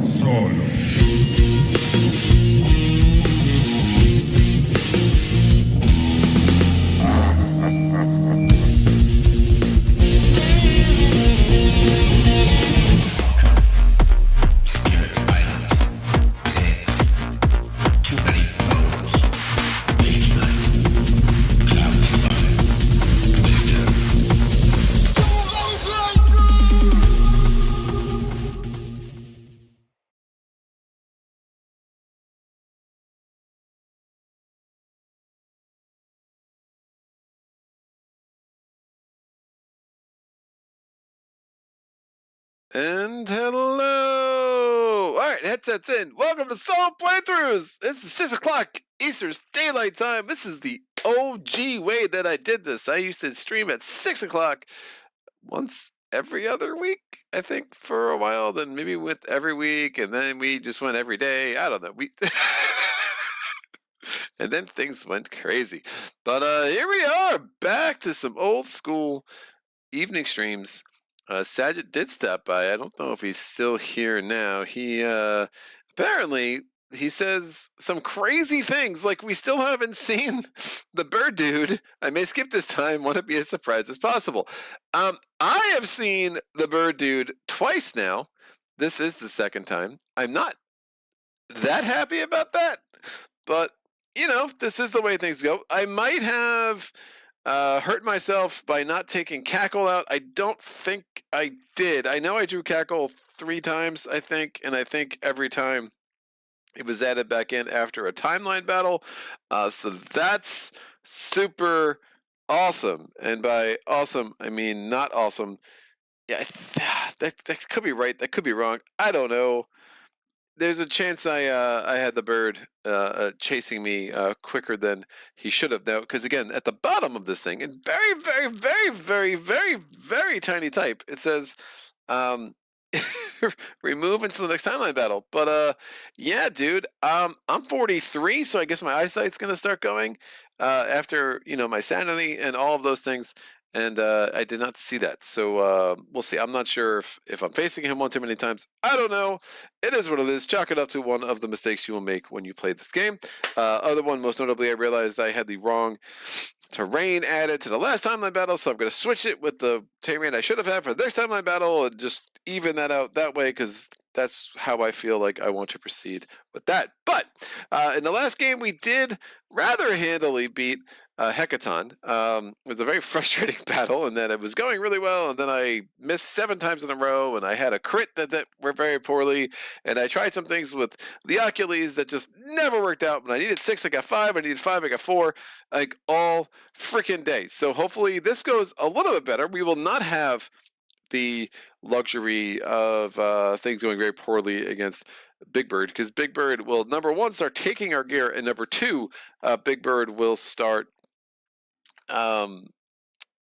Solo. And hello! Alright, headsets in. Welcome to Solo Playthroughs! This is 6 o'clock Eastern Daylight Time. This is the OG way that I did this. I used to stream at 6 o'clock once every other week, I think, for a while. Then maybe went every week, and then we just went every day. I don't know. And then things went crazy. But here we are, back to some old school evening streams. Saget did stop by. I don't know if he's still here now. He apparently he says some crazy things, like we still haven't seen the bird dude. I may skip this time. Want to be as surprised as possible. I have seen the bird dude twice now. This is the second time. I'm not that happy about that, but you know, this is the way things go. I might have hurt myself by not taking Cackle out. I don't think I did. I know I drew Cackle 3 times, I think, and I think every time it was added back in after a timeline battle. So that's super awesome. And by awesome, I mean not awesome. Yeah, that could be right. That could be wrong. I don't know. There's a chance I had the bird chasing me quicker than he should have. Now, because again, at the bottom of this thing, in very, very, very, very, very, very tiny type, it says remove until the next timeline battle. But yeah, dude, I'm 43, so I guess my eyesight's gonna start going after my sanity and all of those things. And I did not see that. So we'll see. I'm not sure if I'm facing him one too many times. I don't know. It is what it is. Chalk it up to one of the mistakes you will make when you play this game. Other one, most notably, I realized I had the wrong terrain added to the last timeline battle, so I'm going to switch it with the terrain I should have had for the next timeline battle and just even that out that way, because that's how I feel like I want to proceed with that. But in the last game, we did rather handily beat Hecaton. It was a very frustrating battle in that it was going really well, and then I missed 7 times in a row, and I had a crit that went very poorly, and I tried some things with the Ocules that just never worked out. When I needed 6, I got 5. I needed 5, I got 4, like all freaking day. So hopefully this goes a little bit better. We will not have the luxury of things going very poorly against Big Bird, because Big Bird will, number 1, start taking our gear, and number 2, Big Bird will start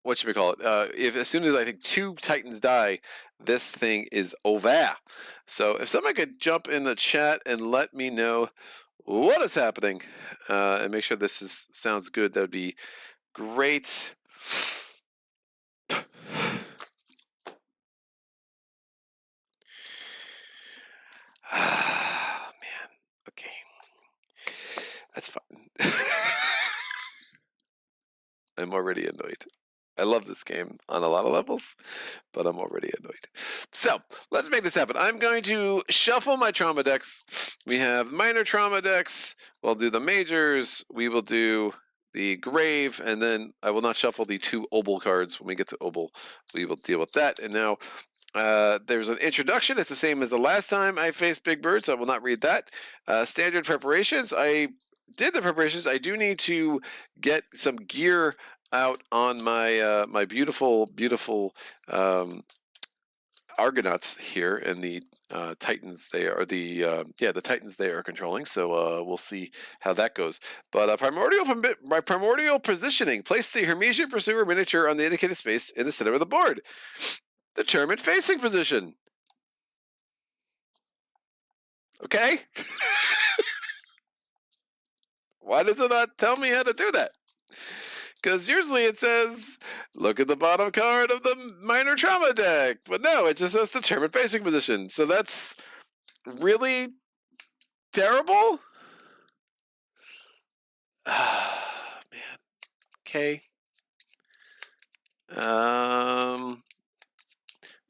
what should we call it? If as soon as I think 2 Titans die, this thing is over. So if someone could jump in the chat and let me know what is happening, and make sure this sounds good, that would be great. Man, okay, that's fine. I'm already annoyed. I love this game on a lot of levels, but I'm already annoyed. So let's make this happen. I'm going to shuffle my trauma decks. We have minor trauma decks. We'll do the majors. We will do the grave, and then I will not shuffle the 2 Obel cards. When we get to Obel, we will deal with that. And now there's an introduction. It's the same as the last time I faced Big Bird, so I will not read that. Standard preparations. I did the preparations. I do need to get some gear out on my my beautiful Argonauts here, and the Titans. They are the Titans they are controlling. So we'll see how that goes. But primordial positioning. Place the Hermesian Pursuer miniature on the indicated space in the center of the board. Determine facing position. Okay. Why does it not tell me how to do that? Because usually it says, look at the bottom card of the minor trauma deck. But no, it just says determine facing position. So that's really terrible? Man. Okay.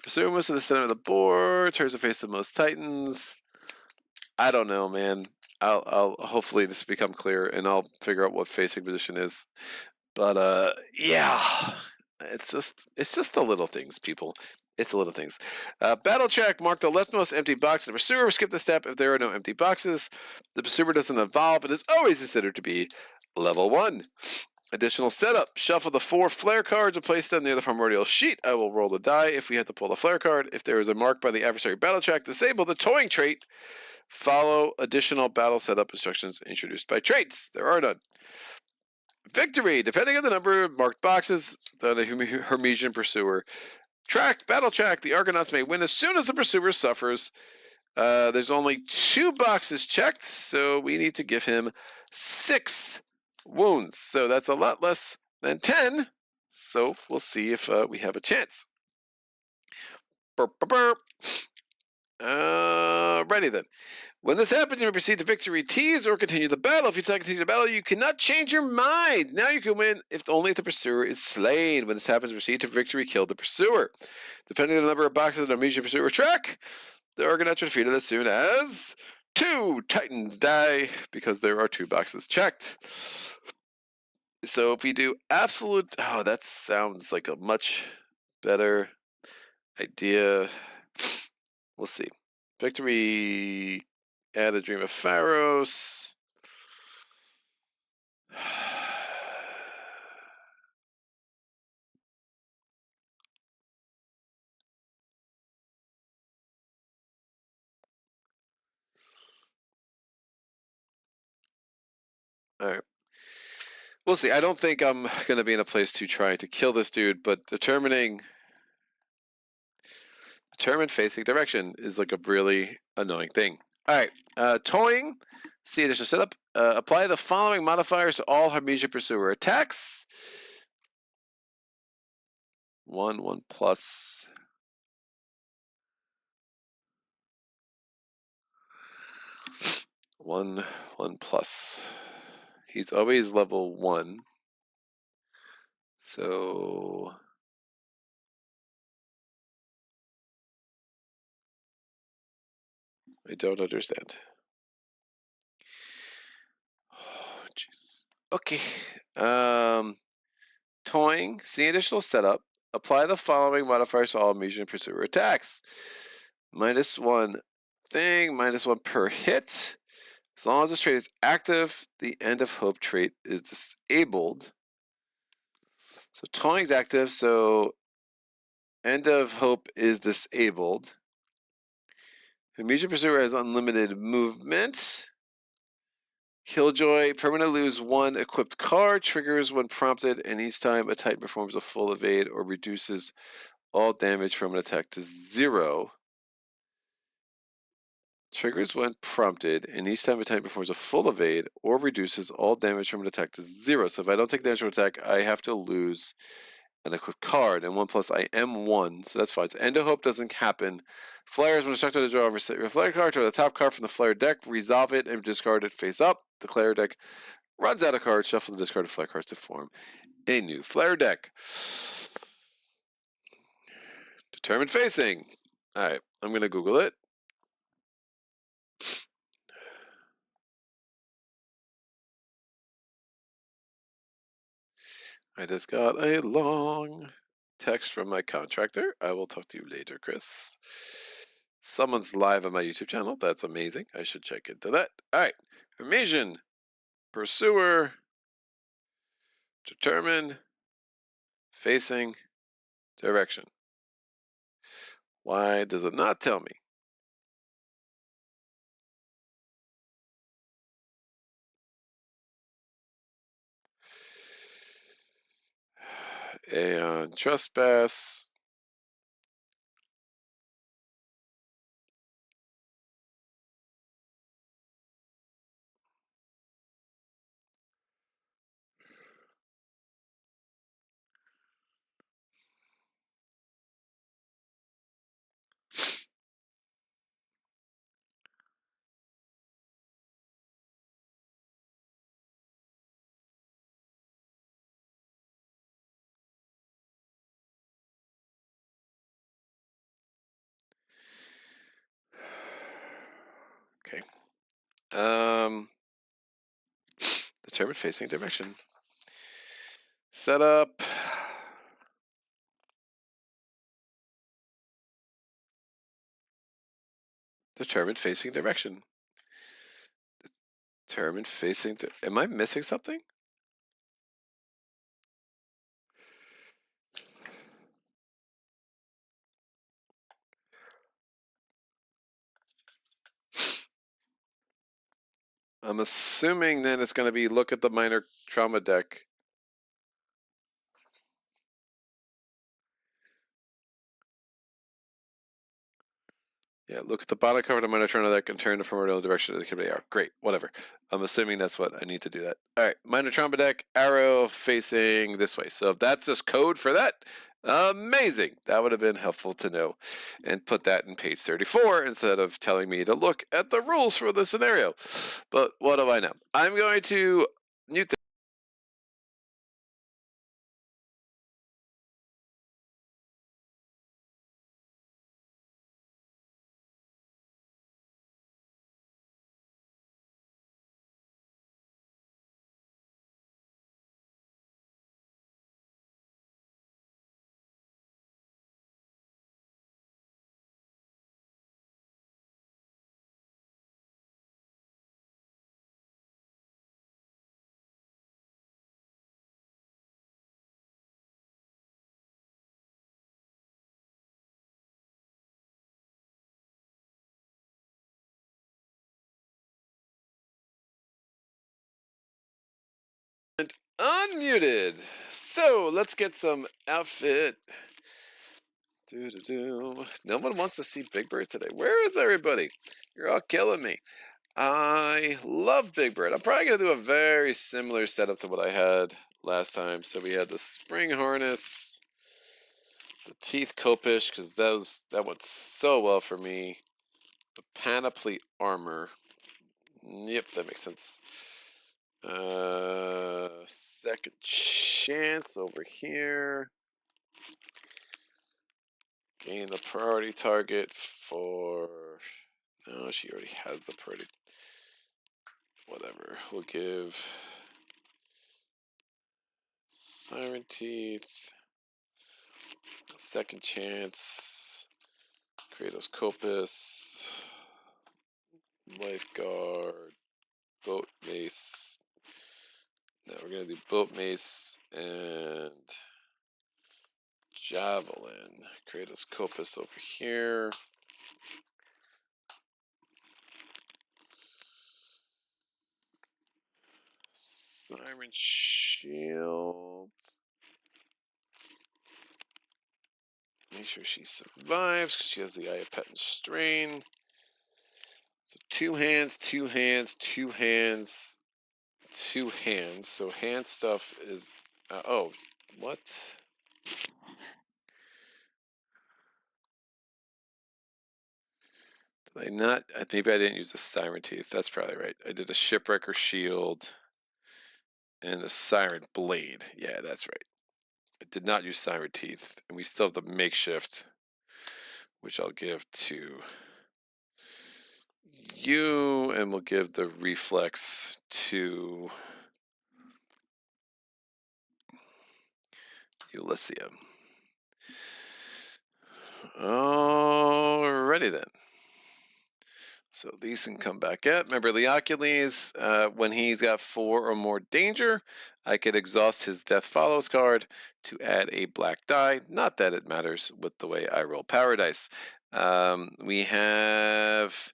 Pursuer moves to the center of the board. Turns to face the most Titans. I don't know, man. I'll hopefully this become clear, and I'll figure out what facing position is. But yeah, it's just the little things, people. It's the little things. Battle check. Mark the leftmost empty box in the pursuer. Skip the step if there are no empty boxes. The pursuer doesn't evolve. It is always considered to be level 1. Additional setup. Shuffle the 4 flare cards and place them near the primordial sheet. I will roll the die if we have to pull the flare card. If there is a mark by the adversary battle check, disable the towing trait. Follow additional battle setup instructions introduced by traits. There are none. Victory. Depending on the number of marked boxes, the Hermesian pursuer battle track. The Argonauts may win as soon as the pursuer suffers. There's only 2 boxes checked, so we need to give him 6 wounds. So that's a lot less than 10. So we'll see if we have a chance. Burp, burp, burp. Ready then. When this happens, you may proceed to victory, tease, or continue the battle. If you decide to continue the battle, you cannot change your mind. Now you can win if only the pursuer is slain. When this happens, proceed to victory, kill the pursuer. Depending on the number of boxes in a Hermesian pursuer track, the Argonauts are defeated as soon as 2 Titans die, because there are 2 boxes checked. So if we do absolute... Oh, that sounds like a much better idea. We'll see. Victory, add a Dream of Pharos. All right. We'll see. I don't think I'm going to be in a place to try to kill this dude, but determined facing direction is like a really annoying thing. All right. Towing. See additional setup. Apply the following modifiers to all Hermesian pursuer attacks. 1 plus. 1 plus. He's always level 1. So I don't understand. Oh, jeez. Okay. Toying. See additional setup. Apply the following modifiers to all Hermesian pursuer attacks. -1 thing, -1 per hit. As long as this trait is active, the End of Hope trait is disabled. So towing is active, so End of Hope is disabled. Hermesian pursuer has unlimited movement. Killjoy, permanently lose 1 equipped card, triggers when prompted, and each time a Titan performs a full evade or reduces all damage from an attack to 0. Triggers when prompted, and each time a Titan performs a full evade or reduces all damage from an attack to 0. So if I don't take damage from an attack, I have to lose an equipped card, and 1 plus I am 1, so that's fine. So End of Hope doesn't happen. Flares, when instructed to draw a flare card, draw the top card from the flare deck, resolve it, and discard it face up. The flare deck runs out of cards, shuffle the discarded flare cards to form a new flare deck. Determined facing. Alright, I'm going to Google it. I just got a long text from my contractor. I will talk to you later, Chris. Someone's live on my YouTube channel. That's amazing. I should check into that. All right. Hermesian pursuer. Determined facing direction. Why does it not tell me? Aeon Trespass. Okay. Determine facing direction. Set up. Determine facing direction. Determine facing. Am I missing something? I'm assuming then it's going to be look at the minor trauma deck. Yeah, look at the bottom cover of the minor trauma deck and turn the primordial direction of the committee arrow. Great, whatever. I'm assuming that's what I need to do that. All right, minor trauma deck, arrow facing this way. So if that's just code for that, amazing. That would have been helpful to know. And put that in page 34 instead of telling me to look at the rules for the scenario. But what do I know? I'm going to mute the unmuted. So let's get some outfit. No one wants to see Big Bird today. Where is everybody? You're all killing me. I love Big Bird. I'm probably going to do a very similar setup to what I had last time. So we had the spring harness, the teeth copish, because that went so well for me. The panoply armor. Yep, that makes sense. Second chance over here. Gain the priority target for... No, she already has the priority. Whatever. We'll give Siren Teeth second chance. Kratos Copus. Lifeguard. Boat Mace. Now we're going to do Boat Mace and Javelin. Kratos Copus over here. Siren Shield. Make sure she survives because she has the Iapetan strain. So 2 hands, 2 hands, 2 hands, 2 hands. So hand stuff is... oh, what? Did I not? Maybe I didn't use the Siren Teeth. That's probably right. I did a Shipwrecker Shield and the Siren Blade. Yeah, that's right. I did not use Siren Teeth. And we still have the Makeshift, which I'll give to you. And we'll give the Reflex to Ulyssia. Alrighty then. So these can come back at. Remember Leocules, when he's got 4 or more danger, I could exhaust his Death Follows card to add a black die. Not that it matters with the way I roll Power Dice. We have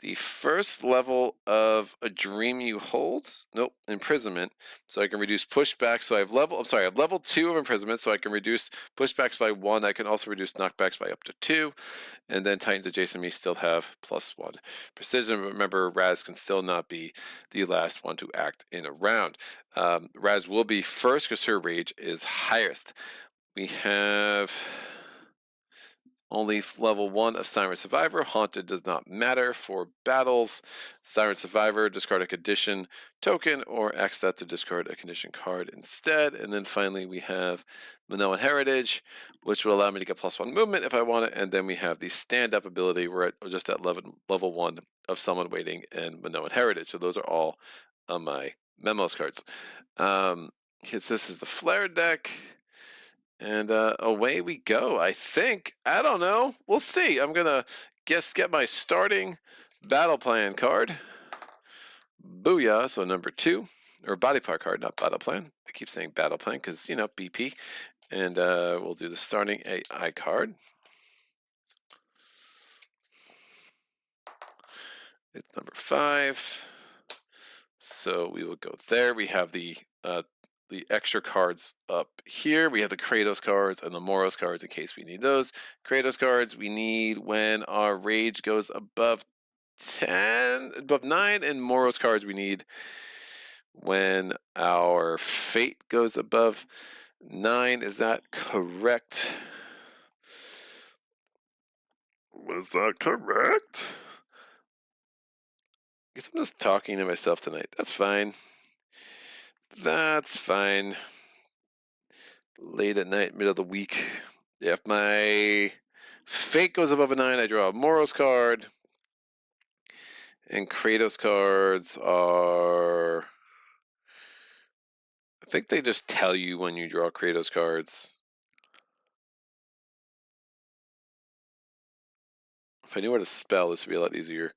the first level of a dream you hold. Nope, imprisonment. So I can reduce pushback. So I have level 2 of imprisonment, so I can reduce pushbacks by 1. I can also reduce knockbacks by up to 2. And then Titans adjacent me still have +1 precision. Remember, Raz can still not be the last one to act in a round. Raz will be first because her rage is highest. We have Only level 1 of Siren Survivor. Haunted does not matter for battles. Siren Survivor, discard a condition token or X that to discard a condition card instead. And then finally we have Minoan Heritage, which will allow me to get +1 movement if I want it. And then we have the stand-up ability. We're just at level 1 of Summon Waiting and Minoan Heritage. So those are all on my Memos cards. This is the Flare deck. And away we go, I think. I don't know. We'll see. I'm going to get my starting battle plan card. Booyah. So number 2. Or body part card, not battle plan. I keep saying battle plan because, you know, BP. And we'll do the starting AI card. It's number 5. So we will go there. We have the extra cards up here. We have the Kratos cards and the Moros cards in case we need those. Kratos cards we need when our rage goes above 9, and Moros cards we need when our fate goes above 9. Is that correct? Was that correct? I guess I'm just talking to myself tonight. That's fine. That's fine. Late at night, middle of the week. If my fate goes above a 9, I draw a Moros card. And Kratos cards are... I think they just tell you when you draw Kratos cards. If I knew what to spell, this would be a lot easier.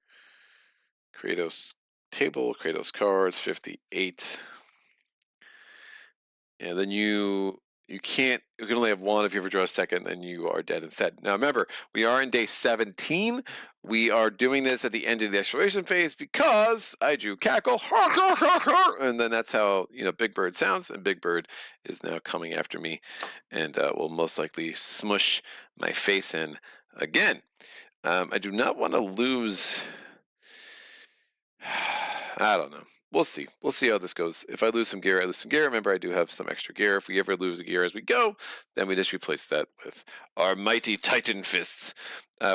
Kratos table, Kratos cards, 58. And then you can only have 1 if you ever draw a second, then you are dead instead. Now remember, we are in day 17. We are doing this at the end of the exploration phase because I drew Cackle, and then that's how, you know, Big Bird sounds, and Big Bird is now coming after me and will most likely smush my face in again. I do not want to lose. I don't know. We'll see. We'll see how this goes. If I lose some gear, I lose some gear. Remember, I do have some extra gear. If we ever lose a gear as we go, then we just replace that with our mighty Titan Fists.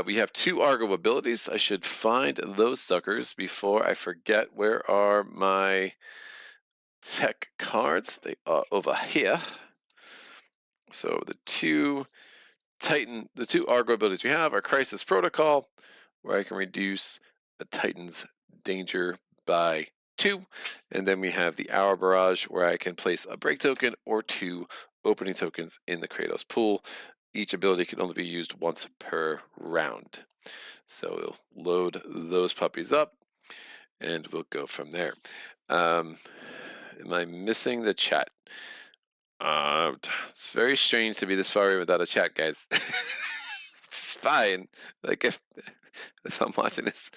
We have 2 Argo abilities. I should find those suckers before I forget. Where are my tech cards? They are over here. So the 2 Argo abilities we have are Crisis Protocol, where I can reduce the Titan's danger by 2, and then we have the Hour Barrage, where I can place a break token or 2 opening tokens in the Kratos pool. Each ability can only be used once per round. So we'll load those puppies up, and we'll go from there. Am I missing the chat? It's very strange to be this far in without a chat, guys. It's fine. Like if I'm watching this,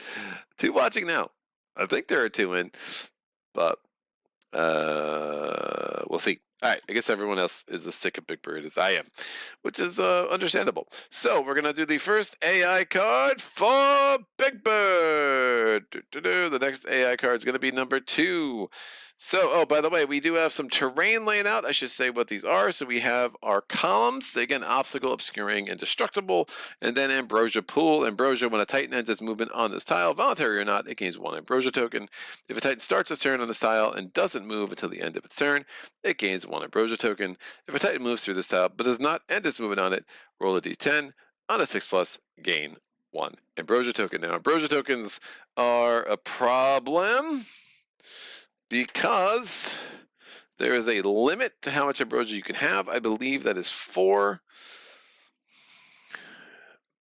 2 watching now. I think there are 2 in, but we'll see. All right, I guess everyone else is as sick of Big Bird as I am, which is understandable. So we're gonna do the first AI card for Big Bird. The next AI card is gonna be number 2. So, oh, by the way, we do have some terrain laying out. I should say what these are. So we have our columns. They, again, obstacle, obscuring, indestructible. And then Ambrosia Pool. Ambrosia, when a Titan ends its movement on this tile, voluntary or not, it gains 1 Ambrosia token. If a Titan starts its turn on this tile and doesn't move until the end of its turn, it gains 1 Ambrosia token. If a Titan moves through this tile but does not end its movement on it, roll a d10. On a 6+, gain 1 Ambrosia token. Now, Ambrosia tokens are a problem because there is a limit to how much ambrosia you can have. I believe that is 4.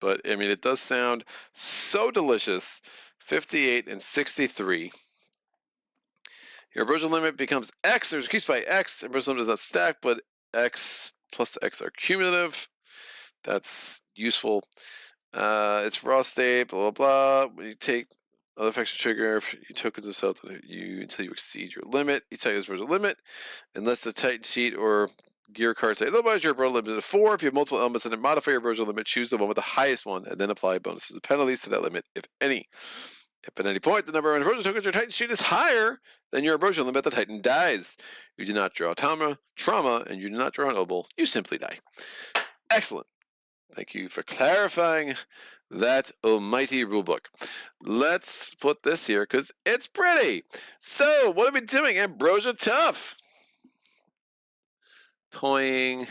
But, I mean, it does sound so delicious. 58 and 63. Your ambrosia limit becomes X, or increased by X. Ambrosia limit does not stack, but X plus X are cumulative. That's useful. It's raw state, blah, blah, blah. When you take other effects trigger, if you tokens of self until you exceed your limit. Each Titan has a limit. Unless the Titan sheet or gear card say otherwise, your ambrosia limit is 4. If you have multiple elements that modify your ambrosia limit, choose the one with the highest one, and then apply bonuses and penalties to that limit, if any. If at any point the number of ambrosia tokens your Titan sheet is higher than your ambrosia limit, the Titan dies. You do not draw trauma, and you do not draw an obol. You simply die. Excellent. Thank you for clarifying that almighty rulebook. Let's put this here because it's pretty. So, what are we doing? Ambrosia Tough. Toying.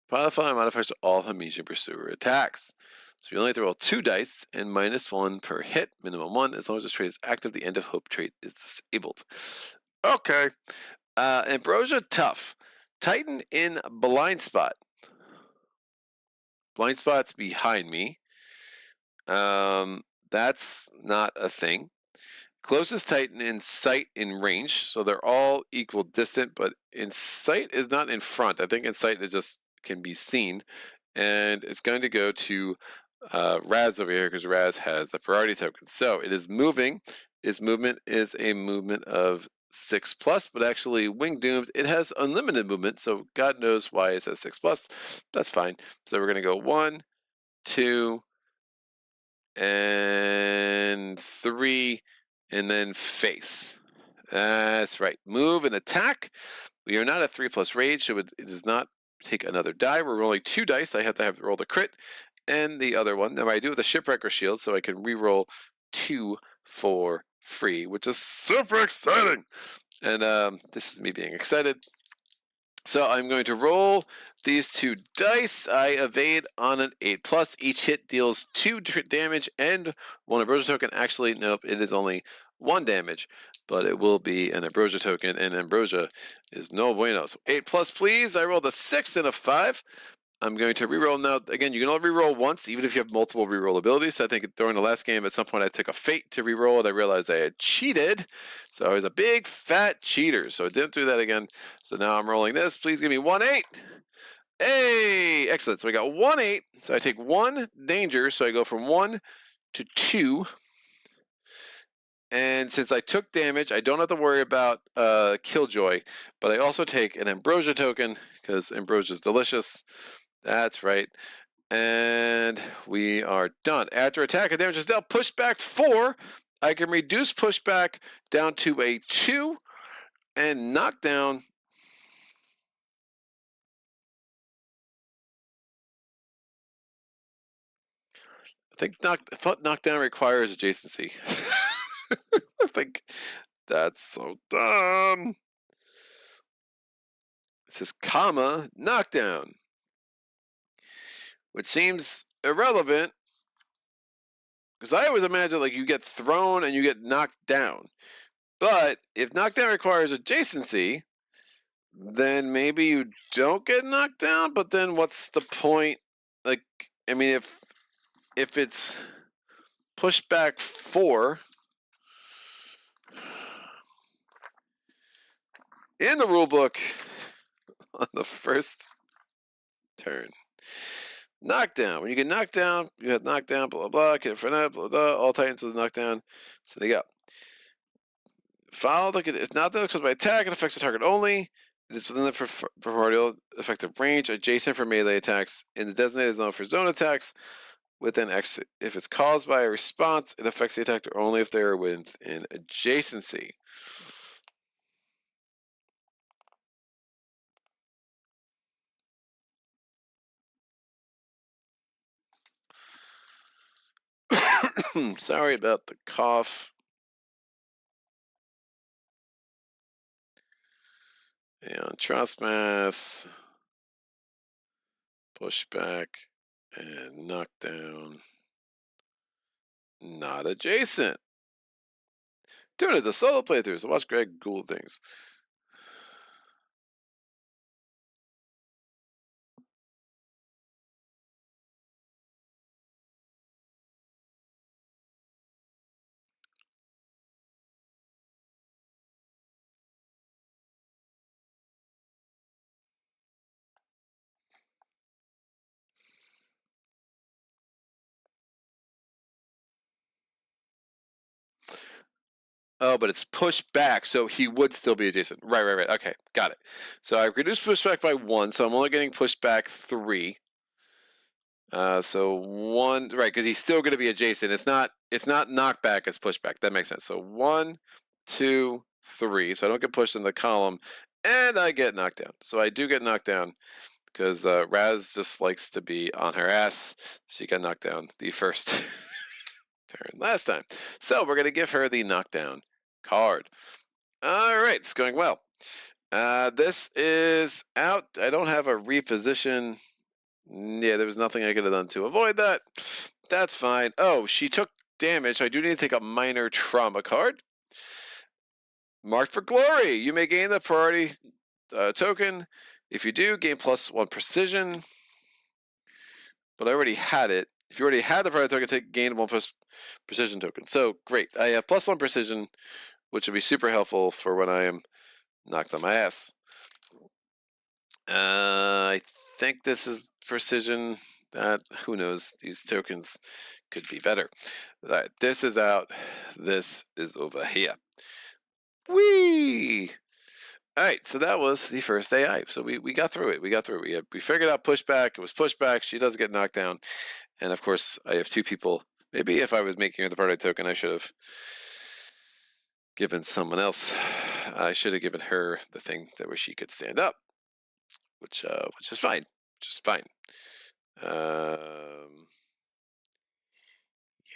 Apply the following modifiers to all Hemesian Pursuer attacks. So you only have to roll 2 dice and -1 per hit, minimum 1, as long as this trait is active, the end of hope trait is disabled. Okay. Ambrosia Tough. Titan in Blind Spot. Blind Spot's behind me. That's not a thing. Closest Titan in sight in range, so they're all equal distant, but in sight is not in front. I think in sight is just can be seen, and it's going to go to Raz over here because Raz has the priority token. So it is moving. Its movement is a movement of 6+, but actually Wing Doomed, it has unlimited movement, so God knows why it says 6+. That's fine. So we're going to go 1, 2, and 3, and then face. That's right. Move and attack. We are not at 3+ rage, so it does not take another die. We're rolling 2 dice. I have to roll the crit and the other one. Now I do with a Shipwrecker Shield, so I can re-roll 2 for free, which is super exciting. And this is me being excited. So I'm going to roll these 2 dice. I evade on an 8+. Each hit deals 2 damage and 1 Ambrosia token. Actually, nope, it is only 1 damage, but it will be an Ambrosia token, and Ambrosia is no bueno. So 8+, please. I rolled a 6 and a 5. I'm going to reroll now. Again, you can only reroll once, even if you have multiple reroll abilities. I think during the last game, at some point, I took a fate to reroll it. I realized I had cheated, so I was a big fat cheater. So I didn't do that again. So now I'm rolling this. Please give me 1/8. Hey, excellent. So I got 1/8. So I take 1 danger. So I go from 1 to 2. And since I took damage, I don't have to worry about Killjoy, but I also take an Ambrosia token because Ambrosia is delicious. That's right. And we are done. After attack and damage is dealt, pushback 4. I can reduce pushback down to a 2 and knockdown. I thought knockdown requires adjacency. I think that's so dumb. It says comma knockdown, which seems irrelevant because I always imagine like you get thrown and you get knocked down. But if knockdown requires adjacency, then maybe you don't get knocked down. But then what's the point? Like, I mean, if it's pushback 4 in the rule book on the first turn. Knockdown. When you get knocked down, you have knockdown, blah, blah, get for that, blah, blah, all Titans with a knockdown. So they go. Follow the, it's not that because by attack, it affects the target only. It is within the primordial effective range, adjacent for melee attacks, in the designated zone for zone attacks, within X. If it's caused by a response, it affects the attacker only if they are within adjacency. Sorry about the cough. Aeon Trespass, pushback, and knockdown. Not adjacent. Doing it the solo playthroughs. Watch Greg Gould things. Oh, but it's pushed back, so he would still be adjacent. Right. Okay, got it. So I reduced pushback by 1, so I'm only getting pushed back 3. So 1, right, because he's still going to be adjacent. It's not knockback, it's pushback. That makes sense. So 1, 2, 3. So I don't get pushed in the column, and I get knocked down. So I do get knocked down because Raz just likes to be on her ass. She got knocked down the first turn last time. So we're going to give her the knockdown card. All right, it's going well. This is out. I don't have a reposition. Yeah, there was nothing I could have done to avoid that. That's fine. Oh, she took damage. So I do need to take a minor trauma card. Marked for glory. You may gain the priority token. If you do, gain +1 precision. But I already had it. If you already had the priority token, take gain 1 precision token. So great. I have +1 precision, which will be super helpful for when I am knocked on my ass. I think this is precision. Who knows? These tokens could be better. All right, this is out. This is over here. Whee! All right, so that was the first AI. So we got through it. We figured out pushback. It was pushback. She does get knocked down. And of course, I have 2 people. Maybe if I was making her the party token, I should have given someone else. I should have given her the thing that where she could stand up, which is fine.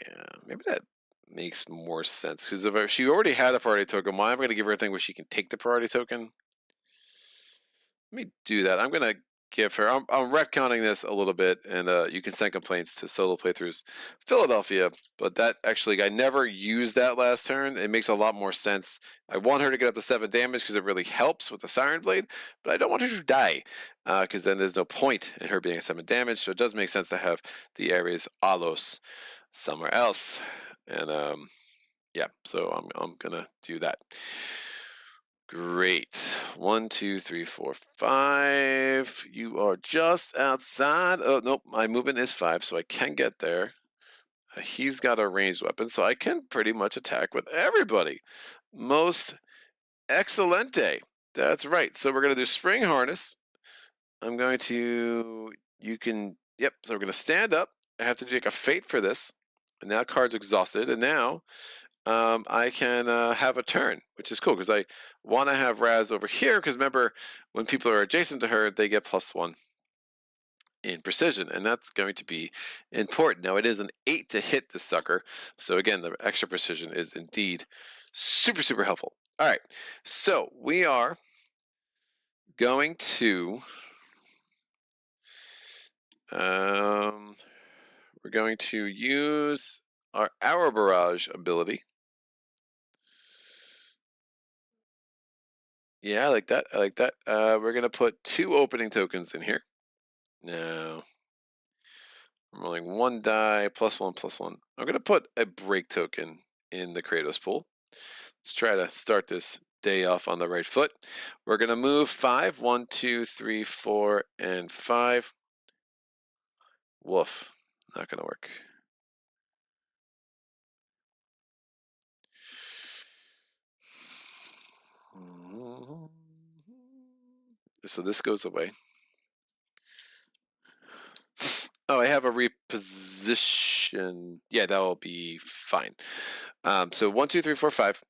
Yeah, maybe that makes more sense because if she already had a priority token, why am I going to give her a thing where she can take the priority token? Let me do that. I'm going to give her. I'm retconning this a little bit, and you can send complaints to solo playthroughs Philadelphia. But that actually, I never used that last turn. It makes a lot more sense. I want her to get up to 7 damage because it really helps with the Siren Blade, but I don't want her to die because then there's no point in her being a 7 damage. So it does make sense to have the Ares Alos somewhere else. And yeah, so I'm gonna do that. Great. 1, 2, 3, 4, 5. You are just outside. Oh nope, my movement is 5, so I can get there. He's got a ranged weapon, so I can pretty much attack with everybody. Most excelente. That's right. So we're gonna do spring harness. I'm going to. You can. Yep. So we're gonna stand up. I have to take a fate for this. And now card's exhausted, and now I can have a turn, which is cool because I want to have Raz over here because remember, when people are adjacent to her, they get +1 in precision, and that's going to be important. Now, it is an 8 to hit this sucker, so again, the extra precision is indeed super, super helpful. All right, so we are going to we're going to use our Hour Barrage ability. Yeah, I like that. We're going to put 2 opening tokens in here. Now, I'm rolling 1 die, +1, +1. I'm going to put a break token in the Kratos pool. Let's try to start this day off on the right foot. We're going to move 5. 1, 2, 3, 4, and 5. Woof. Not going to work. So this goes away. Oh, I have a reposition. Yeah, that will be fine. So 1, 2, 3, 4, 5.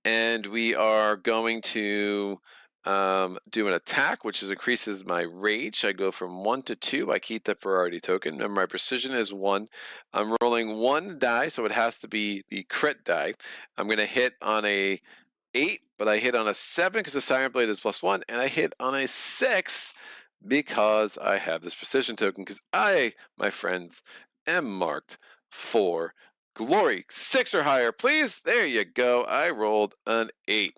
And we are going to do an attack, which increases my rage. I go from 1 to 2. I keep the priority token. Remember, my precision is 1. I'm rolling 1 die, so it has to be the crit die. I'm going to hit on a 8, but I hit on a 7 because the Siren Blade is +1, and I hit on a 6 because I have this precision token because I, my friends, am marked for glory. 6 or higher, please. There you go. I rolled an 8.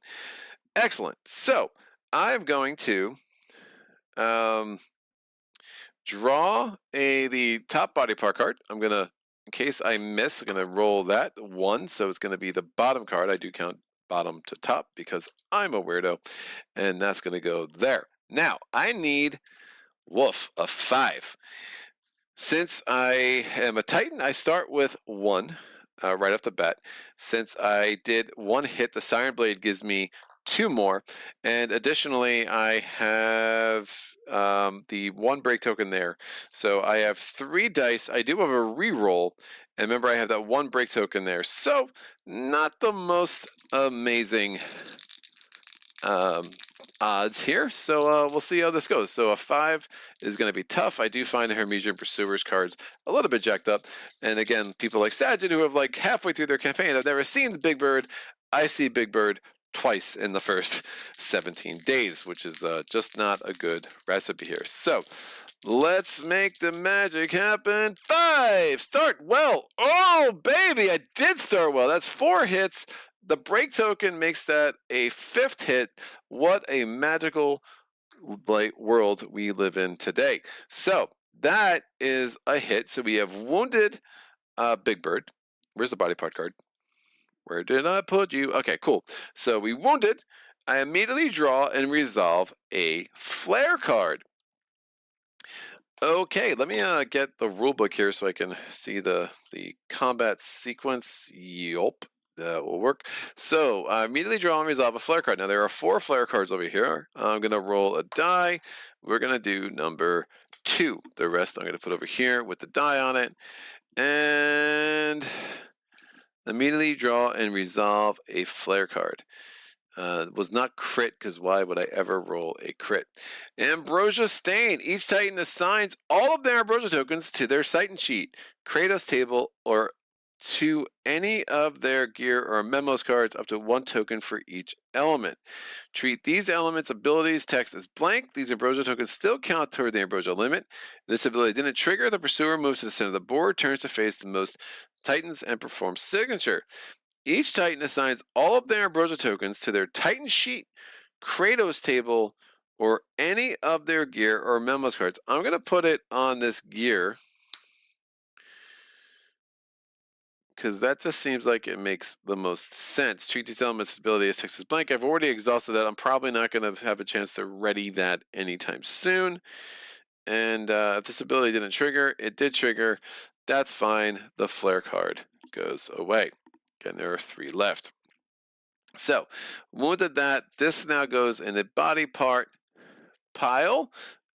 Excellent. So I'm going to draw the top body part card. I'm going to, in case I miss, I'm going to roll that 1. So it's going to be the bottom card. I do count bottom to top because I'm a weirdo. And that's going to go there. Now, I need Wolf a 5. Since I am a Titan, I start with 1 right off the bat. Since I did 1 hit, the Siren Blade gives me 2 more. And additionally, I have the 1 break token there. So I have 3 dice. I do have a reroll. And remember, I have that 1 break token there. So not the most amazing odds here, so we'll see how this goes. So a 5 is going to be tough. I do find the Hermesian Pursuers cards a little bit jacked up, and again, people like Sajid who have like halfway through their campaign have never seen the Big Bird. I see Big Bird twice in the first 17 days, which is just not a good recipe here. So let's make the magic happen. 5, start well. Oh baby, I did start well. That's 4 hits. The break token makes that a 5th hit. What a magical world we live in today. So that is a hit. So we have wounded Big Bird. Where's the body part card? Where did I put you? Okay, cool. So we wounded. I immediately draw and resolve a flare card. Okay, let me get the rule book here so I can see the combat sequence. Yup, that will work. So I immediately draw and resolve a flare card. Now there are 4 flare cards over here. I'm gonna roll a die. We're gonna do number 2. The rest I'm gonna put over here with the die on it, and immediately draw and resolve a flare card. Was not crit, because why would I ever roll a crit? Ambrosia Stain. Each Titan assigns all of their Ambrosia tokens to their Titan sheet, Kratos table, or to any of their gear or memos cards, up to 1 token for each element. Treat these elements' abilities text as blank. These Ambrosia tokens still count toward the Ambrosia limit. This ability didn't trigger. The pursuer moves to the center of the board, turns to face the most Titans, and performs signature. Each Titan assigns all of their Ambrosia tokens to their Titan sheet, Kratos table, or any of their gear or memos cards. I'm going to put it on this gear, because that just seems like it makes the most sense. Treat these elements' ability as text as blank. I've already exhausted that. I'm probably not going to have a chance to ready that anytime soon. And if this ability didn't trigger, it did trigger. That's fine. The flare card goes away. Again, there are 3 left. So, wounded that. This now goes in the body part pile,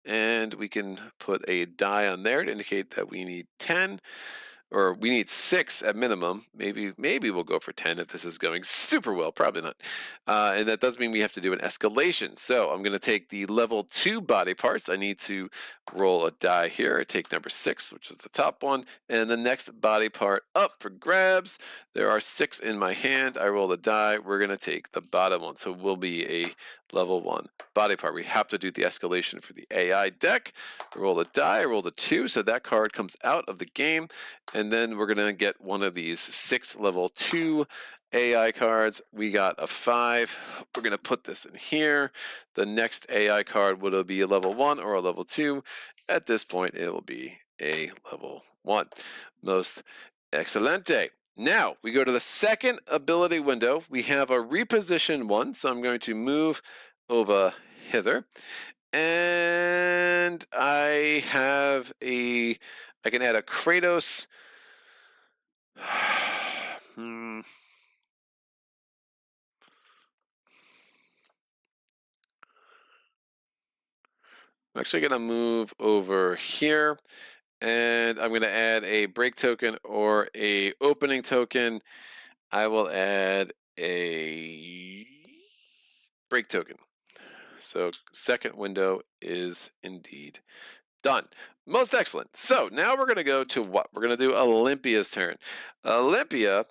and we can put a die on there to indicate that we need 10, or we need 6 at minimum. Maybe we'll go for 10 if this is going super well. Probably not. And that does mean we have to do an escalation. So I'm going to take the level 2 body parts. I need to roll a die here. I take number 6, which is the top one, and the next body part up for grabs. There are 6 in my hand. I roll the die. We're going to take the bottom one. So we'll be a level 1 body part. We have to do the escalation for the AI deck. I roll a die. I rolled a 2, so that card comes out of the game. And then we're going to get one of these 6 level 2 AI cards. We got a 5. We're going to put this in here. The next AI card will be a level 1 or a level 2. At this point, it will be a level 1. Most excelente. Now, we go to the second ability window. We have a reposition 1, so I'm going to move over hither. And I can add a Kratos. I'm actually going to move over here, and I'm going to add a break token or a opening token. I will add a break token. So second window is indeed done. Most excellent. So now we're going to go to what? We're going to do Olympia's turn. Olympia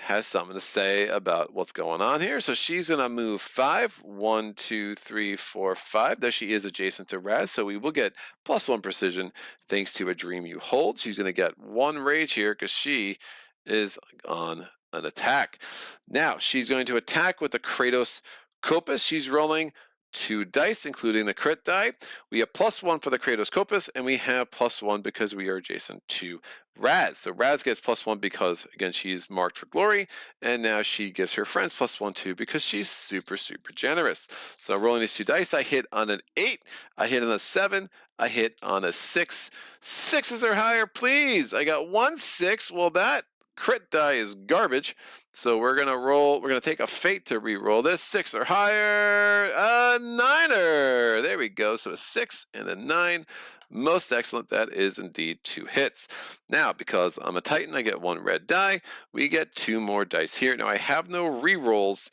has something to say about what's going on here. So she's going to move 5. 1, 2, 3, 4, 5. There she is adjacent to Raz. So we will get +1 precision thanks to a dream you hold. She's going to get 1 rage here because she is on an attack. Now she's going to attack with the Kratos Kopis. She's rolling 2 dice, including the crit die. We have +1 for the Kratos Kopis, and we have +1 because we are adjacent to Raz. So Raz gets +1 because, again, she's marked for glory, and now she gives her friends +1 too because she's super, super generous. So rolling these 2 dice, I hit on an 8, I hit on a 7, I hit on a 6. 6s or higher, please. I got 1 6. Well, that crit die is garbage. So we're gonna take a fate to re-roll this. 6 or higher, a 9er. There we go. So a 6 and a 9. Most excellent. That is indeed 2 hits. Now, because I'm a Titan, I get 1 red die. We get 2 more dice here. Now I have no re-rolls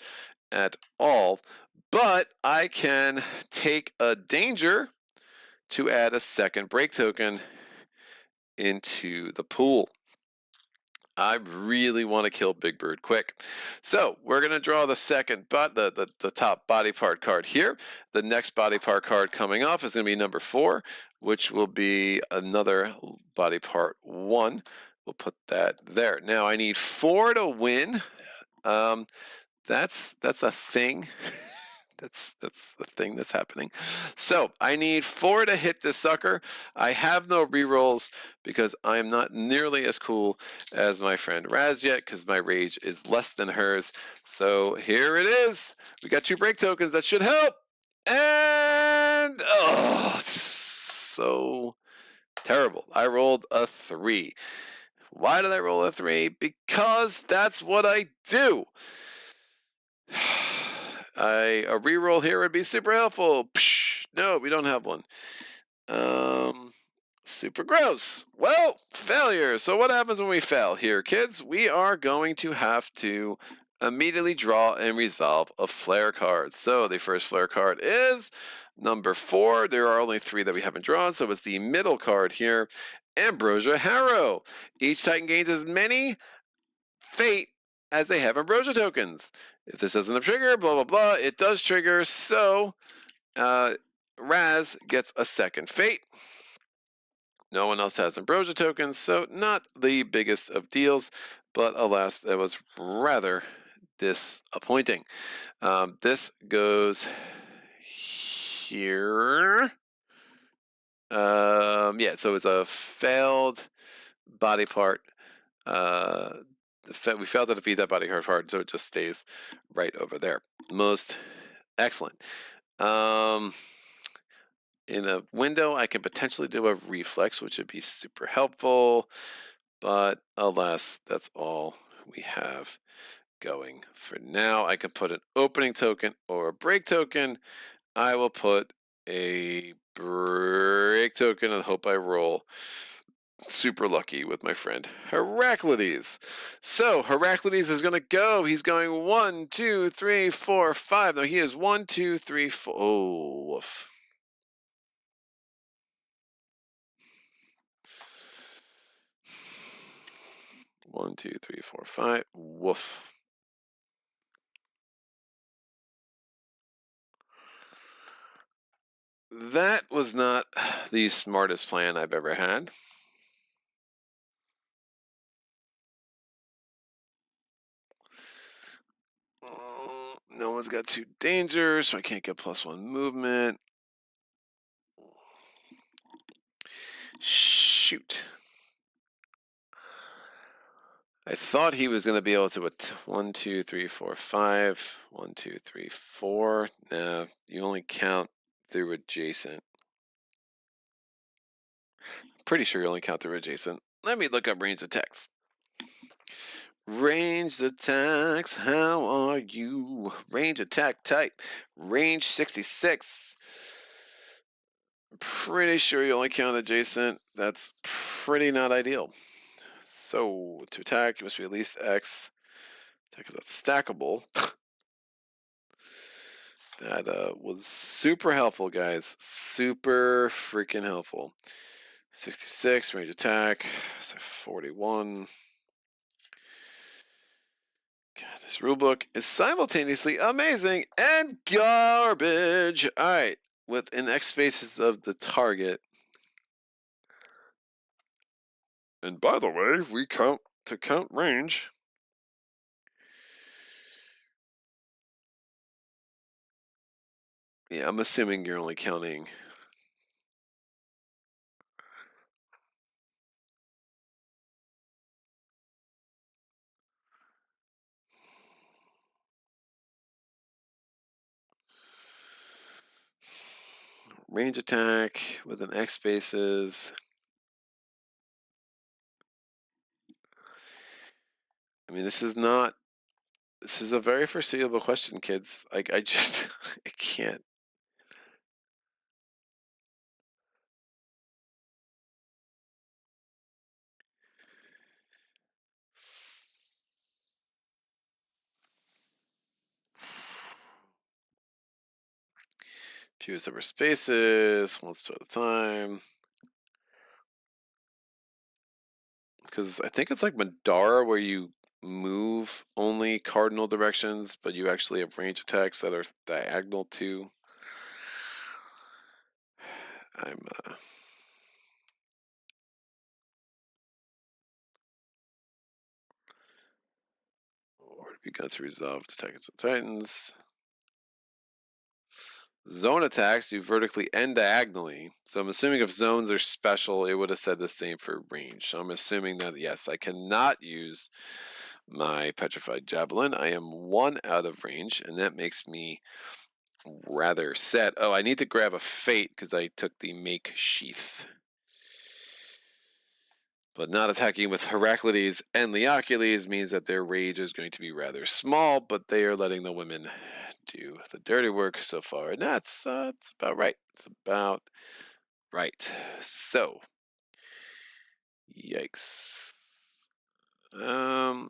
at all, but I can take a danger to add a second break token into the pool. I really want to kill Big Bird quick. So we're going to draw the second, the top body part card here. The next body part card coming off is going to be number 4, which will be another body part 1. We'll put that there. Now I need 4 to win. That's a thing. That's the thing that's happening. So I need 4 to hit this sucker. I have no rerolls because I'm not nearly as cool as my friend Raz yet, because my rage is less than hers. So here it is. We got 2 break tokens that should help. And oh, so terrible. I rolled a 3. Why did I roll a 3? Because that's what I do. A reroll here would be super helpful. Psh, no, we don't have one. Super gross. Well, failure. So what happens when we fail here, kids? We are going to have to immediately draw and resolve a flare card. So the first flare card is number 4. There are only 3 that we haven't drawn, so it's the middle card here. Ambrosia Harrow. Each Titan gains as many fate as they have Ambrosia tokens. If this doesn't trigger, blah, blah, blah, it does trigger, so Raz gets a second fate. No one else has Ambrosia tokens, so not the biggest of deals, but alas, that was rather disappointing. This goes here. Yeah, so it's a failed body part. We failed to defeat that body part, so it just stays right over there. Most excellent. In a window, I can potentially do a reflex, which would be super helpful, but alas, that's all we have going for now. I can put an opening token or a break token. I will put a break token and hope I roll super lucky with my friend Heraclides. So Heraclides is going to go. He's going 1, 2, 3, 4, 5. No, he is 1, 2, 3, 4. Oh, woof. One, two, three, four, 5. Woof. That was not the smartest plan I've ever had. No one's got 2 dangers, so I can't get +1 movement. Shoot. I thought he was going to be able to 1, 2, 3, 4, 5. 1, 2, 3, 4. No, you only count through adjacent. Pretty sure you only count through adjacent. Let me look up range attacks. Range attacks, how are you? Range attack type, range 66. Pretty sure you only count adjacent. That's pretty not ideal. So to attack, you must be at least X. Because that's stackable. That was super helpful, guys. Super freaking helpful. 66 range attack. So 41. God, this rulebook is simultaneously amazing and garbage. All right, within X spaces of the target. And by the way, we count range. Yeah, I'm assuming you're only counting. Range attack within X spaces. I mean, this is a very foreseeable question, kids. I just, I can't. Fewest number of spaces, one spot at a time. Because I think it's like Madara where you move only cardinal directions, but you actually have range attacks that are diagonal too. I'm or begun to resolve attacks of Titans. Zone attacks do vertically and diagonally. So I'm assuming if zones are special, it would have said the same for range. So I'm assuming that, yes, I cannot use my Petrified Javelin. I am 1 out of range, and that makes me rather sad. Oh, I need to grab a Fate because I took the Make Sheath. But not attacking with Heraclides and Leocules means that their rage is going to be rather small, but they are letting the women do the dirty work so far. And that's it's about right. It's about right. So, yikes.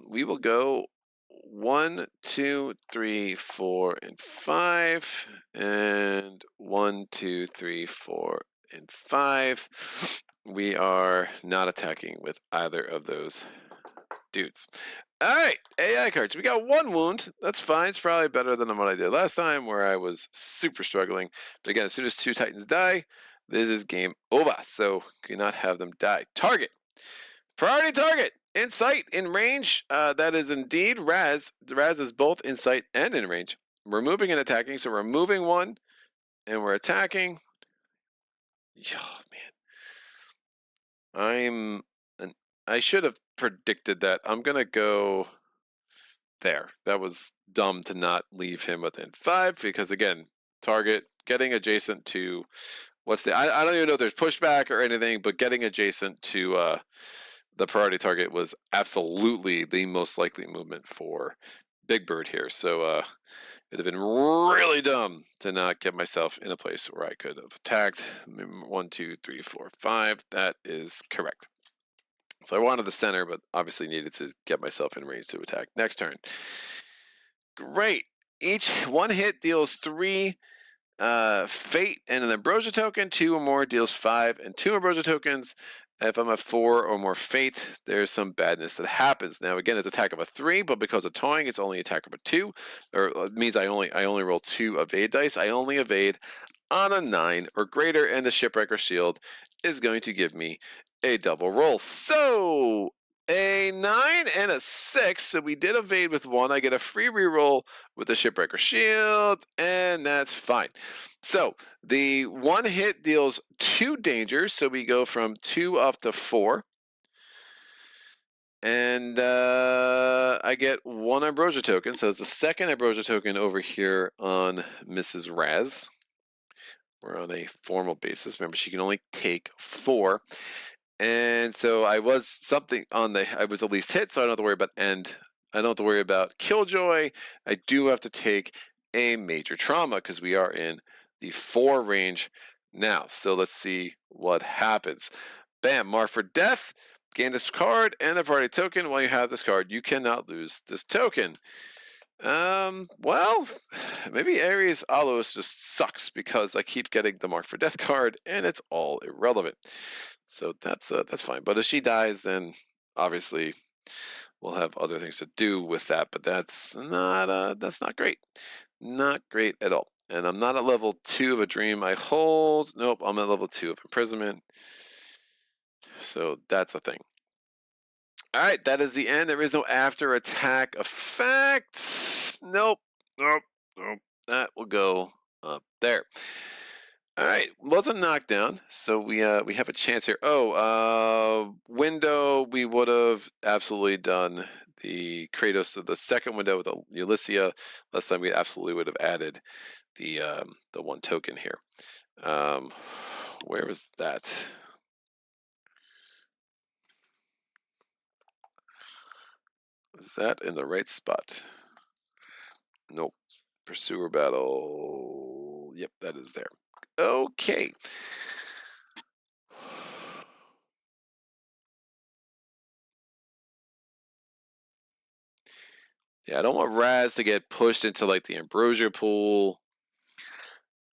We will go 1, 2, 3, 4, and 5, and 1, 2, 3, 4, and 5. We are not attacking with either of those dudes. All right, AI cards. We got 1 wound. That's fine. It's probably better than what I did last time, where I was super struggling. But again, as soon as 2 Titans die, this is game over. So cannot have them die. Target. Priority target. In sight, in range. That is indeed Raz. Raz is both in sight and in range. We're moving and attacking, so we're moving 1, and we're attacking. Oh, man. I should have predicted that. I'm going to go there. That was dumb to not leave him within 5, because, again, target, getting adjacent to... I don't even know if there's pushback or anything, but getting adjacent to... the priority target was absolutely the most likely movement for Big Bird here. So it'd have been really dumb to not get myself in a place where I could have attacked. 1, 2, 3, 4, 5. That is correct. So I wanted the center, but obviously needed to get myself in range to attack. Next turn. Great. Each 1 hit deals 3 Fate and an Ambrosia token. 2 or more deals 5 and 2 Ambrosia tokens. If I'm at 4 or more Fate, there's some badness that happens. Now, again, it's attack of a 3, but because of towing, it's only attack of a 2. Or it means I only roll 2 evade dice. I only evade on a 9 or greater, and the Shipwrecker Shield is going to give me a double roll. So a 9 and a 6. So we did evade with 1. I get a free reroll with the Shipwrecker Shield, and that's fine. So the 1 hit deals 2 dangers. So we go from 2 up to 4. And I get 1 Ambrosia token. So it's the second Ambrosia token over here on Mrs. Raz. We're on a formal basis. Remember, she can only take 4. And so I was I was at least hit, so I don't have to worry about end. I don't have to worry about Killjoy. I do have to take a major trauma because we are in the 4 range now. So let's see what happens. Bam, mark for death. Gain this card and a party token. While you have this card, you cannot lose this token. Well, maybe Ares Alos just sucks because I keep getting the mark for death card and it's all irrelevant. So that's fine. But if she dies, then obviously we'll have other things to do with that. But that's not great. Not great at all. And I'm not at level 2 of a dream I hold. Nope, I'm at level 2 of imprisonment. So that's a thing. All right, that is the end. There is no after attack effect. Nope. That will go up there. All right, wasn't knocked down, so we have a chance here. Window, we would have absolutely done the Kratos of the second window with Ulysses. Last time we absolutely would have added the 1 token here. Where was that? Is that in the right spot? Nope. Pursuer battle. Yep, that is there. Okay. Yeah, I don't want Raz to get pushed into like the Ambrosia pool.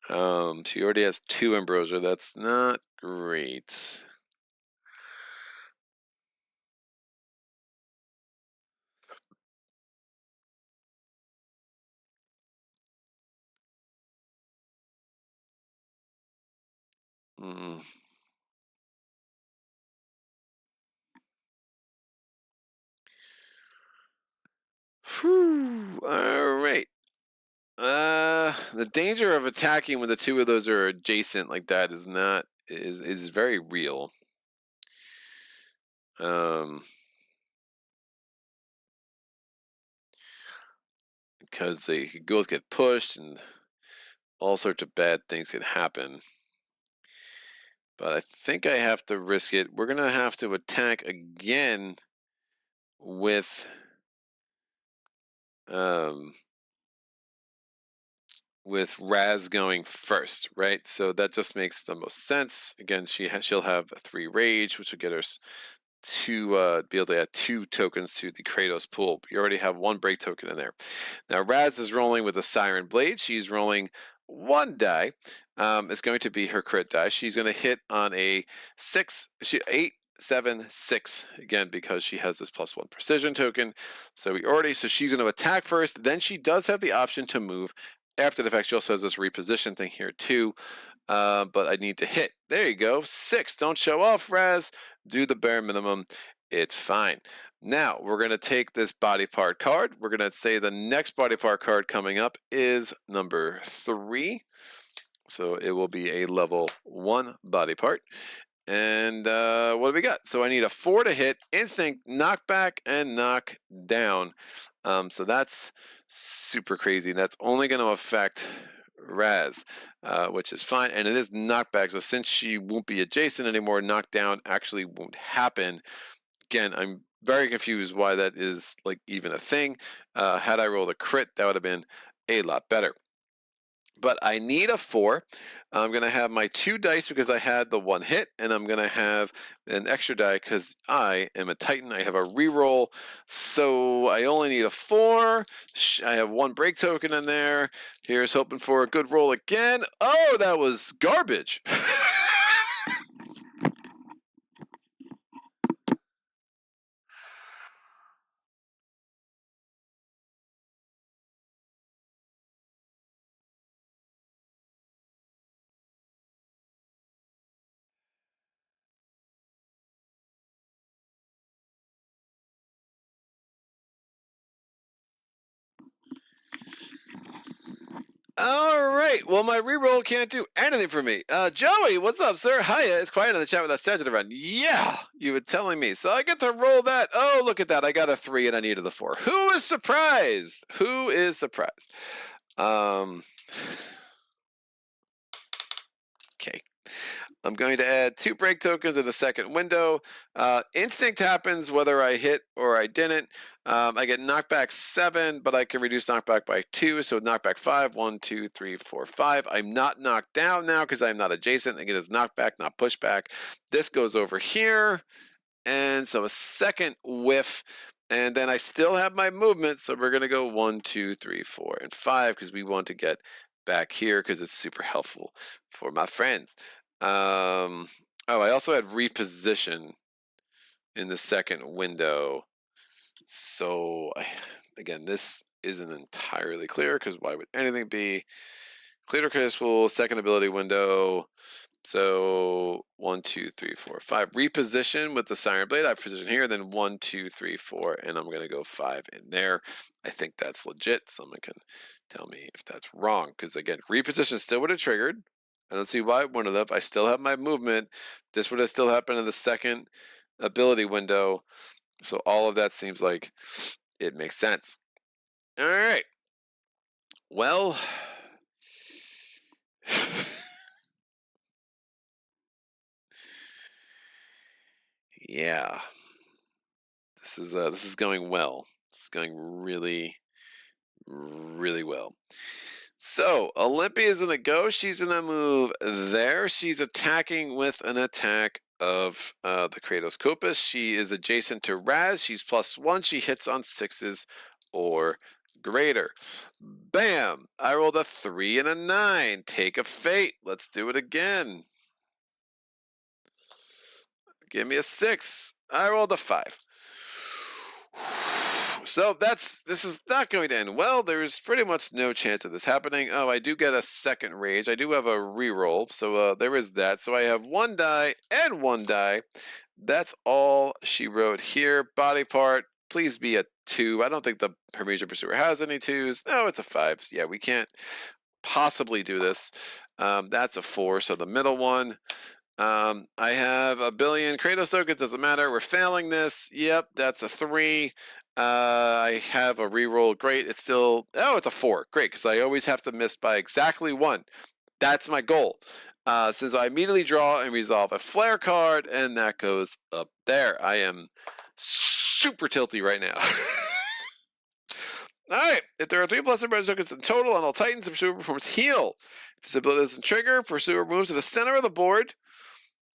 She already has 2 ambrosia. That's not great. Mm. Whew. All right. The danger of attacking when the 2 of those are adjacent like that is very real. Because they could both get pushed and all sorts of bad things could happen. But I think I have to risk it. We're gonna have to attack again with um Raz going first, right? So that just makes the most sense. Again, she'll have 3 rage, which will get her to be able to add 2 tokens to the Kratos pool. You already have 1 break token in there. Now Raz is rolling with a Siren Blade. She's rolling 1 die. It's going to be her crit die. She's going to hit on a 8, 7, 6 again because she has this +1 precision token. So she's going to attack first. Then she does have the option to move. After the fact, she also has this reposition thing here too. But I need to hit. There you go. 6. Don't show off, Raz. Do the bare minimum. It's fine. Now, we're going to take this body part card. We're going to say the next body part card coming up is number 3. So it will be a level 1 body part. And what do we got? So I need a 4 to hit, instinct, knockback, and knock down. So that's super crazy. That's only going to affect Raz, which is fine. And it is knockback. So since she won't be adjacent anymore, knockdown actually won't happen. Again, I'm very confused why that is like even a thing. Had I rolled a crit, that would have been a lot better. But I need a 4. I'm going to have my 2 dice because I had the 1 hit, and I'm going to have an extra die because I am a Titan. I have a reroll, so I only need a 4. I have 1 break token in there. Here's hoping for a good roll again. Oh, that was garbage. All right. Well, my reroll can't do anything for me. Joey, what's up, sir? Hiya. It's quiet in the chat with that statue around. Yeah, you were telling me. So I get to roll that. Oh, look at that. I got a 3 and I needed a 4. Who is surprised? Who is surprised? Okay. I'm going to add 2 break tokens as a second window. Instinct happens whether I hit or I didn't. I get knockback 7, but I can reduce knockback by 2. So knockback 5. 1, 2, 3, 4, 5. I'm not knocked down now because I'm not adjacent. Again, it's knockback, not pushback. This goes over here. And so a second whiff. And then I still have my movement. So we're going to go 1, 2, 3, 4, and 5 because we want to get back here because it's super helpful for my friends. Oh, I also had reposition in the second window. So, again, this isn't entirely clear because why would anything be? Clear Crystal, second ability window. So 1, 2, 3, 4, 5. Reposition with the Siren Blade. I position here, then 1, 2, 3, 4, and I'm gonna go 5 in there. I think that's legit. Someone can tell me if that's wrong. Because again, reposition still would have triggered. I don't see why it wouldn't have. I still have my movement. This would have still happened in the second ability window. So all of that seems like it makes sense. All right. Well. Yeah. This is going well. This is going really, really well. So Olympia's in the go. She's gonna move there. She's attacking with an attack of the Kratos Kopus. She is adjacent to Raz. She's +1. She hits on 6s or greater. Bam! I rolled a 3 and a 9. Take a fate. Let's do it again. Give me a 6. I rolled a 5. So this is not going to end well. There's pretty much no chance of this happening. Oh, I do get a second rage. I do have a reroll, so there is that. So I have 1 die and 1 die. That's all she wrote here. Body part, please be a 2. I don't think the Hermesia Pursuer has any 2s. No, it's a 5. Yeah, we can't possibly do this. That's a 4, so the middle one. I have a billion Kratos tokens, doesn't matter. We're failing this. Yep, that's a 3. I have a reroll. Great. It's still, oh, it's a 4. Great, because I always have to miss by exactly 1. That's my goal. Since I immediately draw and resolve a flare card, and that goes up there. I am super tilty right now. Alright, if there are 3 plus red tokens in total on all Titans, the Pursuer performs heal. If this ability doesn't trigger, Pursuer moves to the center of the board,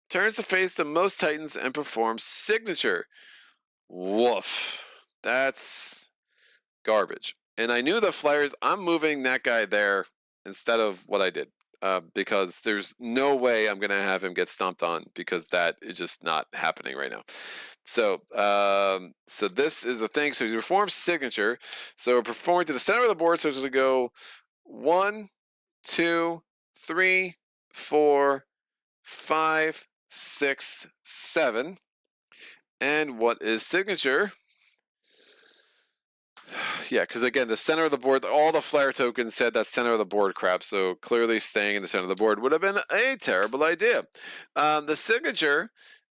turns to face the most Titans, and performs signature. Woof. That's garbage. And I knew the Flyers, I'm moving that guy there instead of what I did. Because there's no way I'm going to have him get stomped on, because that is just not happening right now. So so this is the thing. So he performs signature. So we're performing to the center of the board. So it's going to go 1, 2, 3, 4, 5, 6, 7. And what is signature? Yeah, because again, the center of the board, all the flare tokens said that center of the board crap, so clearly staying in the center of the board would have been a terrible idea. The signature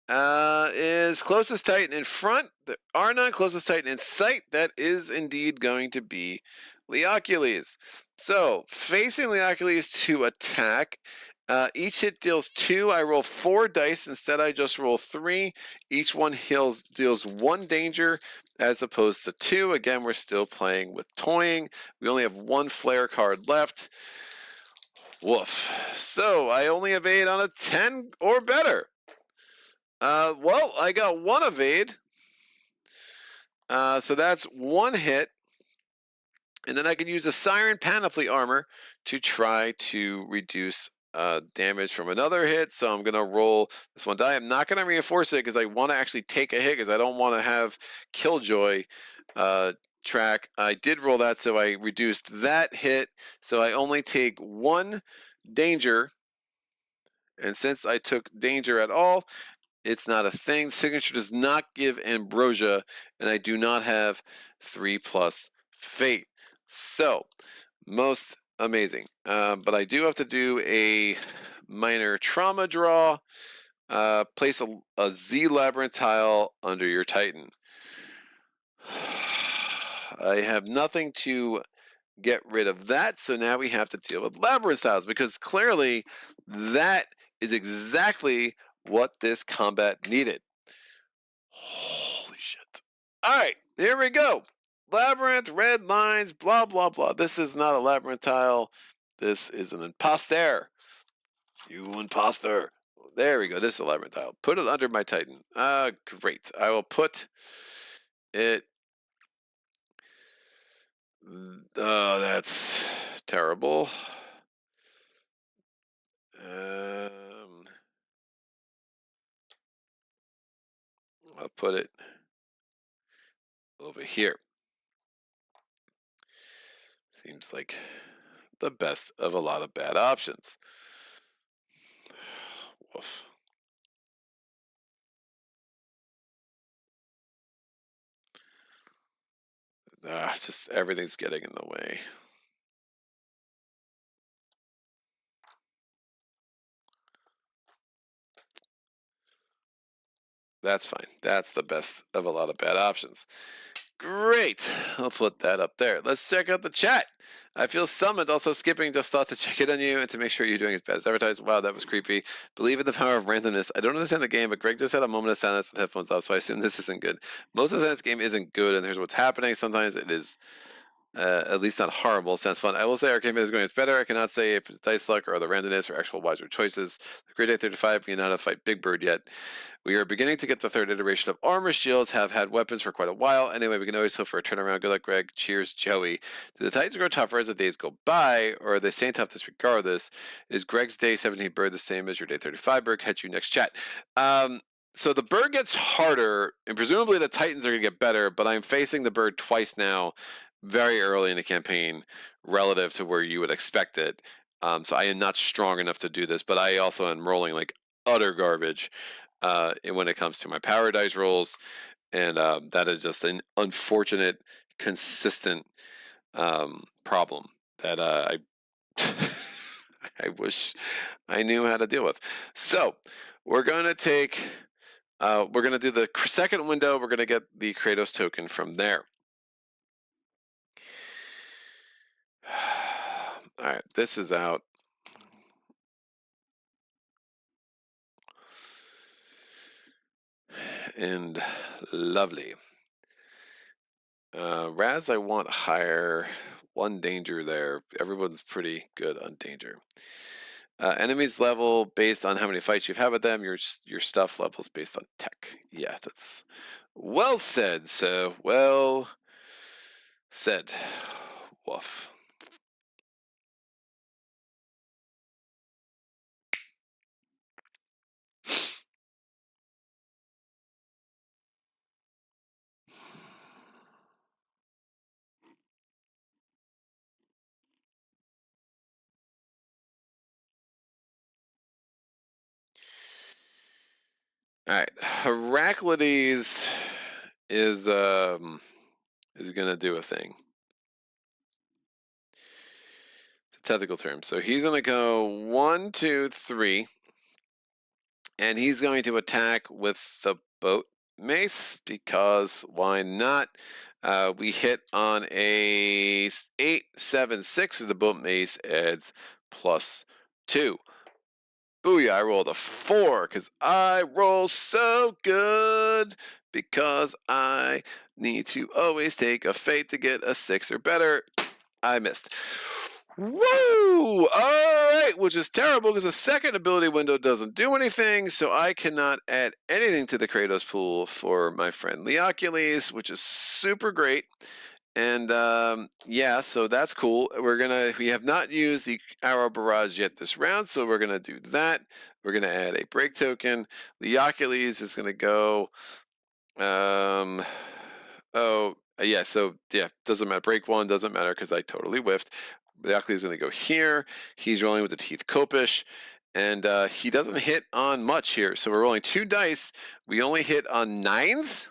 is closest Titan in front. There are none closest Titan in sight. That is indeed going to be Leocules. So, facing Leocules to attack. Each hit deals 2. I roll 4 dice. Instead, I just roll 3. Each one deals 1 danger as opposed to 2. Again, we're still playing with toying. We only have 1 flare card left. Woof. So, I only evade on a 10 or better. Well, I got 1 evade. So that's 1 hit. And then I can use the Siren Panoply Armor to try to reduce damage from another hit. So I'm going to roll this 1 die. I'm not going to reinforce it because I want to actually take a hit, because I don't want to have Killjoy track. I did roll that, so I reduced that hit. So I only take 1 danger. And since I took danger at all, it's not a thing. Signature does not give ambrosia, and I do not have 3 plus fate. So, most amazing. But I do have to do a minor trauma draw. Place a Z labyrinth tile under your Titan. I have nothing to get rid of that, so now we have to deal with labyrinth tiles, because clearly that is exactly what this combat needed. Holy shit. Alright, here we go. Labyrinth, red lines, blah, blah, blah. This is not a labyrinth tile. This is an imposter. You imposter. There we go. This is a labyrinth tile. Put it under my Titan. Great. I will put it... Oh, that's terrible. I'll put it over here. Seems like the best of a lot of bad options. Woof. Just everything's getting in the way. That's fine. That's the best of a lot of bad options. Great. I'll put that up there. Let's check out the chat. I feel summoned. Also skipping. Just thought to check it on you and to make sure you're doing as bad as advertised. Wow, that was creepy. Believe in the power of randomness. I don't understand the game, but Greg just had a moment of silence with headphones off, so I assume this isn't good. Most of the time this game isn't good, and here's what's happening. Sometimes it is at least not horrible. Sounds fun. I will say Arcane is going much better. I cannot say if it's dice luck or the randomness or actual wiser choices. The Great Day 35, we cannot have fight Big Bird yet. We are beginning to get the third iteration of armor shields, have had weapons for quite a while. Anyway, we can always hope for a turnaround. Good luck, Greg. Cheers, Joey. Do the Titans grow tougher as the days go by, or are they staying tough regardless? Is Greg's day 17 bird the same as your day 35 bird? Catch you next chat. So the bird gets harder, and presumably the Titans are going to get better, but I'm facing the bird twice now, very early in the campaign, relative to where you would expect it. So I am not strong enough to do this, but I also am rolling like utter garbage when it comes to my power dice rolls, and that is just an unfortunate, consistent problem that I I wish I knew how to deal with. So we're gonna take. We're going to do the second window. We're going to get the Kratos token from there. All right, this is out. And lovely. Raz, I want higher. One danger there. Everyone's pretty good on danger. Enemies level based on how many fights you've had with them. Your stuff levels based on tech. Yeah, that's well said. So well said. Woof. All right, Heraclides is gonna do a thing. It's a technical term. So he's gonna go 1, 2, 3, and he's going to attack with the boat mace because why not? We hit on a 8, 7, 6 as the boat mace adds +2. Booyah, I rolled a 4 because I roll so good because I need to always take a fate to get a 6 or better. I missed. Woo! Alright, which is terrible because the second ability window doesn't do anything, so I cannot add anything to the Kratos pool for my friend Leocules, which is super great. And yeah, so that's cool. We have not used the arrow barrage yet this round, so we're gonna do that. We're gonna add a break token. Leocules is gonna go. Yeah, so yeah, doesn't matter. Break 1 doesn't matter because I totally whiffed. Leocules is gonna go here. He's rolling with the teeth copish. And he doesn't hit on much here. So we're rolling 2 dice. We only hit on 9s.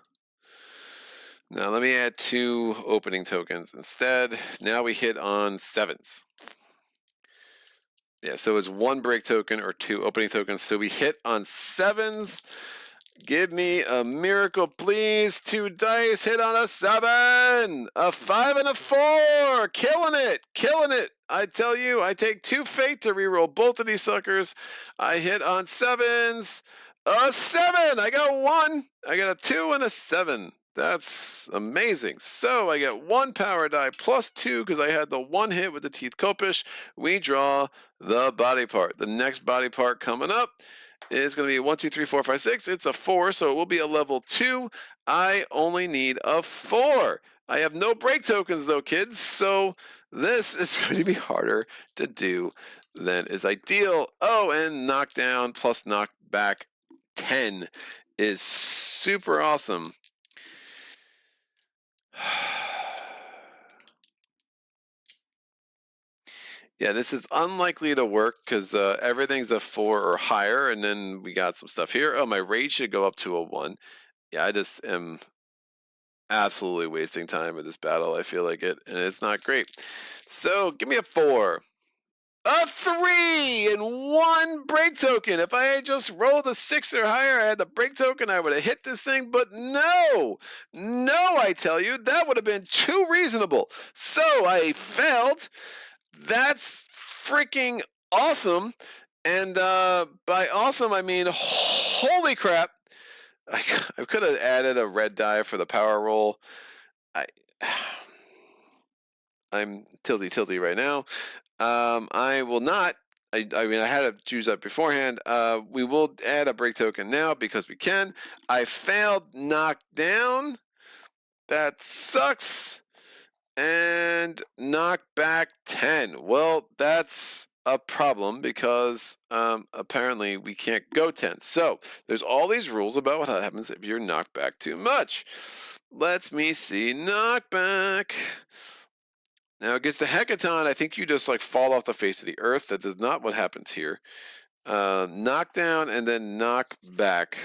Now let me add 2 opening tokens instead. Now we hit on 7s. Yeah, so it's 1 break token or 2 opening tokens. So we hit on 7s. Give me a miracle, please. 2 dice, hit on a 7. A 5 and a 4. Killing it. Killing it. I tell you, I take 2 fate to reroll both of these suckers. I hit on 7s. A 7. I got 1. I got a 2 and a 7. That's amazing. So I get 1 power die +2 because I had the 1 hit with the teeth copish. We draw the body part. The next body part coming up is going to be 1, 2, 3, 4, 5, 6. It's a 4, so it will be a level 2. I only need a 4. I have no break tokens though, kids, so this is going to be harder to do than is ideal. Oh, and knockdown plus knockback 10 is super awesome. Yeah, this is unlikely to work because everything's a 4 or higher, and then we got some stuff here. Oh, my rage should go up to a 1. Yeah, I just am absolutely wasting time with this battle. I feel like it, and it's not great. So give me a 4. A 3 and 1 break token. If I had just rolled a 6 or higher, I had the break token, I would have hit this thing, but no, I tell you, that would have been too reasonable. So I failed. That's freaking awesome. And by awesome, I mean, holy crap. I could have added a red die for the power roll. I'm tilty right now. I will not. I mean, I had to choose that beforehand. We will add a break token now because we can. I failed knockdown. That sucks. And knock back 10. Well, that's a problem because apparently we can't go 10. So there's all these rules about what happens if you're knocked back too much. Let me see. Knockback. Now against the Hecaton, I think you just like fall off the face of the earth. That is not what happens here. Knockdown and then knock back.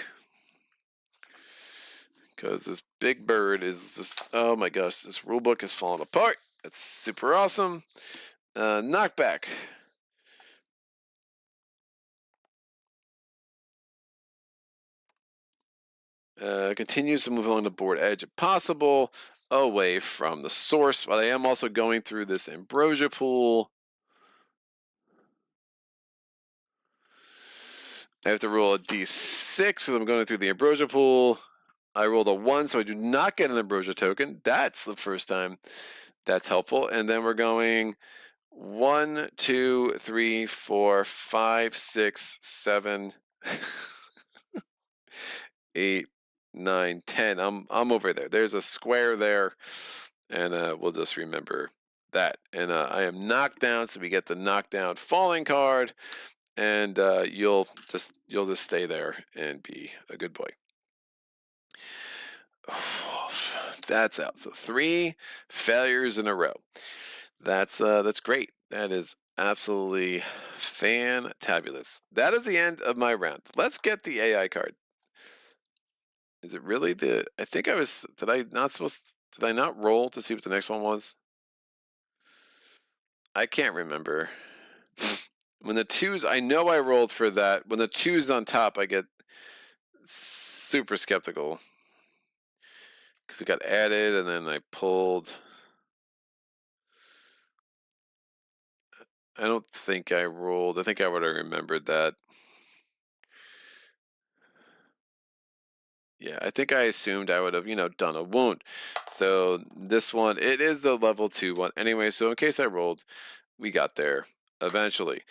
Because this big bird is just, oh my gosh, this rulebook is falling apart. It's super awesome. Knockback. Continues to move along the board edge if possible, away from the source. But I am also going through this ambrosia pool. I have to roll a d6 because I'm going through the ambrosia pool. I rolled a 1, so I do not get an ambrosia token. That's the first time that's helpful. And then we're going 1, 2, 3, 4, 5, 6, 7, 8, 9, 10. I'm over there. There's a square there, and we'll just remember that. And I am knocked down, so we get the knockdown falling card, and you'll just stay there and be a good boy. That's out. So 3 failures in a row. That's great. That is absolutely fantabulous. That is the end of my round. Let's get the AI card. Is it really the? I think I was. Did I not roll to see what the next one was? I can't remember. When the 2s, I know I rolled for that. When the 2's on top, I get super skeptical because it got added, and then I pulled. I don't think I rolled. I think I would have remembered that. Yeah, I think I assumed I would have, done a wound. So this one, it is the level 2 one. Anyway, so in case I rolled, we got there eventually.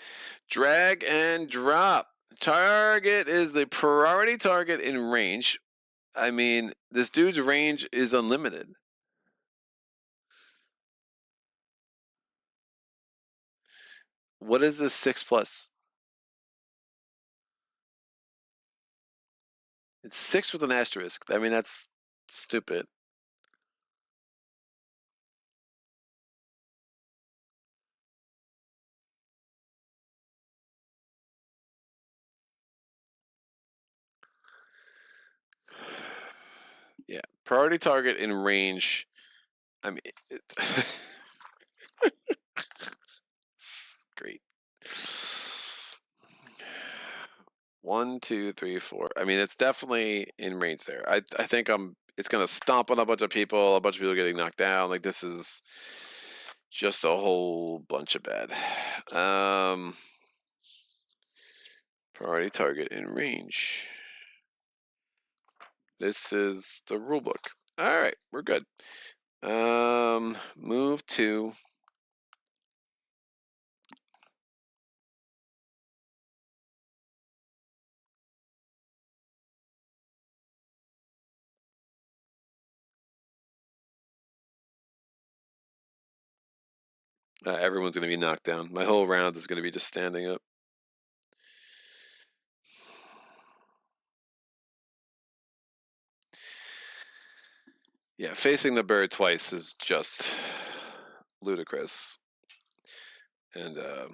Drag and drop. Target is the priority target in range. I mean, this dude's range is unlimited. What is this 6+? It's 6 with an asterisk. I mean, that's stupid. Yeah, priority target in range. I mean, great. 1, 2, 3, 4. I mean, it's definitely in range there. I think it's gonna stomp on a bunch of people. A bunch of people getting knocked down. Like this is just a whole bunch of bad. Priority target in range. This is the rule book. All right, we're good. Move to. Everyone's going to be knocked down. My whole round is going to be just standing up. Yeah, facing the bird twice is just ludicrous. And I'm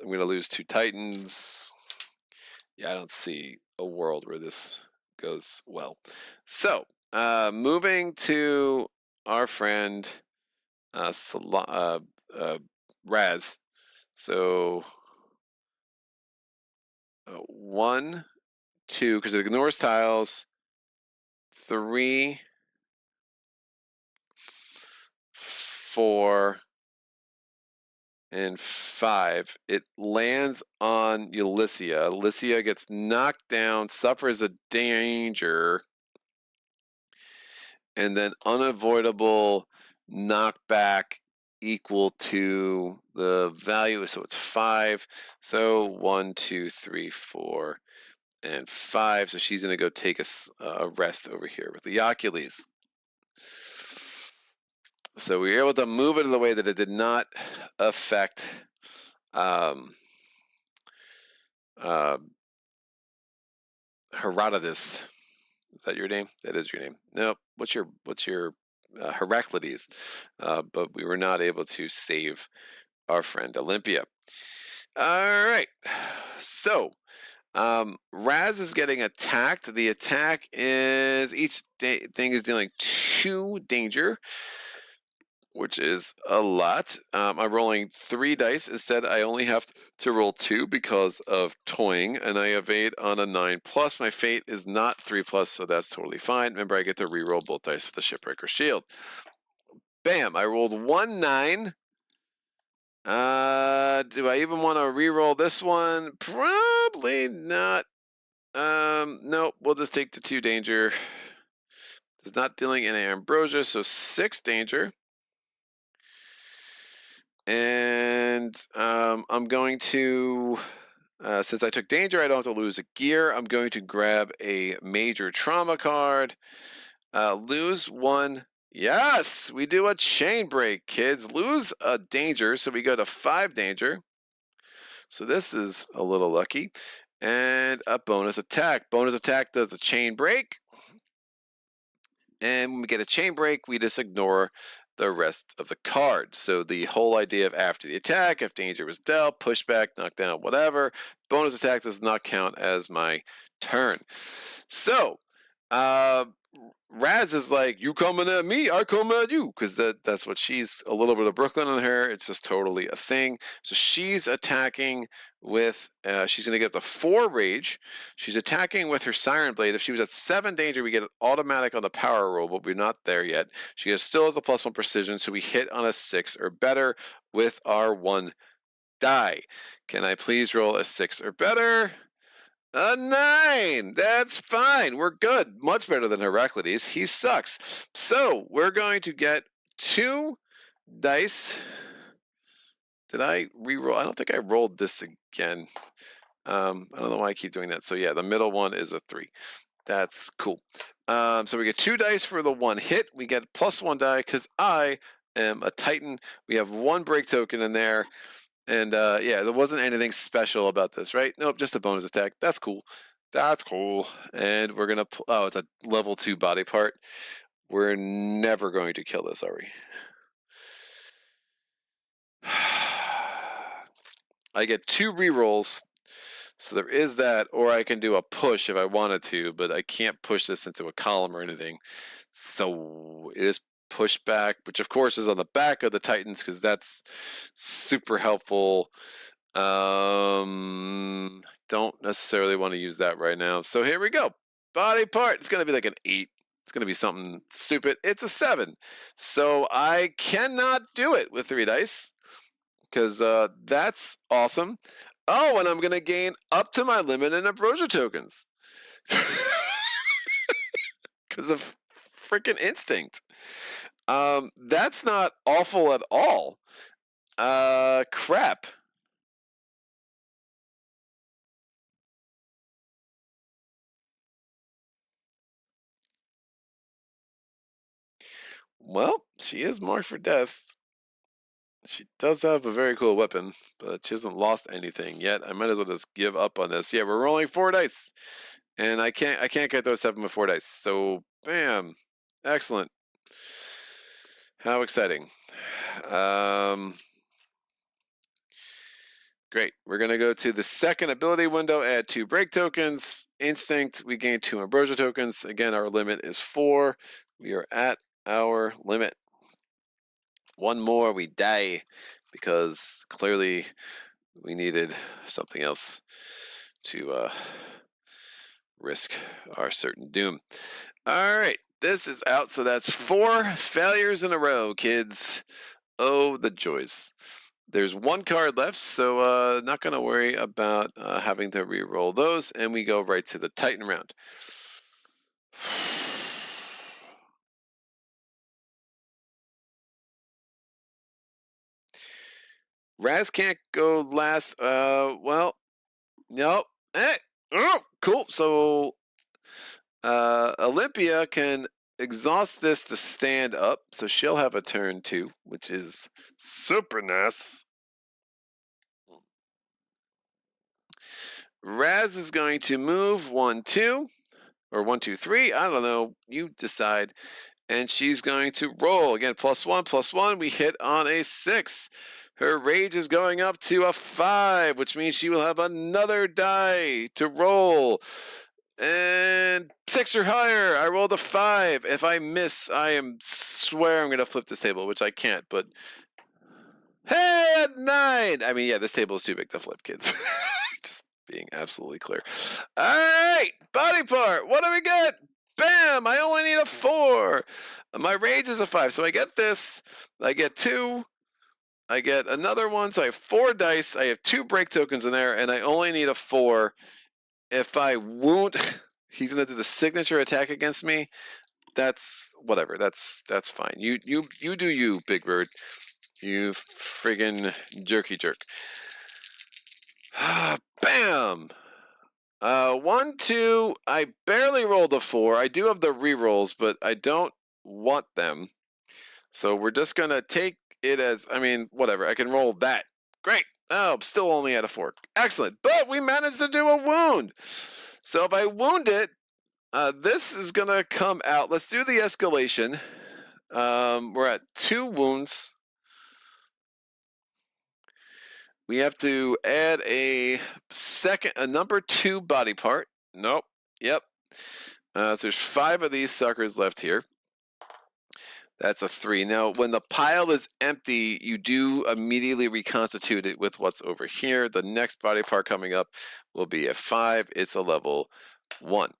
going to lose 2 Titans. Yeah, I don't see a world where this goes well. So, moving to our friend Raz. So, 1, 2, because it ignores tiles. 3, 4, and 5. It lands on Ulyssia. Ulyssia gets knocked down, suffers a danger, and then unavoidable knockback equal to the value, so it's 5. So 1, 2, 3, 4, and 5. So she's going to go take a rest over here with the Ocules. So we were able to move it in a way that it did not affect Herodotus. Is that your name? That is your name. No, what's your Heraclides? But we were not able to save our friend Olympia. All right. So Raz is getting attacked. The attack is each thing is dealing 2 danger, which is a lot. I'm rolling 3 dice. Instead, I only have to roll 2 because of toying, and I evade on a 9+. My fate is not 3+, so that's totally fine. Remember, I get to re-roll both dice with the Shipbreaker Shield. Bam! I rolled 1 9. Do I even want to re-roll this one? Probably not. Nope. We'll just take the 2 danger. It's not dealing any ambrosia, so 6 danger. And I'm going to, since I took danger, I don't have to lose a gear. I'm going to grab a major trauma card. Lose 1. Yes, we do a chain break, kids. Lose a danger, so we go to 5 danger. So this is a little lucky. And a bonus attack. Bonus attack does a chain break. And when we get a chain break, we just ignore the rest of the card. So the whole idea of after the attack, if danger was dealt, pushback, knockdown, whatever, bonus attack does not count as my turn. So Raz is like, you coming at me, I come at you, because that's what she's, a little bit of Brooklyn in her. It's just totally a thing. So she's attacking with, she's going to get the 4 rage. She's attacking with her Siren Blade. If she was at 7 danger, we get it automatic on the power roll, but we're not there yet. She still has the +1 precision, so we hit on a 6 or better with our 1 die. Can I please roll a 6 or better? A 9! That's fine. We're good. Much better than Heraclides. He sucks. So we're going to get 2 dice. Did I re-roll? I don't think I rolled this again. I don't know why I keep doing that. So yeah, the middle one is a 3. That's cool. So we get 2 dice for the 1 hit. We get +1 die because I am a Titan. We have 1 break token in there. And yeah, there wasn't anything special about this, right? Nope, just a bonus attack. That's cool. That's cool. And we're going to, oh, it's a level 2 body part. We're never going to kill this, are we? I get 2 rerolls. So there is that, or I can do a push if I wanted to, but I can't push this into a column or anything. So it is pushback, which of course is on the back of the Titans because that's super helpful. Don't necessarily want to use that right now. So here we go. Body part. It's going to be like an 8. It's going to be something stupid. It's a 7. So I cannot do it with 3 dice because that's awesome. Oh, and I'm going to gain up to my limit in ambrosia tokens because of freaking instinct. That's not awful at all. Crap. Well, she is marked for death. She does have a very cool weapon, but she hasn't lost anything yet. I might as well just give up on this. Yeah, we're rolling 4 dice, and I can't get those 7 with 4 dice. So, bam, excellent. How exciting! Great. We're gonna go to the second ability window. Add 2 break tokens. Instinct. We gain 2 ambrosia tokens. Again, our limit is 4. We are at our limit. 1 more, we die because clearly we needed something else to risk our certain doom. All right, this is out, so that's 4 failures in a row, kids. Oh, the joys. There's 1 card left, so not going to worry about having to re-roll those, and we go right to the Titan round. Raz can't go last. Well, nope. Oh, cool. So Olympia can exhaust this to stand up, so she'll have a turn too, which is super nice. Raz is going to move 1, 2, or 1, 2, 3. I don't know. You decide. And she's going to roll again. +1, +1. We hit on a 6. Her rage is going up to a 5, which means she will have another die to roll. And 6 or higher. I rolled a 5. If I miss, swear I'm going to flip this table, which I can't, but hey, a 9. I mean, yeah, this table is too big to flip, kids. Just being absolutely clear. All right, body part. What do we get? Bam! I only need a 4. My rage is a 5, so I get this. I get 2. I get another one, so I have 4 dice. I have 2 break tokens in there, and I only need a 4. If I wound, he's gonna do the signature attack against me. That's whatever. That's fine. You do you, Big Bird. You friggin' jerky jerk. Bam! 1, 2. I barely rolled a 4. I do have the rerolls, but I don't want them. So we're just gonna take it as, I mean, whatever. I can roll that. Great. Oh, still only at a 4. Excellent. But we managed to do a wound. So if I wound it, this is gonna come out. Let's do the escalation. We're at 2 wounds. We have to add a number 2 body part. Nope. Yep. So there's 5 of these suckers left here. That's a 3. Now, when the pile is empty, you do immediately reconstitute it with what's over here. The next body part coming up will be a 5. It's a level 1.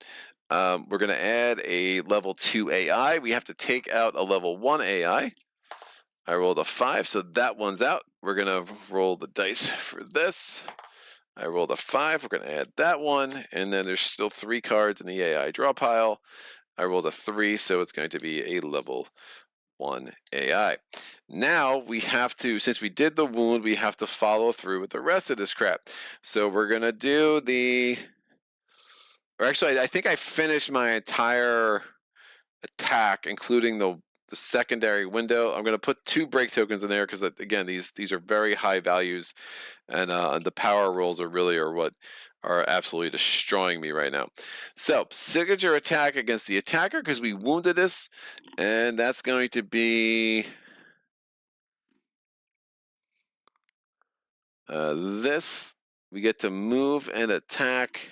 We're going to add a level 2 AI. We have to take out a level 1 AI. I rolled a 5, so that one's out. We're going to roll the dice for this. I rolled a 5. We're going to add that one. And then there's still 3 cards in the AI draw pile. I rolled a 3, so it's going to be a level 1 AI. Now we have to, since we did the wound, we have to follow through with the rest of this crap. So we're going to do or actually, I think I finished my entire attack, including the secondary window. I'm going to put 2 break tokens in there because, again, these are very high values, and the power rolls are what are absolutely destroying me right now. So signature attack against the attacker because we wounded this, and that's going to be this. We get to move and attack.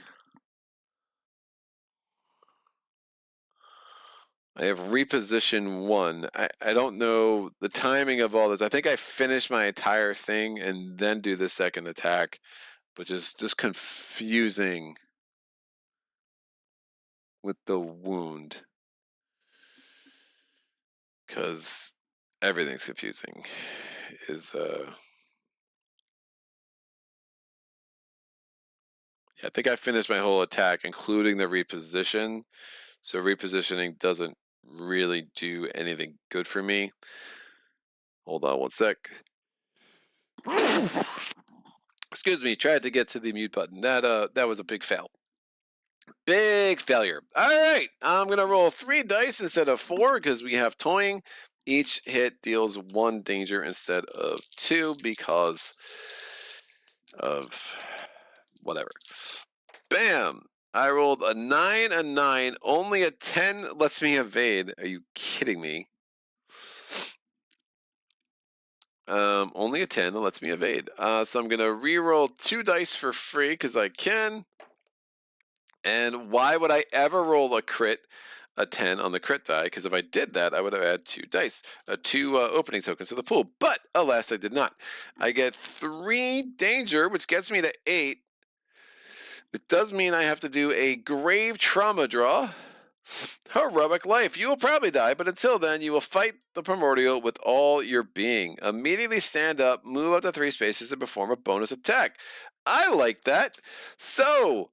I have reposition 1. I don't know the timing of all this. I think I finished my entire thing and then do the second attack, which is just confusing with the wound. Because everything's confusing. Yeah, I think I finished my whole attack, including the reposition. So repositioning doesn't really do anything good for me. Hold on 1 sec. Excuse me, tried to get to the mute button. That was a big fail. Big failure. All right, I'm gonna roll 3 dice instead of 4 because we have toying. Each hit deals 1 danger instead of 2 because of whatever. Bam! I rolled a 9, a 9. Only a 10 lets me evade. Are you kidding me? Only a 10 that lets me evade. So I'm gonna re-roll 2 dice for free because I can. And why would I ever roll a 10 on the crit die? Because if I did that, I would have had 2 dice, 2 opening tokens to the pool. But alas, I did not. I get 3 danger, which gets me to 8. It does mean I have to do a grave trauma draw. Heroic life. You will probably die, but until then, you will fight the primordial with all your being. Immediately stand up, move up to 3 spaces, and perform a bonus attack. I like that. So,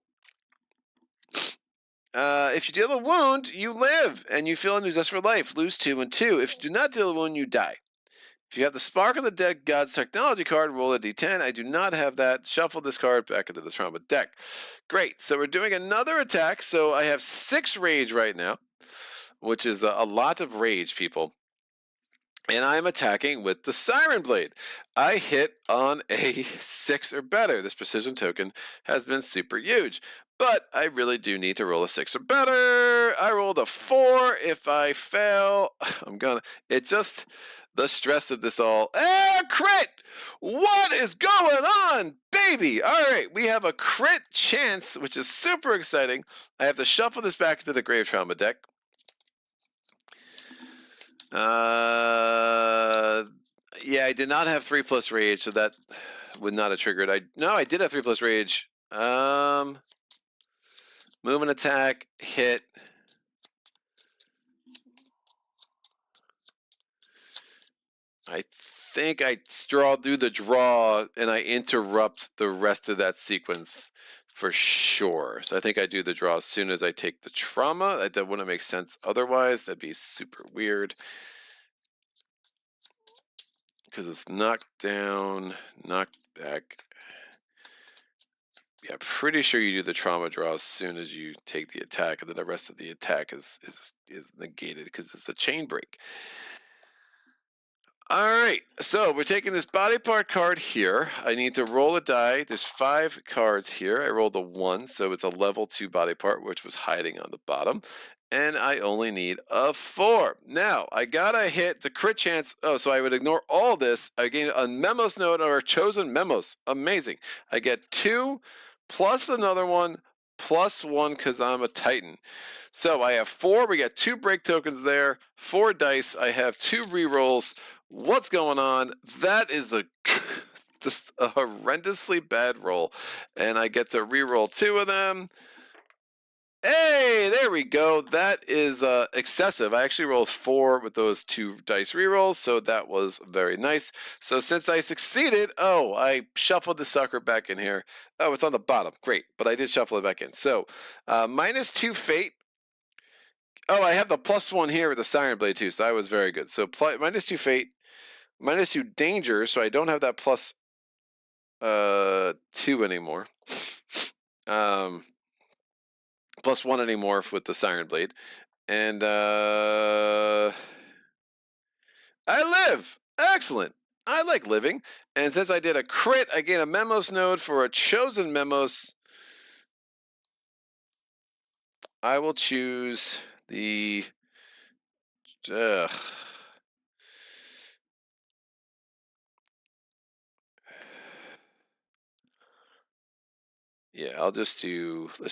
if you deal a wound, you live, and you feel a new zest for life. Lose 2 and 2. If you do not deal a wound, you die. If you have the Spark of the Dead Gods technology card, roll a d10. I do not have that. Shuffle this card back into the trauma deck. Great. So we're doing another attack. So I have 6 rage right now, which is a lot of rage, people. And I'm attacking with the Siren Blade. I hit on a 6 or better. This precision token has been super huge. But I really do need to roll a 6 or better. I rolled a 4. If I fail, it just, the stress of this all. Crit! What is going on, baby? All right, we have a crit chance, which is super exciting. I have to shuffle this back into the Grave Trauma deck. Yeah, I did not have 3+ rage, so that would not have triggered. I did have 3+ rage. Movement attack, hit. I think I do the draw and I interrupt the rest of that sequence for sure. So I think I do the draw as soon as I take the trauma. That wouldn't make sense otherwise. That'd be super weird. Because it's knocked down, knocked back. Yeah, pretty sure you do the trauma draw as soon as you take the attack, and then the rest of the attack is negated because it's a chain break. All right, so we're taking this body part card here. I need to roll a die. There's 5 cards here. I rolled a 1, so it's a level 2 body part, which was hiding on the bottom. And I only need a 4. Now, I gotta hit the crit chance. Oh, so I would ignore all this. I gain a Memos note or chosen memos. Amazing. I get 2 plus another one plus 1 because I'm a Titan. So I have 4. We got 2 break tokens there, 4 dice. I have 2 rerolls. What's going on? That is just a horrendously bad roll. And I get to reroll 2 of them. Hey, there we go. That is excessive. I actually rolled 4 with those 2 dice rerolls, so that was very nice. So since I succeeded, I shuffled the sucker back in here. Oh, it's on the bottom. Great, but I did shuffle it back in. So -2 fate. Oh, I have the +1 here with the Siren Blade too, so I was very good. So -2 fate, -2 danger, so I don't have that +2 anymore. +1 anymore with the Siren Blade. And I live! Excellent! I like living. And since I did a crit, I gain a Memos node for a chosen Memos. I will choose the... Yeah, let's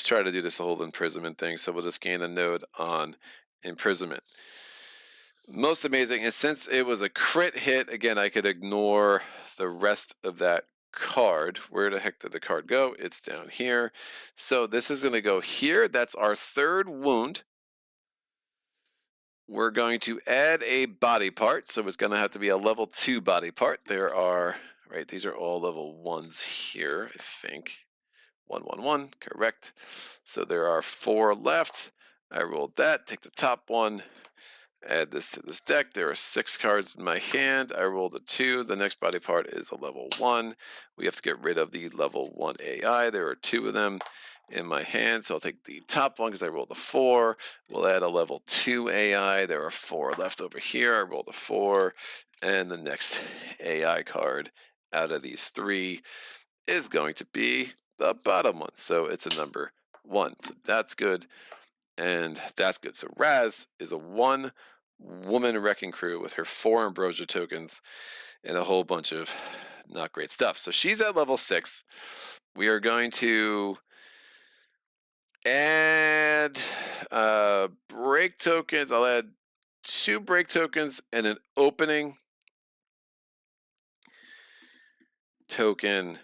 try to do this whole imprisonment thing. So we'll just gain a node on imprisonment. Most amazing. And since it was a crit hit, again, I could ignore the rest of that card. Where the heck did the card go? It's down here. So this is going to go here. That's our 3rd wound. We're going to add a body part. So it's going to have to be a level 2 body part. There are, right, these are all level 1s here, I think. 1, 1, 1, correct. So there are 4 left. I rolled that, take the top one, add this to this deck. There are 6 cards in my hand. I rolled a 2. The next body part is a level 1. We have to get rid of the level 1 AI. There are 2 of them in my hand. So I'll take the top one because I rolled a 4. We'll add a level 2 AI. There are 4 left over here. I rolled a 4. And the next AI card out of these 3 is going to be the bottom one. So it's a number 1. So that's good. And that's good. So Raz is a 1-woman wrecking crew with her 4 ambrosia tokens and a whole bunch of not great stuff. So she's at level 6. We are going to add break tokens. I'll add 2 break tokens and an opening token.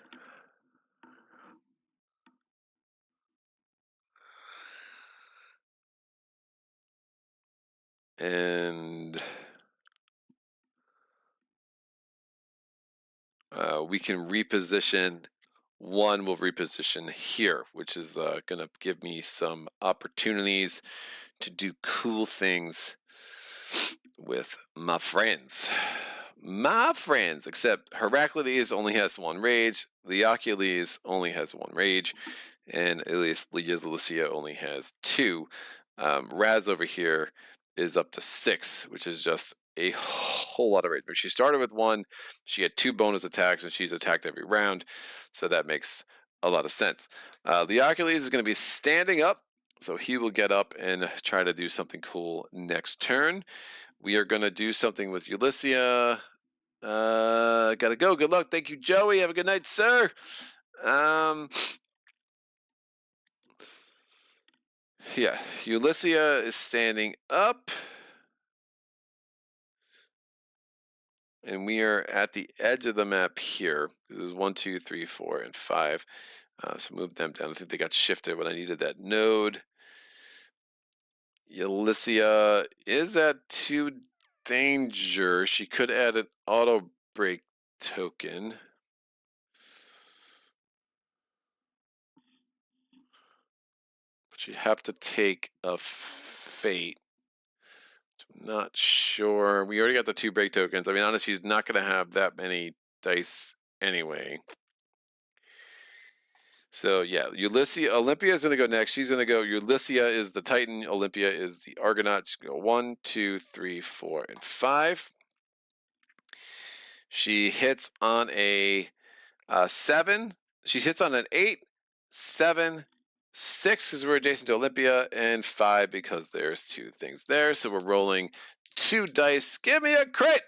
And we can reposition. 1 will reposition here, which is going to give me some opportunities to do cool things with my friends. my friends, except Heraclides only has one rage, Leocules only has one rage, and at least Lycia only has two. Raz over here is up to 6, which is just a whole lot of rage. But she started with 1, she had 2 bonus attacks, and she's attacked every round, so that makes a lot of sense. Leocules is going to be standing up, so he will get up and try to do something cool next turn. We are going to do something with Ulyssia. Gotta go. Good luck. Thank you, Joey. Have a good night, sir. Yeah, Ulyssia is standing up. And we are at the edge of the map here. This is 1, 2, 3, 4, and 5. So move them down. I think they got shifted when I needed that node. Ulyssia is at 2 danger. She could add an auto break token. But she'd have to take a fate. I'm not sure. We already got the 2 break tokens. I mean, honestly, she's not going to have that many dice anyway. So yeah, Olympia is going to go next. She's going to go. Ulyssia is the Titan. Olympia is the Argonaut. She's going to go 1, 2, 3, 4, and 5. She hits on a 7. She hits on an 8, 7, 6 because we're adjacent to Olympia, and 5 because there's 2 things there. So we're rolling 2 dice. Give me a crit!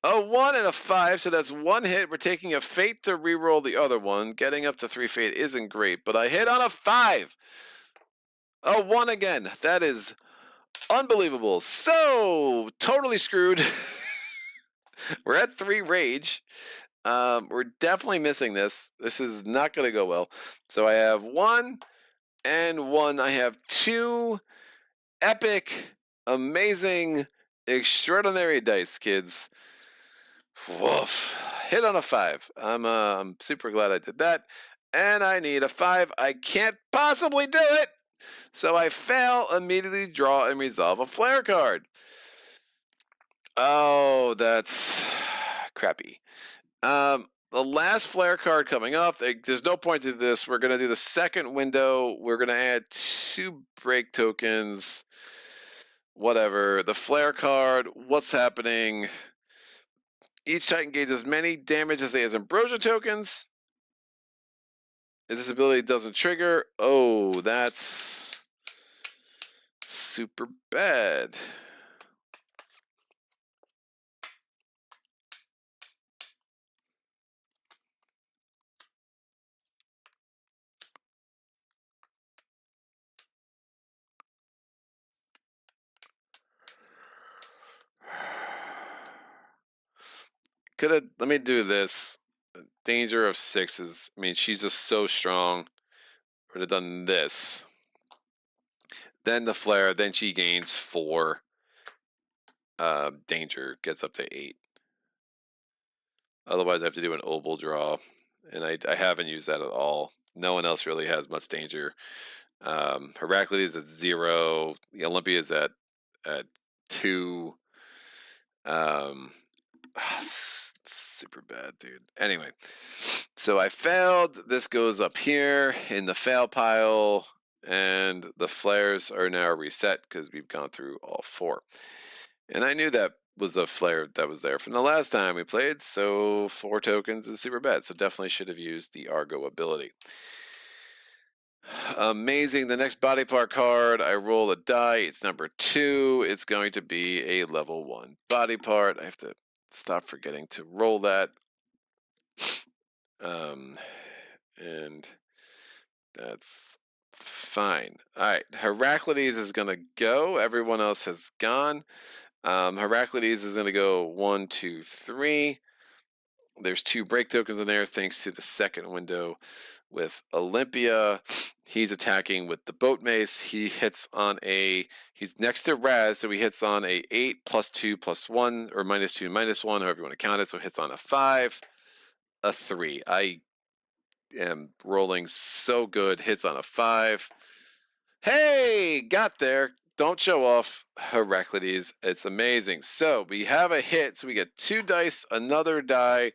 A 1 and a 5, so that's 1 hit. We're taking a fate to reroll the other one. Getting up to 3 fate isn't great, but I hit on a 5. A 1 again. That is unbelievable. So, totally screwed. We're at 3 rage. We're definitely missing this. This is not going to go well. So I have 1 and 1. I have 2 epic, amazing, extraordinary dice, kids. Woof. Hit on a 5. I'm super glad I did that. And I need a 5. I can't possibly do it. So I fail, immediately draw, and resolve a flare card. Oh, that's crappy. The last flare card coming up, there's no point to this. We're going to do the second window. We're going to add 2 break tokens. Whatever. The flare card, what's happening? Each Titan gains as many damage as they has Ambrosia tokens. If this ability doesn't trigger, oh, that's super bad. Let me do this. Danger of 6 is, I mean, she's just so strong. Would have done this. Then the flare, then she gains 4. Danger gets up to 8. Otherwise, I have to do an oval draw, and I haven't used that at all. No one else really has much danger. Heraclides at 0. The Olympia is at 2. Super bad, dude. Anyway, so I failed. This goes up here in the fail pile, and the flares are now reset because we've gone through all 4. And I knew that was a flare that was there from the last time we played, so 4 tokens is super bad. So definitely should have used the Argo ability. Amazing. The next body part card, I roll a die. It's number 2. It's going to be a level 1 body part. I have to stop forgetting to roll that. And that's fine. All right. Heraclides is going to go. Everyone else has gone. Heraclides is going to go 1, 2, 3. There's 2 break tokens in there thanks to the second window with Olympia. He's attacking with the boat mace. He hits on he's next to Raz, so he hits on a 8 plus 2 plus 1, or minus 2 minus 1, however you want to count it. So hits on a 5, a 3. I am rolling so good. Hits on a 5. Hey, got there. don't show off, Heraclides. It's amazing. So we have a hit. So we get 2 dice, another die,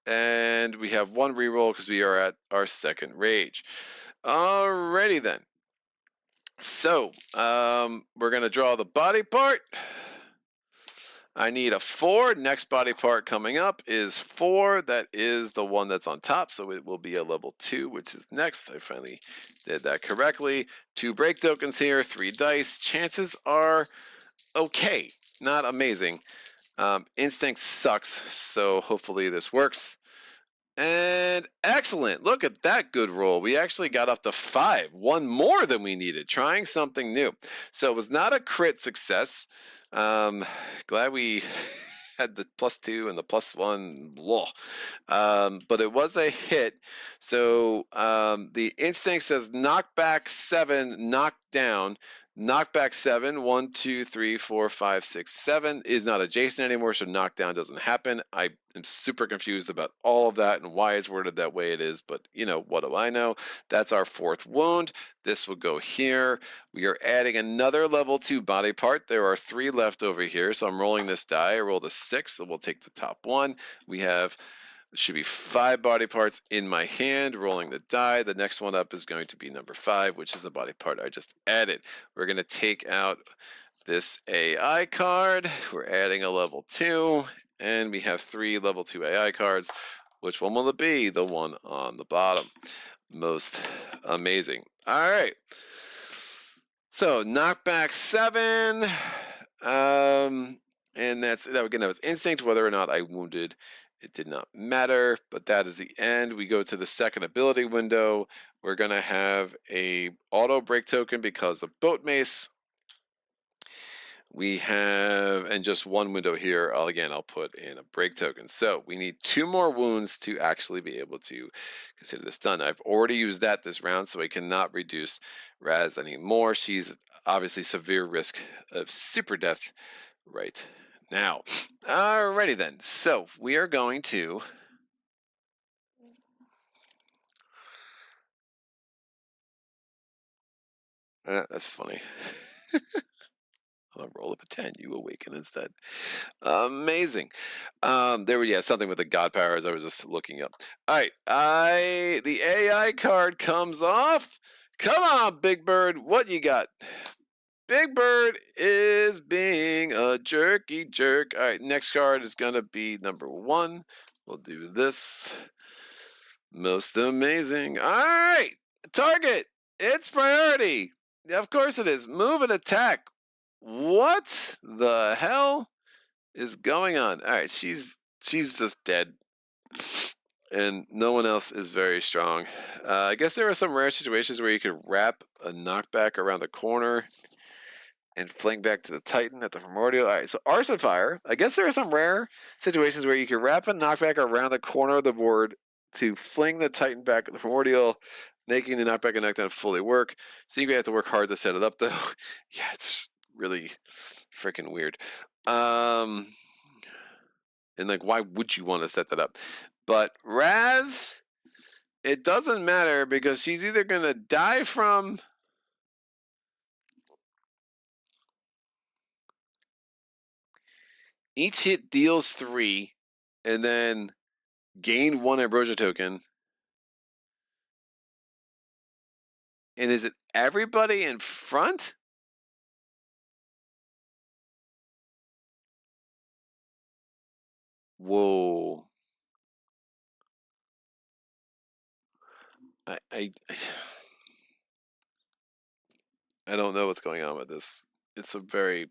and we have 1 reroll because we are at our second rage. Alrighty then. So we're gonna draw the body part. I need a 4. Next body part coming up is 4. That is the one that's on top, so it will be a level 2, which is next. I finally did that correctly. 2 break tokens here, 3 dice. Chances are okay, not amazing. Instinct sucks, so hopefully this works. And excellent. Look at that good roll. We actually got up to 5, 1 more than we needed, trying something new. So it was not a crit success. Glad we had the +2 and the +1. But it was a hit. So the instinct says knockback 7, knock down. Knockback 7, 1, 2, 3, 4, 5, 6, 7 is not adjacent anymore, so knockdown doesn't happen. I am super confused about all of that and why it's worded that way it is, but you know, what do I know? That's our 4th wound. This will go here. We are adding another level 2 body part. There are 3 left over here, so I'm rolling this die. I rolled a 6, so we'll take the top one. We have should be 5 body parts in my hand, rolling the die. The next one up is going to be number 5, which is the body part I just added. We're going to take out this AI card. We're adding a level 2, and we have 3 level 2 AI cards. Which one will it be? The one on the bottom. Most amazing. All right. So knockback 7. And that again, that was instinct. Whether or not I wounded, it did not matter, but that is the end. We go to the second ability window. We're going to have a auto break token because of boat mace. We have, and just 1 window here, I'll put in a break token. So we need 2 more wounds to actually be able to consider this done. I've already used that this round, so I cannot reduce Raz anymore. She's obviously severe risk of super death right now. Alrighty then. So we are going to that's funny. I'll roll up a 10. You awaken instead. Amazing. Something with the god powers I was just looking up. All right. The AI card comes off. Come on, Big Bird. What you got? Big Bird is being a jerky jerk. All right, next card is going to be number 1. We'll do this. Most amazing. All right, target. It's priority. Of course it is. Move and attack. What the hell is going on? All right, she's just dead. And no one else is very strong. I guess there are some rare situations where you could wrap a knockback around the corner and fling back to the Titan at the Primordial. All right, so Arson Fire. I guess there are some rare situations where you can wrap a knockback around the corner of the board to fling the Titan back at the Primordial, making the knockback and knockdown fully work. So you have to work hard to set it up, though. Yeah, it's really freaking weird. And like, why would you want to set that up? But Raz, it doesn't matter because she's either gonna die from each hit deals 3, and then gain 1 ambrosia token. And is it everybody in front? Whoa. I don't know what's going on with this. It's a very...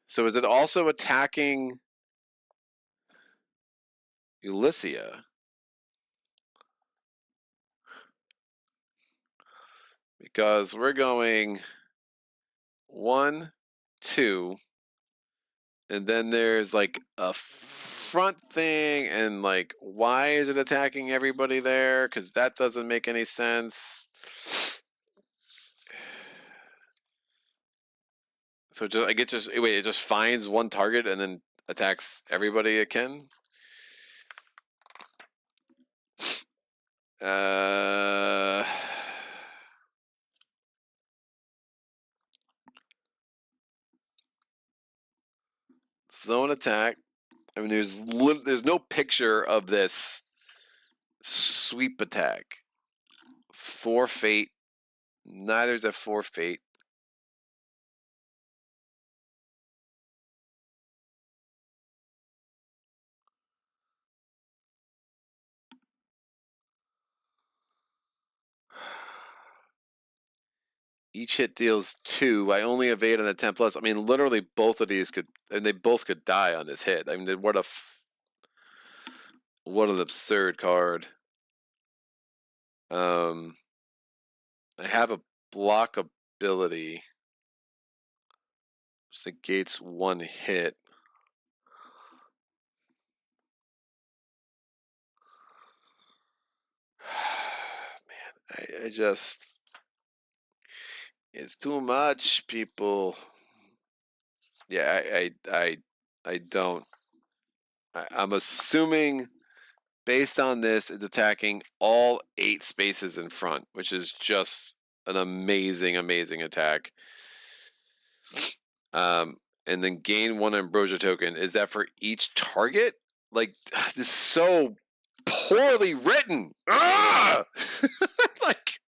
So is it also attacking Ulyssia? Because we're going 1, 2, and then there's like a front thing, and like, why is it attacking everybody there? Because that doesn't make any sense. So it just finds one target and then attacks everybody it can. zone attack. I mean, there's no picture of this sweep attack. 4 fate. Neither's a 4 fate. Each hit deals 2. I only evade on a 10 plus. I mean, literally both of these could, and they both could die on this hit. I mean, what an absurd card. I have a block ability, which negates 1 hit. Man, I just, it's too much, people. Yeah, I don't. I'm assuming, based on this, it's attacking all 8 spaces in front, which is just an amazing, amazing attack. And then gain 1 ambrosia token. Is that for each target? Like, this is so poorly written. Like,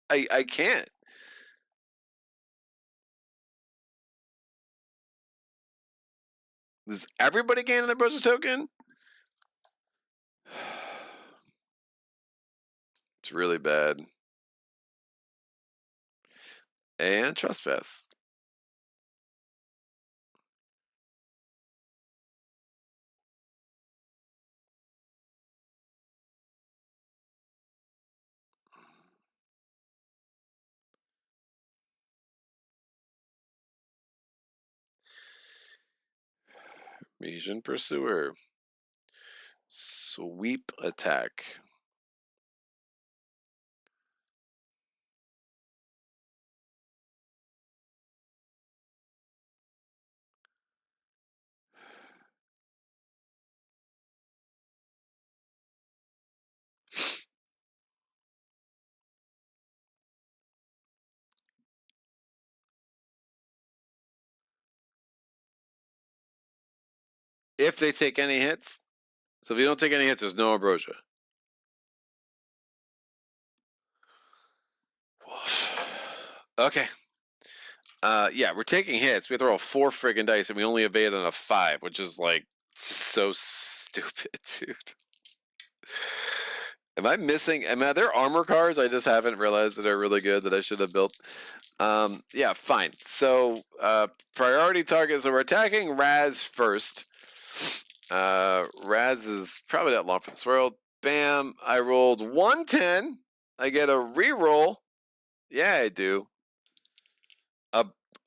I can't. Does everybody gain an ambrosia token? It's really bad. Aeon Trespass. Mission Pursuer. Sweep attack. If they take any hits. So if you don't take any hits, there's no ambrosia. Okay. Yeah, we're taking hits. We have to roll 4 friggin' dice, and we only evade on a 5, which is like so stupid, dude. Am I missing? Are there armor cards I just haven't realized that are really good that I should have built? Yeah, fine. So priority targets. So we're attacking Raz first. Raz is probably not long for this world. Bam! I rolled 110. I get a reroll. Yeah, I do.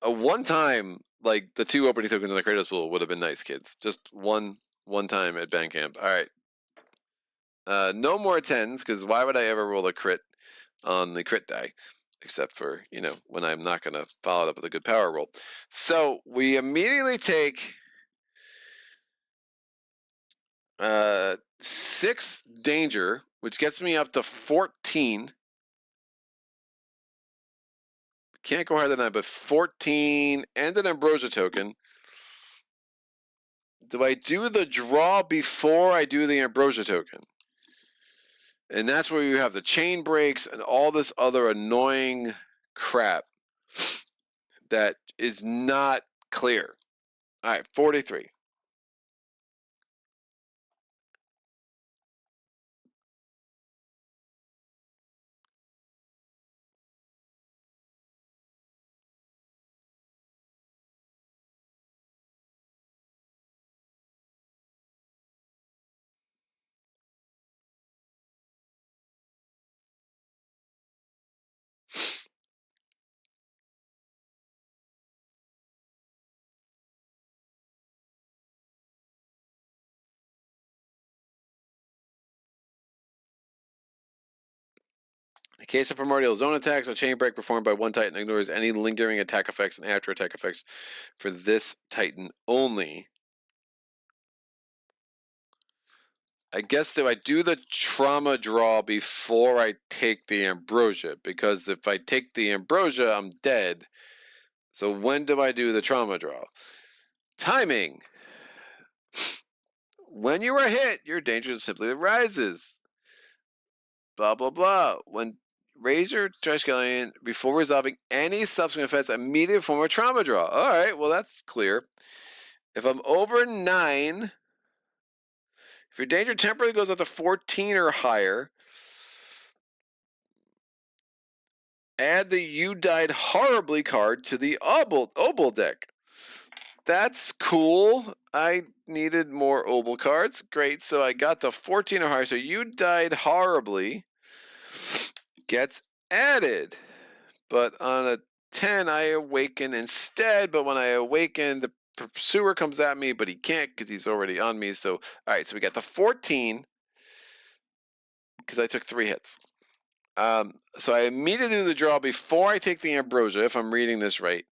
A one time, like the 2 opening tokens in the Kratos pool would have been nice, kids. Just one time at band camp. All right. No more 10s, because why would I ever roll a crit on the crit die? Except for, when I'm not going to follow it up with a good power roll. So we immediately take 6 danger, which gets me up to 14. Can't go higher than that, but 14 and an ambrosia token. Do I do the draw before I do the ambrosia token? And that's where you have the chain breaks and all this other annoying crap that is not clear. All right, 43. In case of primordial zone attacks, a chain break performed by one Titan ignores any lingering attack effects and after attack effects for this Titan only. I guess that I do the trauma draw before I take the ambrosia, because if I take the ambrosia, I'm dead. So when do I do the trauma draw? Timing. When you are hit, your danger simply rises. Blah, blah, blah. When raise your Triskelion before resolving any subsequent effects, immediate form of trauma draw. All right, well, that's clear. If I'm over 9, if your danger temporarily goes up to 14 or higher, add the You Died Horribly card to the Obel deck. That's cool. I needed more Obel cards. Great, so I got the 14 or higher. So You Died Horribly gets added. But on a 10, I awaken instead. But when I awaken, the pursuer comes at me, but he can't because he's already on me. So, all right, so we got the 14 because I took 3 hits. So I immediately do the draw before I take the Ambrosia, if I'm reading this right.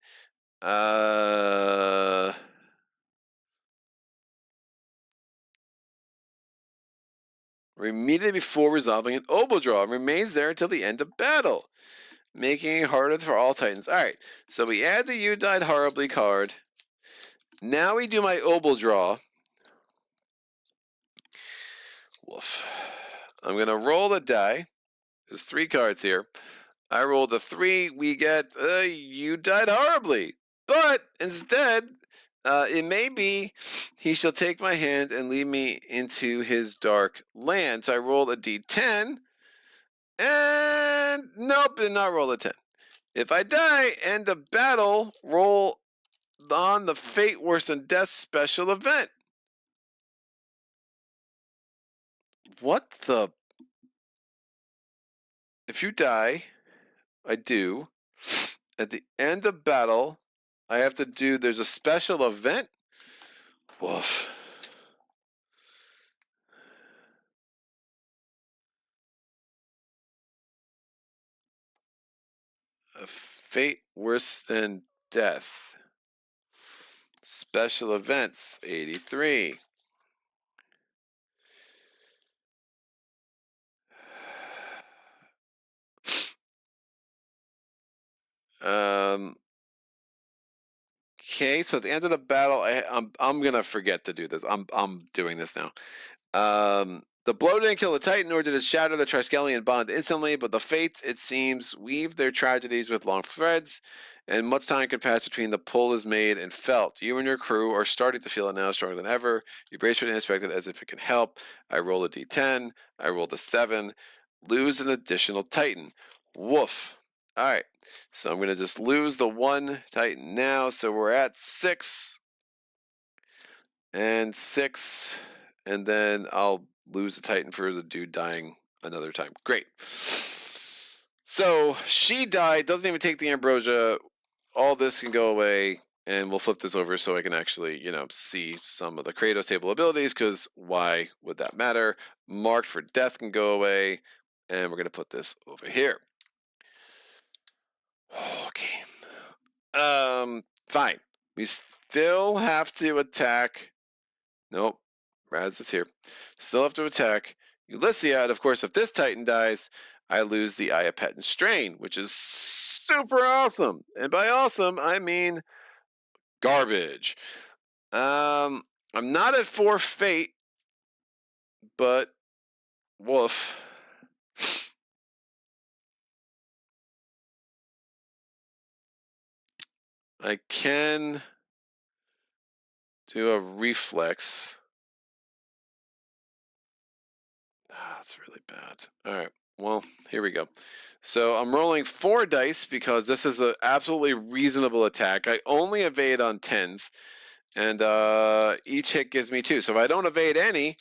Immediately before resolving an Obel draw. It remains there until the end of battle, making it harder for all Titans. All right, so we add the You Died Horribly card. Now we do my Obel draw. Woof. I'm going to roll a die. There's 3 cards here. I rolled a 3. We get You Died Horribly. But instead, it may be he shall take my hand and lead me into his dark land. So I rolled a d10. And nope, did not roll a 10. If I die, end of battle, roll on the Fate Worse Than Death special event. What the? If you die, I do. At the end of battle, I have to do, there's a special event. Woof. A Fate Worse Than Death. Special events, 83. Okay, so at the end of the battle, I'm gonna forget to do this. I'm doing this now. The blow didn't kill the Titan, nor did it shatter the Triskelion bond instantly, but the Fates, it seems, weave their tragedies with long threads, and much time can pass between the pull is made and felt. You and your crew are starting to feel it now stronger than ever. You brace for the unexpected as if it can help. I roll a d10. I rolled a 7. Lose an additional Titan. Woof. All right. So I'm going to just lose the 1 Titan now. So we're at 6. And 6. And then I'll lose the Titan for the dude dying another time. Great. So she died. Doesn't even take the Ambrosia. All this can go away. And we'll flip this over so I can actually, see some of the Kratos table abilities, because why would that matter? Marked for death can go away. And we're going to put this over here. Okay. Fine. We still have to attack. Nope. Raz is here. Still have to attack Ulyssia. And of course, if this Titan dies, I lose the Iapetan Strain, which is super awesome. And by awesome, I mean garbage. I'm not at 4 Fate, but woof. I can do a reflex. That's really bad. All right. Well, here we go. So I'm rolling 4 dice because this is an absolutely reasonable attack. I only evade on 10s, and each hit gives me 2. So if I don't evade any,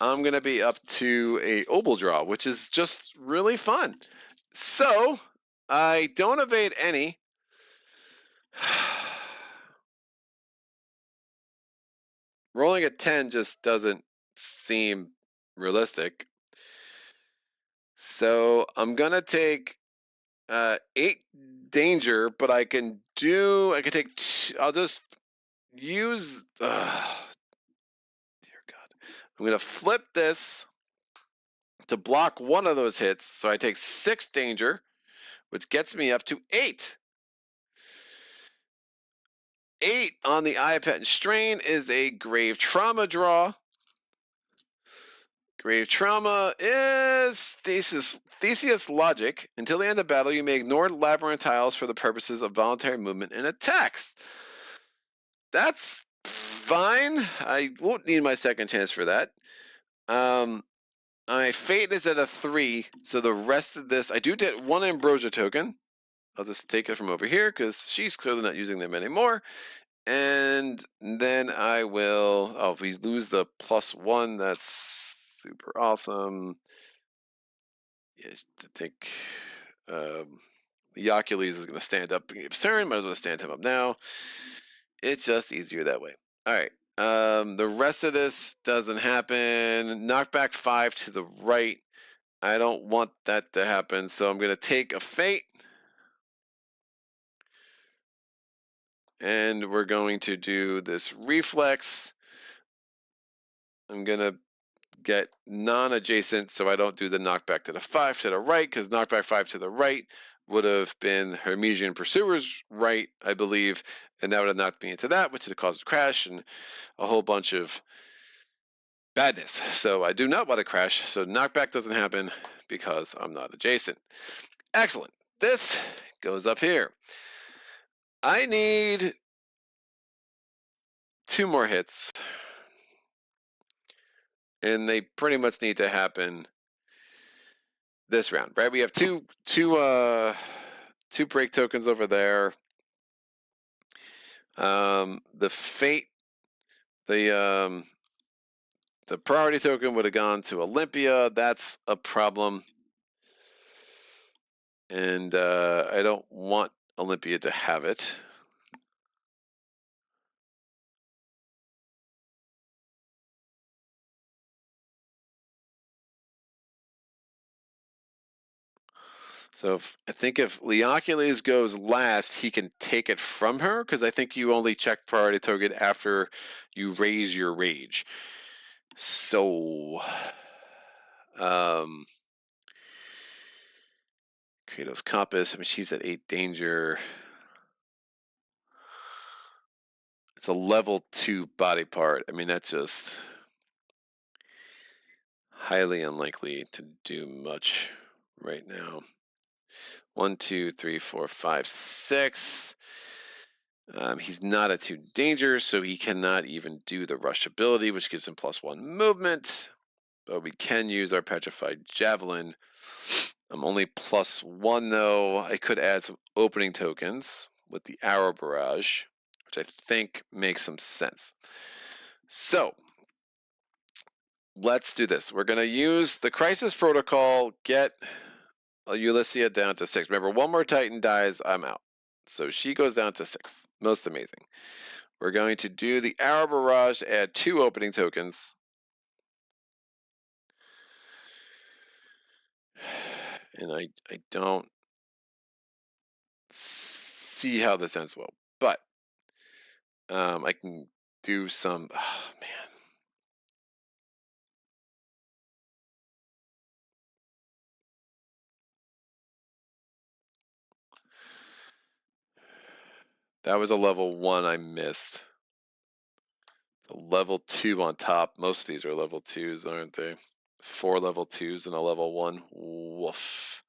I'm going to be up to a Obel draw, which is just really fun. So I don't evade any. Rolling a 10 just doesn't seem realistic. So I'm going to take 8 danger, but I can take, I'll just use, dear God. I'm going to flip this to block one of those hits. So I take 6 danger, which gets me up to 8. 8 on the Iapetan Strain is a grave trauma draw. Grave trauma is Theseus logic. Until the end of battle, you may ignore labyrinth tiles for the purposes of voluntary movement and attacks. That's fine. I won't need my second chance for that. My fate is at a 3, so the rest of this, I do get 1 ambrosia token. I'll just take it from over here because she's clearly not using them anymore. And then I will, oh, if we lose the +1, that's super awesome. Yeah, I think Leocules is going to stand up beginning of his turn. Might as well stand him up now. It's just easier that way. All right. The rest of this doesn't happen. Knockback 5 to the right. I don't want that to happen, so I'm going to take a fate. And we're going to do this reflex. I'm going to get non-adjacent so I don't do the knockback to the 5 to the right, because knockback 5 to the right would have been Hermesian Pursuer's right, I believe, and that would have knocked me into that, which would have caused a crash and a whole bunch of badness. So I do not want to crash, so knockback doesn't happen because I'm not adjacent. Excellent. This goes up here. I need 2 more hits, and they pretty much need to happen this round, right? We have two break tokens over there. The fate, the priority token would have gone to Olympia. That's a problem, and I don't want Olympia to have it. So I think if Leocules goes last, he can take it from her, because I think you only check priority token after you raise your rage. So, Kratos Compass, I mean, she's at 8 danger. It's a level 2 body part. I mean, that's just highly unlikely to do much right now. 1, 2, 3, 4, 5, 6. He's not at 2 danger, so he cannot even do the rush ability, which gives him +1 movement. But we can use our petrified javelin. I'm only +1 though. I could add some opening tokens with the arrow barrage, which I think makes some sense. So let's do this. We're going to use the crisis protocol, get Ulysses down to 6. Remember, 1 more Titan dies, I'm out. So she goes down to 6. Most amazing. We're going to do the arrow barrage, add 2 opening tokens. And I don't see how this ends well, but I can do some, oh man. That was a level 1 I missed. A level 2 on top. Most of these are level 2s, aren't they? 4 level 2s and a level 1. Woof.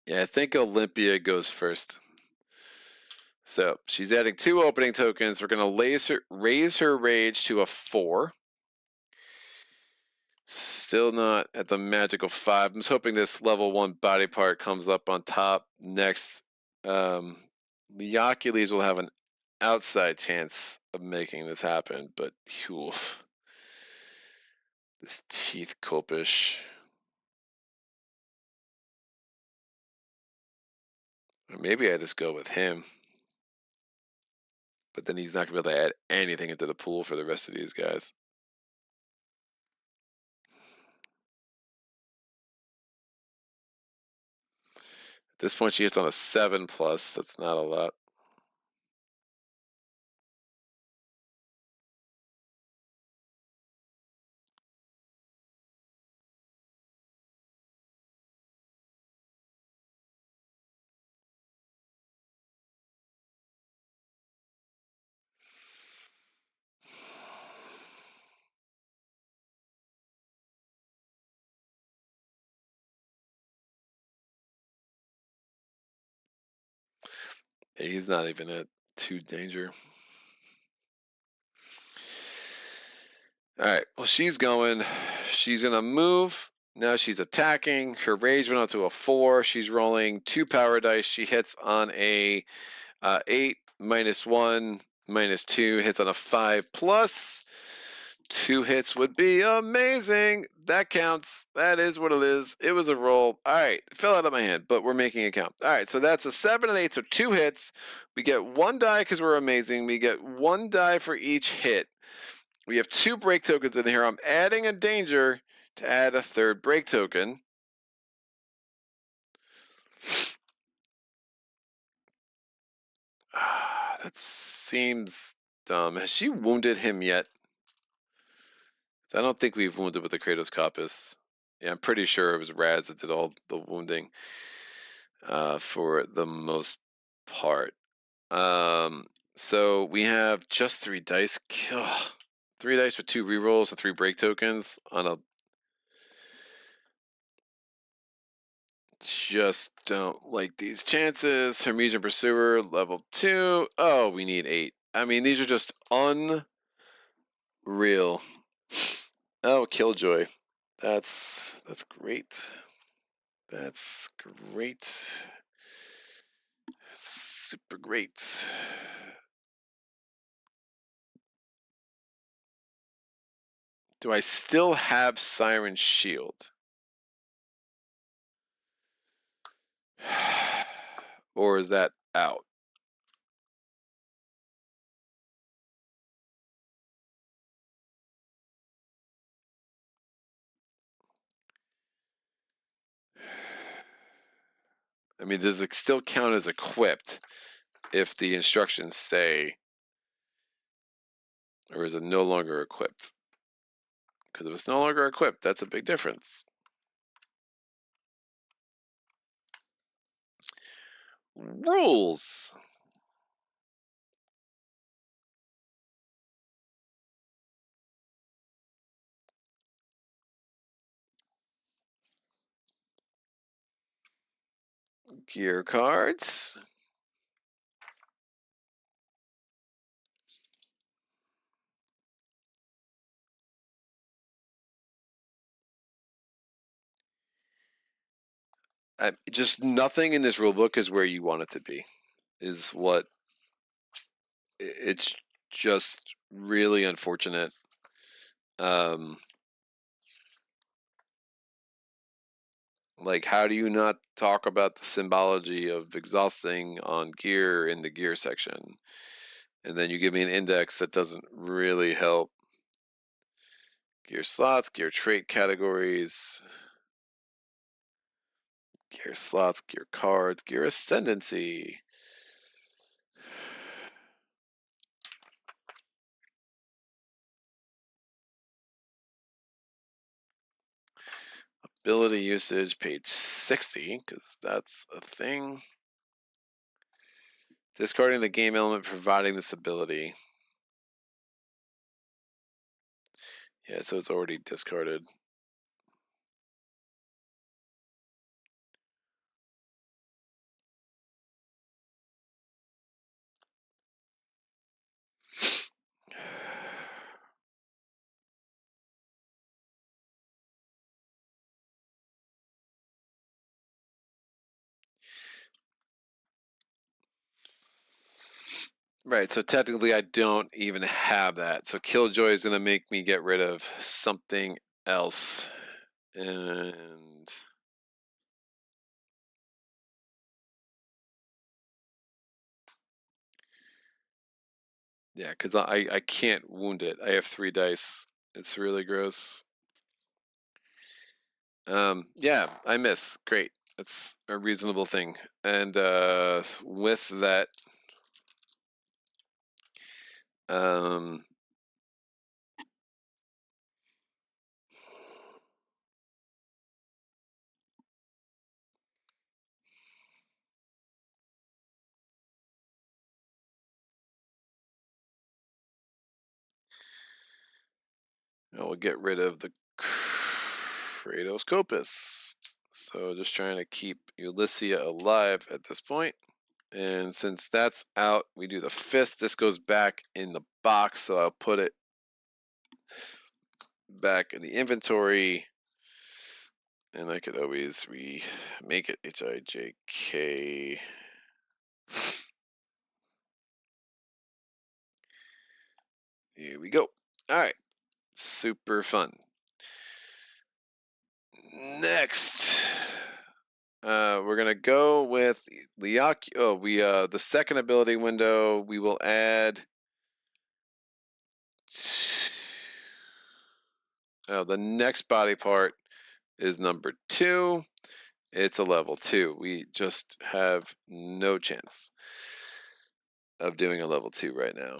Yeah, I think Olympia goes first. So she's adding 2 opening tokens. We're going to raise her rage to a 4. Still not at the magical 5. I'm just hoping this level 1 body part comes up on top next. Leocules will have an outside chance of making this happen, but oof. This teeth copish. Or maybe I just go with him. But then he's not going to be able to add anything into the pool for the rest of these guys. this point, she hits on a 7+. That's not a lot. He's not even at 2 danger. All right, well, she's going to move. Now she's attacking. Her rage went up to a 4. She's rolling 2 power dice. She hits on a 8, -1, -2, hits on a 5+. 2 hits would be amazing. That counts. That is what it is. It was a roll. All right, it fell out of my hand, but we're making it count. All right, so that's a 7 and 8, so 2 hits. We get 1 die because we're amazing. We get 1 die for each hit. We have 2 break tokens in here. I'm adding a danger to add a 3rd break token. That seems dumb. Has she wounded him yet? I don't think we've wounded with the Kratos Copus. Yeah, I'm pretty sure it was Raz that did all the wounding for the most part. So we have just 3 dice. 3 dice with 2 rerolls and 3 break tokens on a... Just don't like these chances. Hermesian Pursuer, level 2. Oh, we need 8. I mean, these are just unreal. Oh, Killjoy. That's great. That's great. Super great. Do I still have Siren Shield? Or is that out? I mean, does it still count as equipped if the instructions say, or is it no longer equipped? Because if it's no longer equipped, that's a big difference. Rules. Gear cards. Just nothing in this rulebook is where you want it to be. Is what... It's just really unfortunate. Like, how do you not talk about the symbology of exhausting on gear in the gear section? And then you give me an index that doesn't really help. Gear slots, gear trait categories, gear slots, gear cards, gear ascendancy. Ability usage, page 60, because that's a thing. Discarding the game element providing this ability. Yeah, so it's already discarded. Right, so technically I don't even have that. So Killjoy is going to make me get rid of something else. And... yeah, because I can't wound it. I have 3 dice. It's really gross. Yeah, I miss. Great. That's a reasonable thing. And with that, we'll get rid of the Kratos Copus. So just trying to keep Ulyssia alive at this point. And since that's out, we do the fist. This goes back in the box, so I'll put it back in the inventory. And I could always remake it HIJK. Here we go. All right. Super fun. Next, we're gonna go with the second ability window. We will add the next body part is number 2. It's a level 2. We just have no chance of doing a level 2 right now.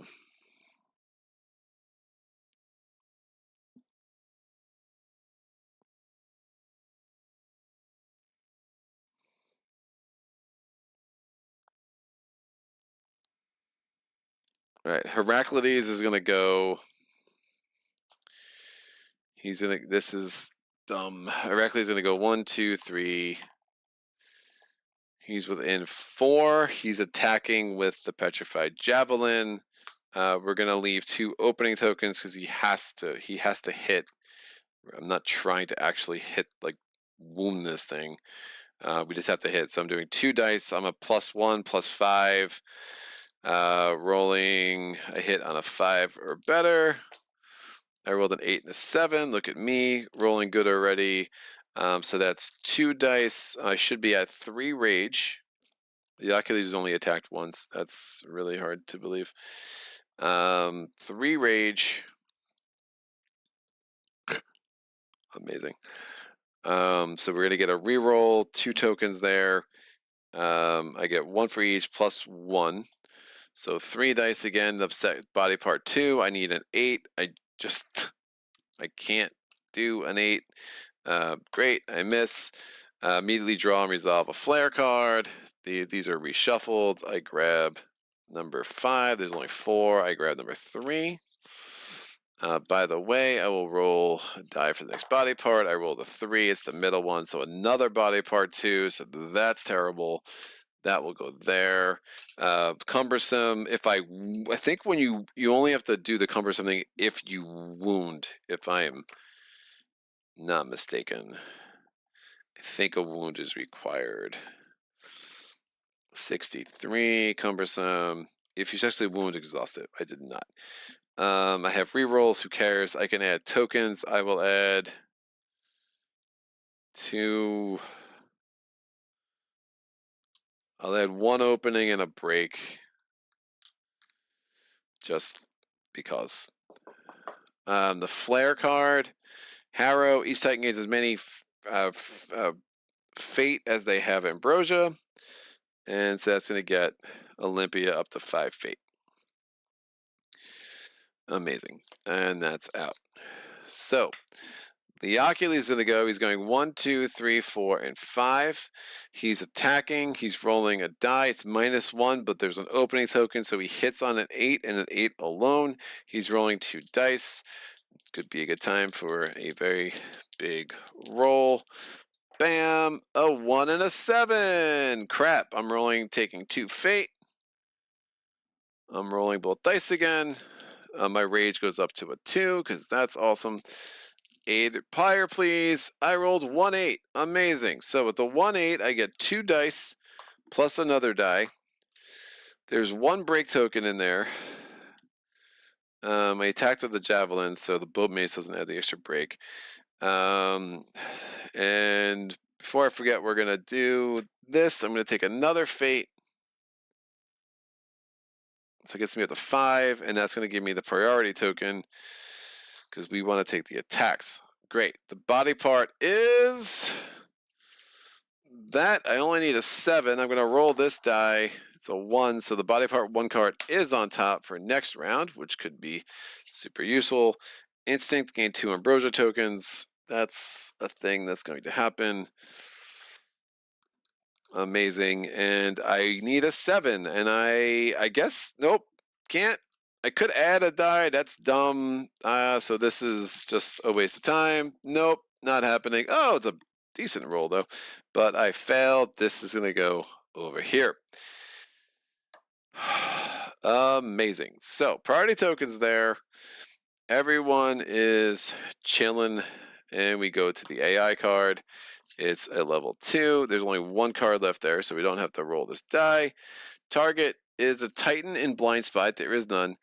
All right, Heraclides is gonna go. This is dumb. Heraclides is gonna go 1, 2, 3. He's within 4. He's attacking with the Petrified Javelin. We're gonna leave 2 opening tokens because he has to hit. I'm not trying to actually hit, like, wound this thing. We just have to hit. So I'm doing 2 dice. I'm a +1, +5. Rolling a hit on a 5 or better. I rolled an 8 and a 7. Look at me, rolling good already. So that's 2 dice. I should be at 3 rage. The Hercules only attacked once. That's really hard to believe. 3 rage. Amazing. So we're gonna get a reroll, 2 tokens there. I get 1 for each +1. So 3 dice again. The body part 2. I need an 8. I can't do an 8. Great, I miss. Immediately draw and resolve a flare card. These are reshuffled. I grab number 5. There's only 4. I grab number 3. By the way, I will roll a die for the next body part. I rolled a 3. It's the middle one, so another body part 2. So that's terrible. That will go there. Cumbersome. I think when you only have to do the cumbersome thing if you wound. If I am not mistaken, I think a wound is required. 63 cumbersome. If you successfully wound, exhaust it. I did not. I have rerolls. Who cares? I can add tokens. I will add 2. I'll add 1 opening and a break. Just because. The flare card. Harrow. Each Titan gains as many fate as they have ambrosia. And so that's going to get Olympia up to 5 fate. Amazing. And that's out. So the Oculus is going to go. He's going 1, 2, 3, 4, and 5. He's attacking. He's rolling a die. It's -1, but there's an opening token, so he hits on an 8 and an 8 alone. He's rolling 2 dice. Could be a good time for a very big roll. Bam! A 1 and a 7. Crap! I'm taking 2 fate. I'm rolling both dice again. My rage goes up to a 2 because that's awesome. 8 pyre, please. I rolled 1 8. Amazing. So with the 1 8, I get 2 dice plus another die. There's 1 break token in there. I attacked with the javelin, so the boat mace doesn't add the extra break. And before I forget, we're gonna do this. I'm gonna take another fate. So it gets me up to 5, and that's gonna give me the priority token because we want to take the attacks. Great. The body part is that, I only need a 7. I'm going to roll this die. It's a 1, so the body part 1 card is on top for next round, which could be super useful. Instinct, gain 2 Ambrosia tokens. That's a thing that's going to happen. Amazing. And I need a 7, and I guess, nope, can't. I could add a die. That's dumb. So this is just a waste of time. Nope, not happening. Oh, it's a decent roll, though. But I failed. This is going to go over here. Amazing. So, priority tokens there. Everyone is chilling. And we go to the AI card. It's a level 2. There's only 1 card left there, so we don't have to roll this die. Target is a Titan in blind spot. There is none.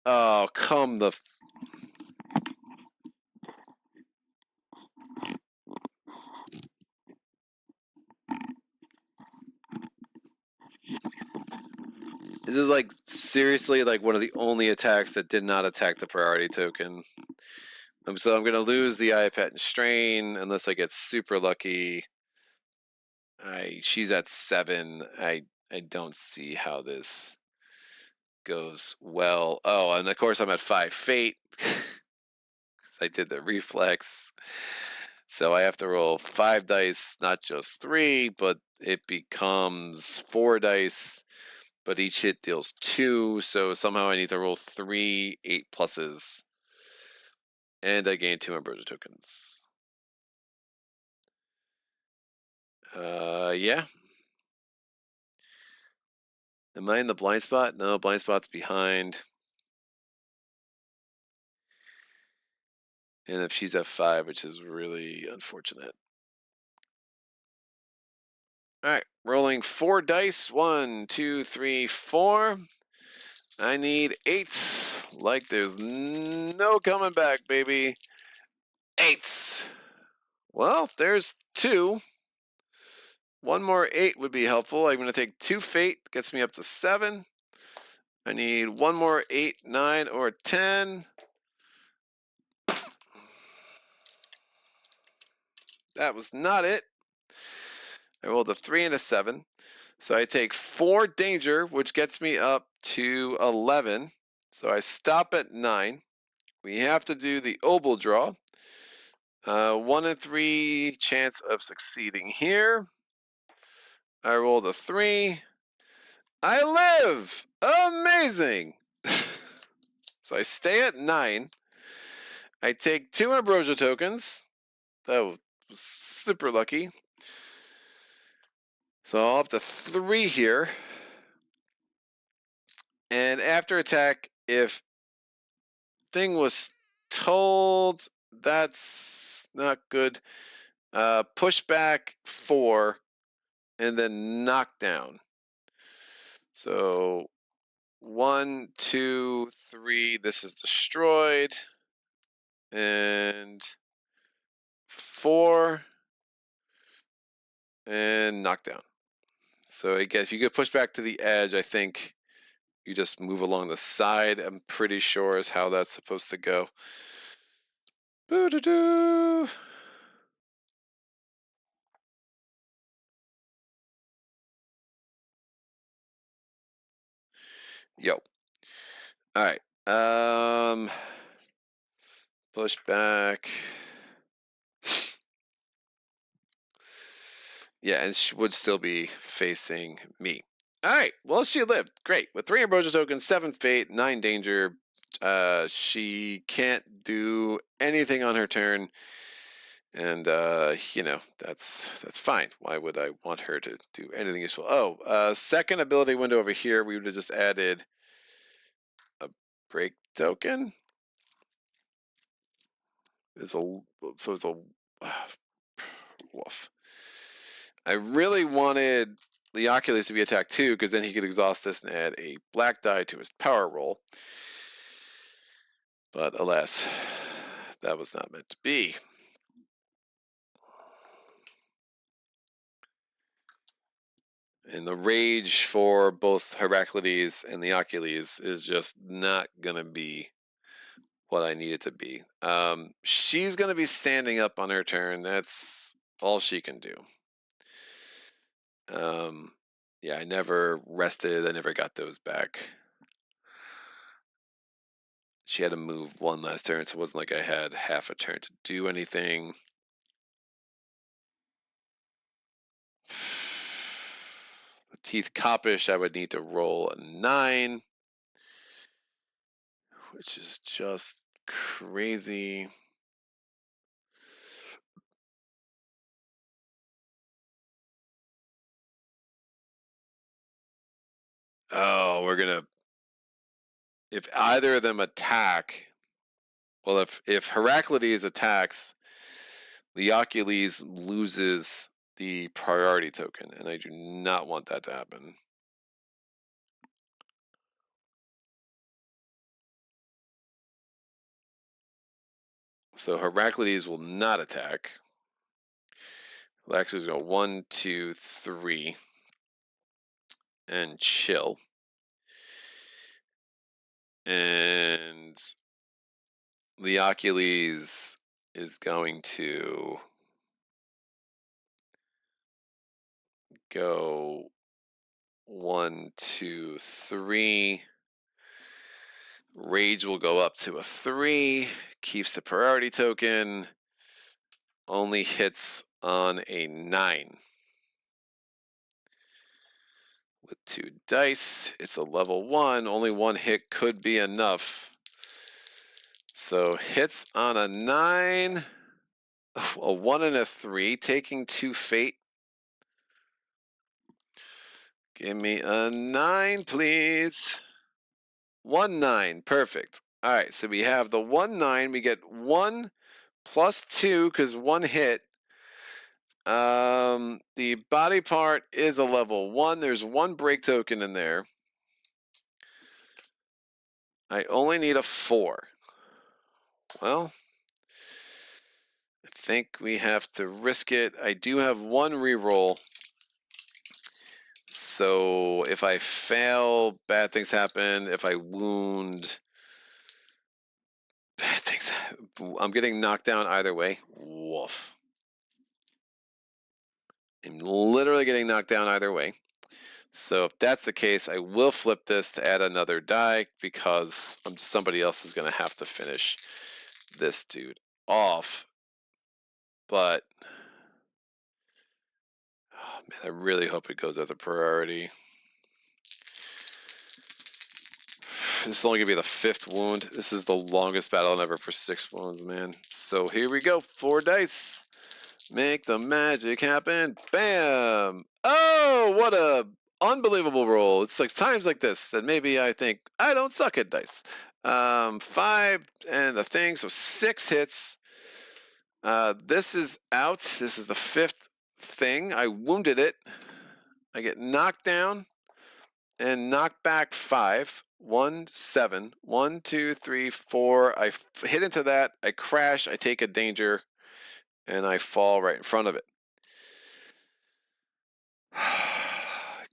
Oh, come the... This is like seriously like one of the only attacks that did not attack the priority token. So I'm going to lose the iPad and Strain unless I get super lucky. She's at 7. I don't see how this goes well. Oh, and of course I'm at 5 Fate. I did the reflex. So I have to roll 5 dice, not just 3, but it becomes 4 dice. But each hit deals 2, so somehow I need to roll 3 8 pluses. And I gain 2 Ambrosia tokens. Yeah. Am I in the blind spot? No, blind spot's behind. And if she's at 5, which is really unfortunate. Alright, rolling 4 dice. 1, 2, 3, 4. I need 8. Like there's no coming back, baby. 8. Well, there's 2. 1 more 8 would be helpful. I'm going to take 2 Fate. Gets me up to 7. I need 1 more 8, 9, or 10. That was not it. I rolled a 3 and a 7. So I take 4 danger, which gets me up to 11. So I stop at 9. We have to do the obel draw. 1 in 3 chance of succeeding here. I rolled a 3. I live! Amazing! So I stay at 9. I take 2 Ambrosia tokens. That was super lucky. So I'm up to 3 here. And after attack, if thing was told, that's not good. Push back 4 and then knock down. So 1, 2, 3. This is destroyed. And 4 and knock down. So again, if you get pushed back to the edge, I think you just move along the side. I'm pretty sure is how that's supposed to go. Boo-doo-doo. Yo. All right. Push back. Yeah, and she would still be facing me. All right. Well, she lived. Great. With 3 Ambrosia tokens, 7 Fate, 9 Danger. She can't do anything on her turn. And, that's fine. Why would I want her to do anything useful? Oh, second ability window over here, we would have just added a break token. It's a woof. I really wanted the Oculus to be attacked too, because then he could exhaust this and add a black die to his power roll. But alas, that was not meant to be. And the rage for both Heraclides and the Oculus is just not going to be what I need it to be. She's going to be standing up on her turn. That's all she can do. Yeah, I never rested. I never got those back. She had to move one last turn, so it wasn't like I had half a turn to do anything. The Teeth Coppish, I would need to roll a 9, which is just crazy. Oh, we're gonna. If either of them attack, well, if Heraclides attacks, Leocules loses the priority token, and I do not want that to happen. So Heraclides will not attack. We'll actually go 1, 2, 3, and chill. And Leocules is going to go 1, 2, 3. Rage will go up to a 3, keeps the priority token, only hits on a 9. With 2 dice, it's a level 1, only 1 hit could be enough. So hits on a 9, a 1 and a 3, taking 2 fate. Give me a 9, please. 1, 9, perfect. All right, so we have the 1, 9. We get 1 plus 2 because 1 hit. The body part is a level 1. There's 1 break token in there. I only need a 4. Well, I think we have to risk it. I do have 1 reroll. So if I fail, bad things happen. If I wound, bad things happen. I'm getting knocked down either way. Woof. I'm literally getting knocked down either way. So if that's the case, I will flip this to add another die because somebody else is going to have to finish this dude off. But, oh man, I really hope it goes as a priority. This is only going to be the 5th wound. This is the longest battle ever for 6 wounds, man. So here we go. 4 dice. Make the magic happen. Bam! Oh, what a unbelievable roll. It's like times like this that maybe I think I don't suck at dice. 5 and the thing, so 6 hits. This is out. This is the 5th thing. I wounded it. I get knocked down and knocked back 5. 1, 7. 1, 2, 3, 4. I hit into that. I crash. I take a danger. And I fall right in front of it.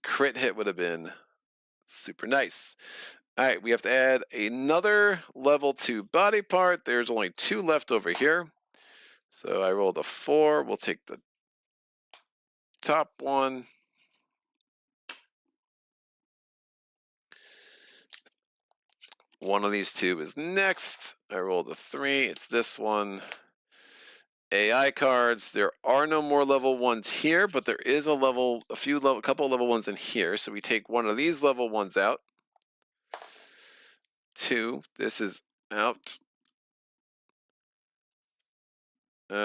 Crit hit would have been super nice. All right, we have to add another level 2 body part. There's only 2 left over here. So I rolled a 4. We'll take the top one. One of these 2 is next. I rolled a 3. It's this one. AI cards. There are no more level 1s here, but there is a couple level 1s in here. So we take one of these level 1s out. 2. This is out. Yep,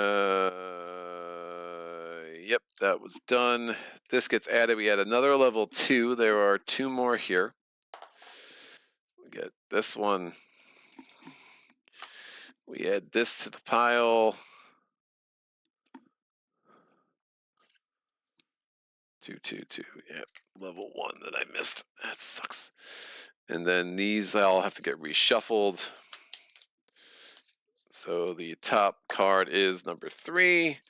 that was done. This gets added. We add another level 2. There are 2 more here. We get this one. We add this to the pile. 2, 2, 2. Yep, level 1 that I missed. That sucks. And then these all have to get reshuffled. So the top card is number 3,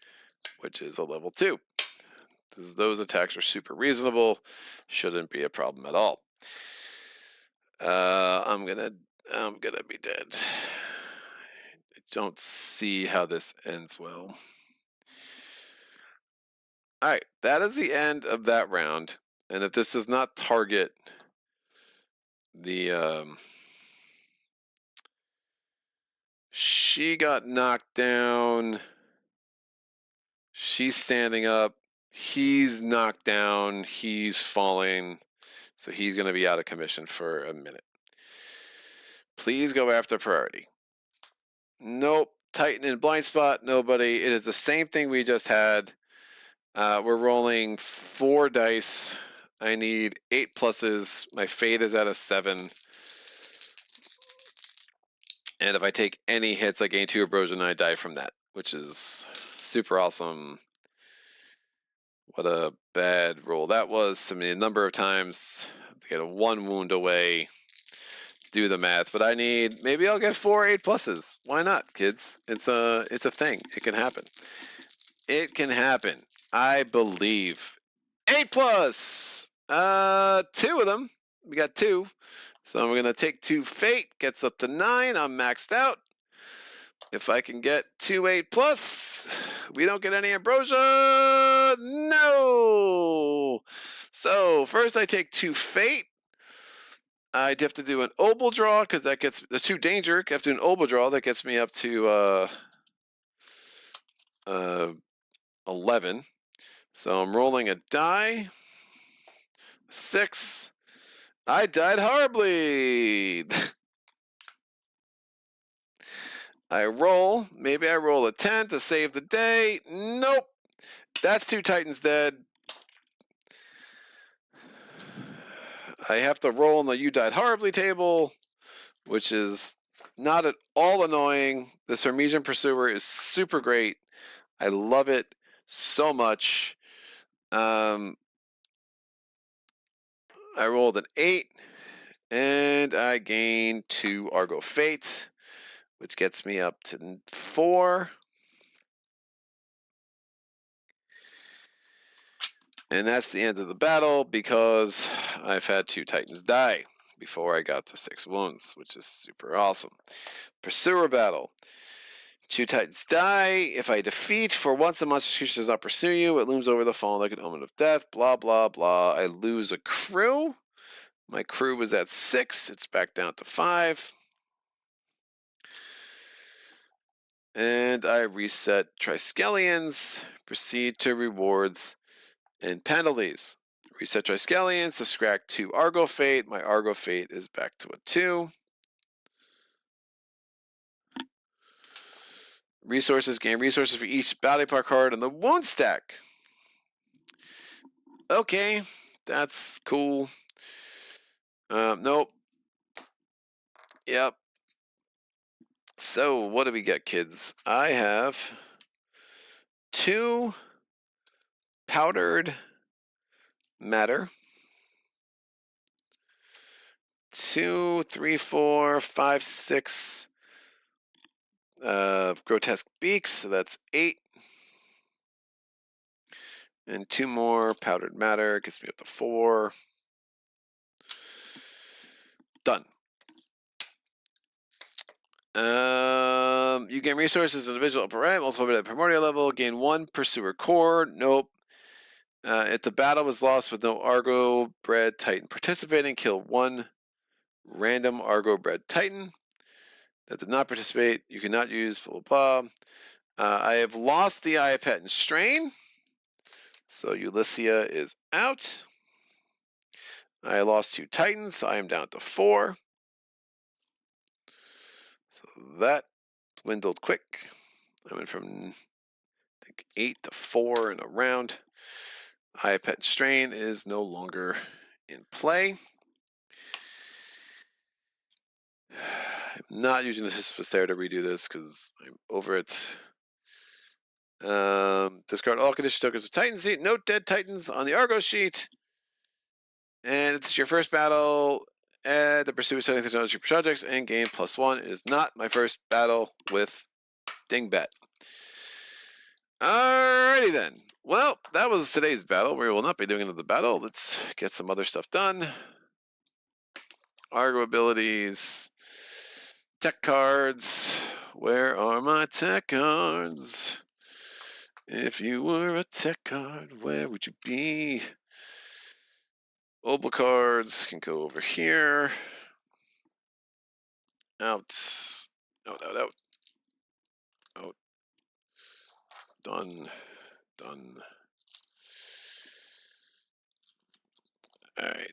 which is a level 2. Those attacks are super reasonable. Shouldn't be a problem at all. I'm gonna be dead. I don't see how this ends well. All right, that is the end of that round. And if this does not target the she got knocked down. She's standing up. He's knocked down. He's falling. So he's going to be out of commission for a minute. Please go after priority. Nope. Titan in blind spot. Nobody. It is the same thing we just had. We're rolling 4 dice. I need 8 pluses. My fate is at a 7. And if I take any hits, I gain 2 erosion and I die from that, which is super awesome. What a bad roll that was. I mean, a number of times to get a 1 wound away. Do the math, but I need, maybe I'll get 4 8 pluses. Why not, kids? It's a thing. It can happen. It can happen. I believe. 8 plus. 2 of them. We got 2. So I'm gonna take 2 fate. Gets up to 9. I'm maxed out. If I can get 2 8 plus, we don't get any ambrosia. No. So first I take 2 fate. I'd have to do an obel draw because that gets the 2 danger. I have to do an obel draw that gets me up to 11. So I'm rolling a die. 6. I died horribly. I roll. Maybe I roll a 10 to save the day. Nope. That's 2 titans dead. I have to roll on the you died horribly table, which is not at all annoying. This Hermesian Pursuer is super great. I love it so much. I rolled an 8, and I gained 2 Argo Fate, which gets me up to 4. And that's the end of the battle because I've had 2 Titans die before I got to 6 wounds, which is super awesome. Pursuer battle. 2 Titans die. If I defeat, for once the monster creature does not pursue you, it looms over the fallen like an omen of death. Blah, blah, blah. I lose a crew. My crew was at 6. It's back down to 5. And I reset Triskelions. Proceed to rewards and penalties. Reset Triskelions. Subtract 2 Argo Fate. My Argo Fate is back to a 2. Resources. Gain resources for each body part card on the wound stack. Okay, that's cool. Nope. Yep. So what do we get, kids? I have 2 powdered matter. 2, 3, 4, 5, 6 grotesque beaks, so that's 8. And 2 more powdered matter gets me up to 4. Done. You gain resources individual upper right, multiple at primordial level, gain 1 pursuer core. Nope. If the battle was lost with no Argo bred Titan participating, kill 1 random Argo bred Titan that did not participate. You cannot use blah blah blah. I have lost the Eye of Pet and Strain, so Ulyssia is out. I lost 2 Titans, so I am down to 4. So that dwindled quick. I went from I think 8 to 4 in a round. Eye of Pet and Strain is no longer in play. I'm not using the Sisyphus there to redo this because I'm over it. Discard all condition tokens of Titan sheet. Note dead Titans on the Argo sheet. And it's your first battle at the pursuit of technology projects and gain +1. It is not my first battle with Dingbat. Alrighty then. Well, that was today's battle. We will not be doing another battle. Let's get some other stuff done. Argo abilities. Tech cards. Where are my tech cards? If you were a tech card, where would you be? Mobile cards can go over here. Out. Out, out, out. Out. Done. Done. All right.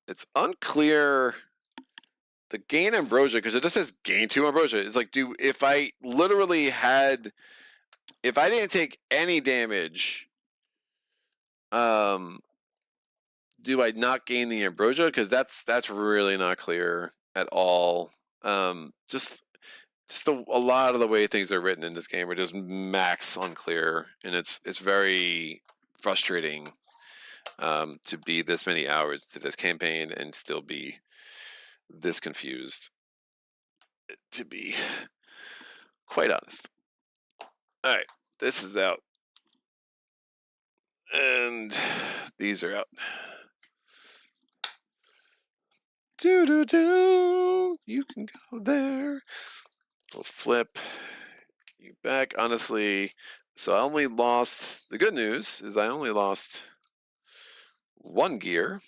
It's unclear the gain ambrosia because it just says gain 2 ambrosia. It's like, if I literally had, if I didn't take any damage, do I not gain the ambrosia? Because that's really not clear at all. Just a lot of the way things are written in this game are just max unclear, and it's very frustrating to be this many hours to this campaign and still be this confused, to be quite honest. All right, this is out, and these are out. You can go there. We'll flip you back. Honestly, so I only lost. The good news is I only lost 1 gear.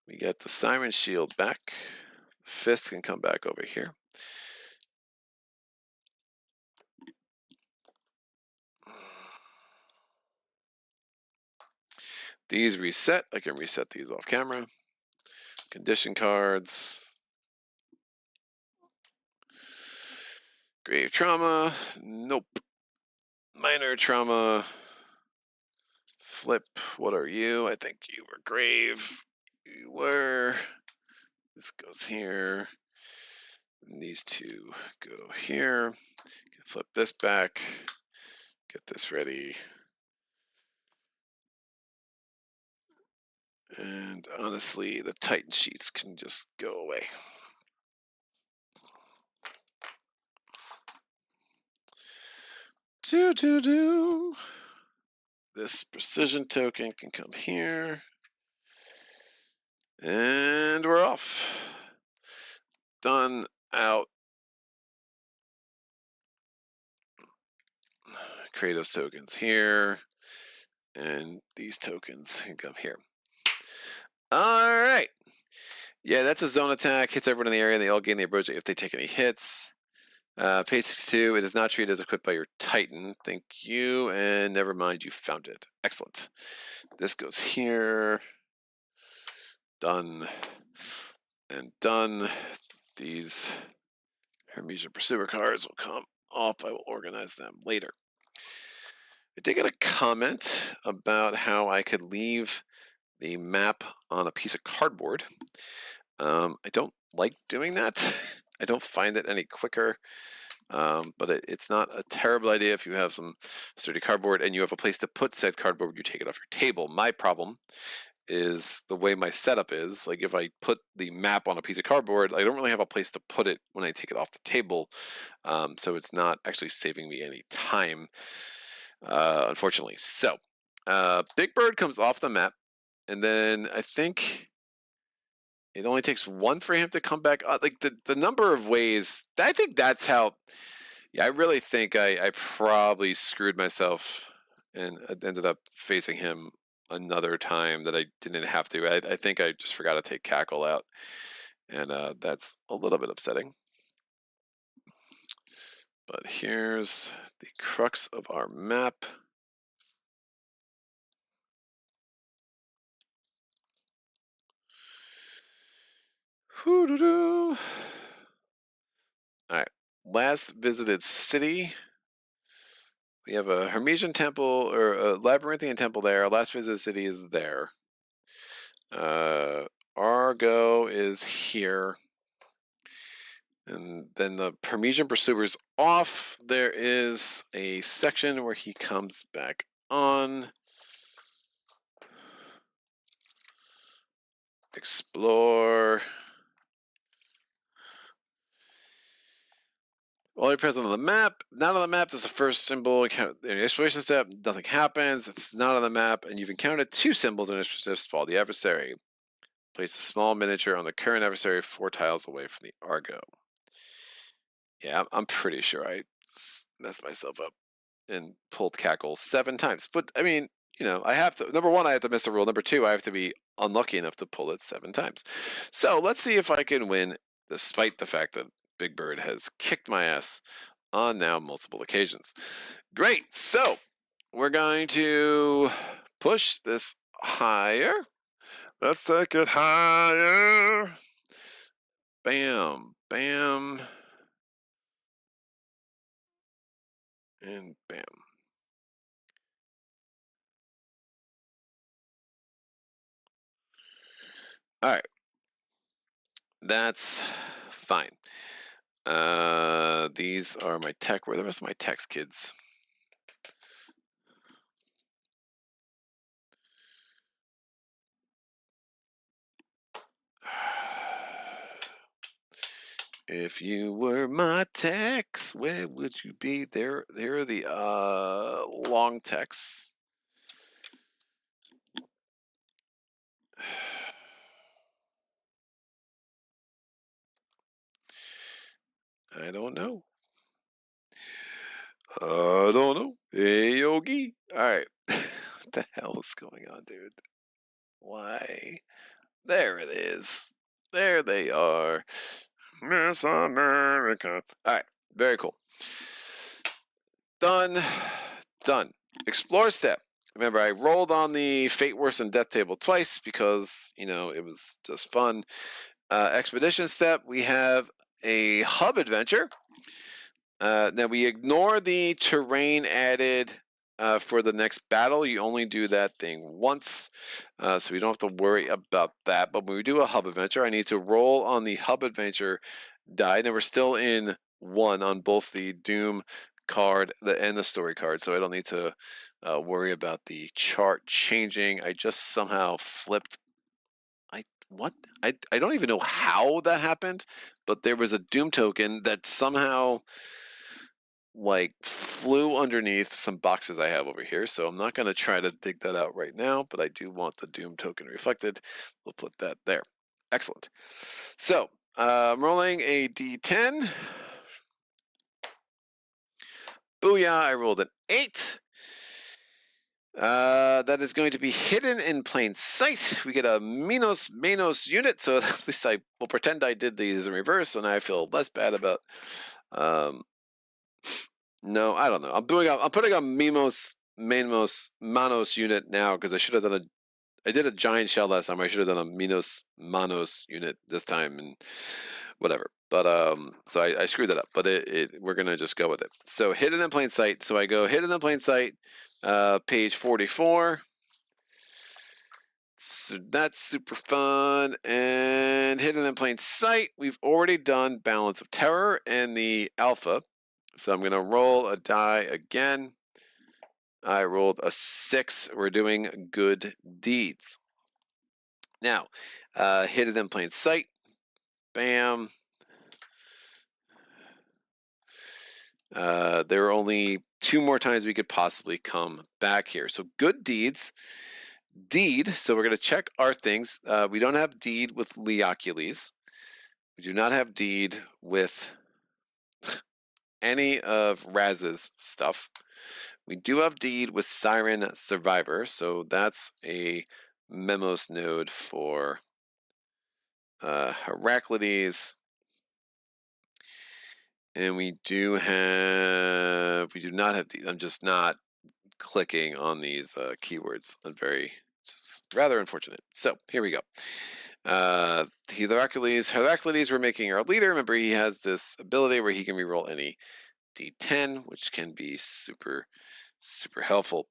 We get the Siren Shield back. Fist can come back over here. These reset. I can reset these off camera. Condition cards. Grave trauma. Nope. Minor trauma. Flip. What are you? I think you were grave. You were. This goes here. And these 2 go here. Flip this back. Get this ready. And honestly, the Titan sheets can just go away. This precision token can come here. And we're off. Done. Out. Kratos tokens here. And these tokens can come here. All right. Yeah, that's a zone attack. Hits everyone in the area, and they all gain the ambrosia if they take any hits. Page 62, it is not treated as equipped by your Titan. Thank you, and never mind, you found it. Excellent. This goes here. Done. And done. These Hermesia Pursuer cards will come off. I will organize them later. I did get a comment about how I could leave the map on a piece of cardboard. I don't like doing that. I don't find it any quicker. But it's not a terrible idea if you have some sturdy cardboard and you have a place to put said cardboard. You take it off your table. My problem is the way my setup is. Like, if I put the map on a piece of cardboard, I don't really have a place to put it when I take it off the table. So it's not actually saving me any time, unfortunately. So Big Bird comes off the map, and then I think it only takes 1 for him to come back. Like the number of ways, I think that's how. Yeah, I really think I probably screwed myself and ended up facing him another time that I didn't have to. I think I just forgot to take Cackle out, and that's a little bit upsetting. But here's the crux of our map. All right, last visited city. We have a Hermesian temple, or a Labyrinthian temple there. Our last visited city is there. Argo is here. And then the Hermesian Pursuer's off. There is a section where he comes back on. Explore. All present on the map. Not on the map. That's the first symbol. In the exploration step, nothing happens. It's not on the map, and you've encountered 2 symbols in the exploration step. Follow the adversary. Place a small miniature on the current adversary 4 tiles away from the Argo. Yeah, I'm pretty sure I messed myself up and pulled cackle 7 times. But I mean, I have to. Number one, I have to miss a rule. Number two, I have to be unlucky enough to pull it 7 times. So let's see if I can win, despite the fact that Big Bird has kicked my ass on now multiple occasions. Great. So we're going to push this higher. Let's take it higher. Bam, bam, and bam. All right. That's fine. These are my tech. Where are the rest of my text kids? If you were my text, where would you be? There are the long texts. I don't know. I don't know. Hey, Yogi. All right. What the hell is going on, dude? Why? There it is. There they are. Miss America. All right. Very cool. Done. Done. Explore step. Remember, I rolled on the Fate Worse than Death table twice because, it was just fun. Expedition step, we have a hub adventure. Now, we ignore the terrain added for the next battle. You only do that thing once, so we don't have to worry about that. But when we do a hub adventure, I need to roll on the hub adventure die. Now, we're still in 1 on both the Doom card and the story card, so I don't need to worry about the chart changing. I just somehow flipped. I don't even know how that happened, but there was a Doom token that somehow flew underneath some boxes I have over here. So I'm not going to try to dig that out right now, but I do want the Doom token reflected. We'll put that there. Excellent. So I'm rolling a D10. Booyah, I rolled an 8. That is going to be hidden in plain sight. We get a Minos unit, so at least I will pretend I did these in reverse, and I feel less bad about. No, I don't know. I'm putting a Manos unit now because I should have done I did a giant shell last time. I should have done a Manos unit this time, and whatever. But so I screwed that up. But we're gonna just go with it. So hidden in plain sight. So I go hidden in plain sight, page 44. So that's super fun. And hidden in plain sight, we've already done Balance of Terror and the alpha. So I'm gonna roll a die again. I rolled a 6. We're doing good deeds. Now, hidden in plain sight. Bam. There are only 2 more times we could possibly come back here. So good deeds. Deed. So we're going to check our things. We don't have deed with Leocules. We do not have deed with any of Raz's stuff. We do have deed with Siren Survivor. So that's a Memos node for Heraclides. And we do not have deed. I'm just not clicking on these keywords. It's rather unfortunate. So here we go. Heraclides, we're making our leader. Remember, he has this ability where he can reroll any D10, which can be super, super helpful.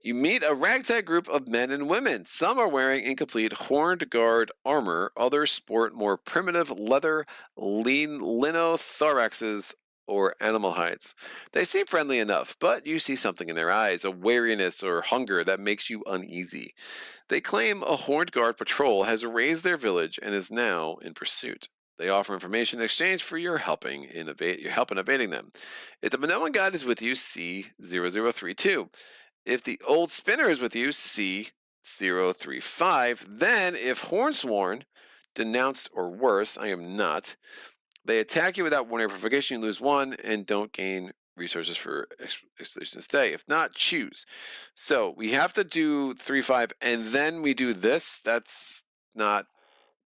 You meet a ragtag group of men and women. Some are wearing incomplete horned guard armor. Others sport more primitive leather linothoraxes or animal hides. They seem friendly enough, but you see something in their eyes, a wariness or hunger that makes you uneasy. They claim a horned guard patrol has raised their village and is now in pursuit. They offer information in exchange for your help in evading them. If the benevolent guide is with you, C0032. If the old spinner is with you, C035. Then, if Hornsworn, denounced or worse, I am not, They attack you without warning or provocation. You lose 1 and don't gain resources for expedition stay. If not, choose. So we have to do 3-5, and then we do this. That's not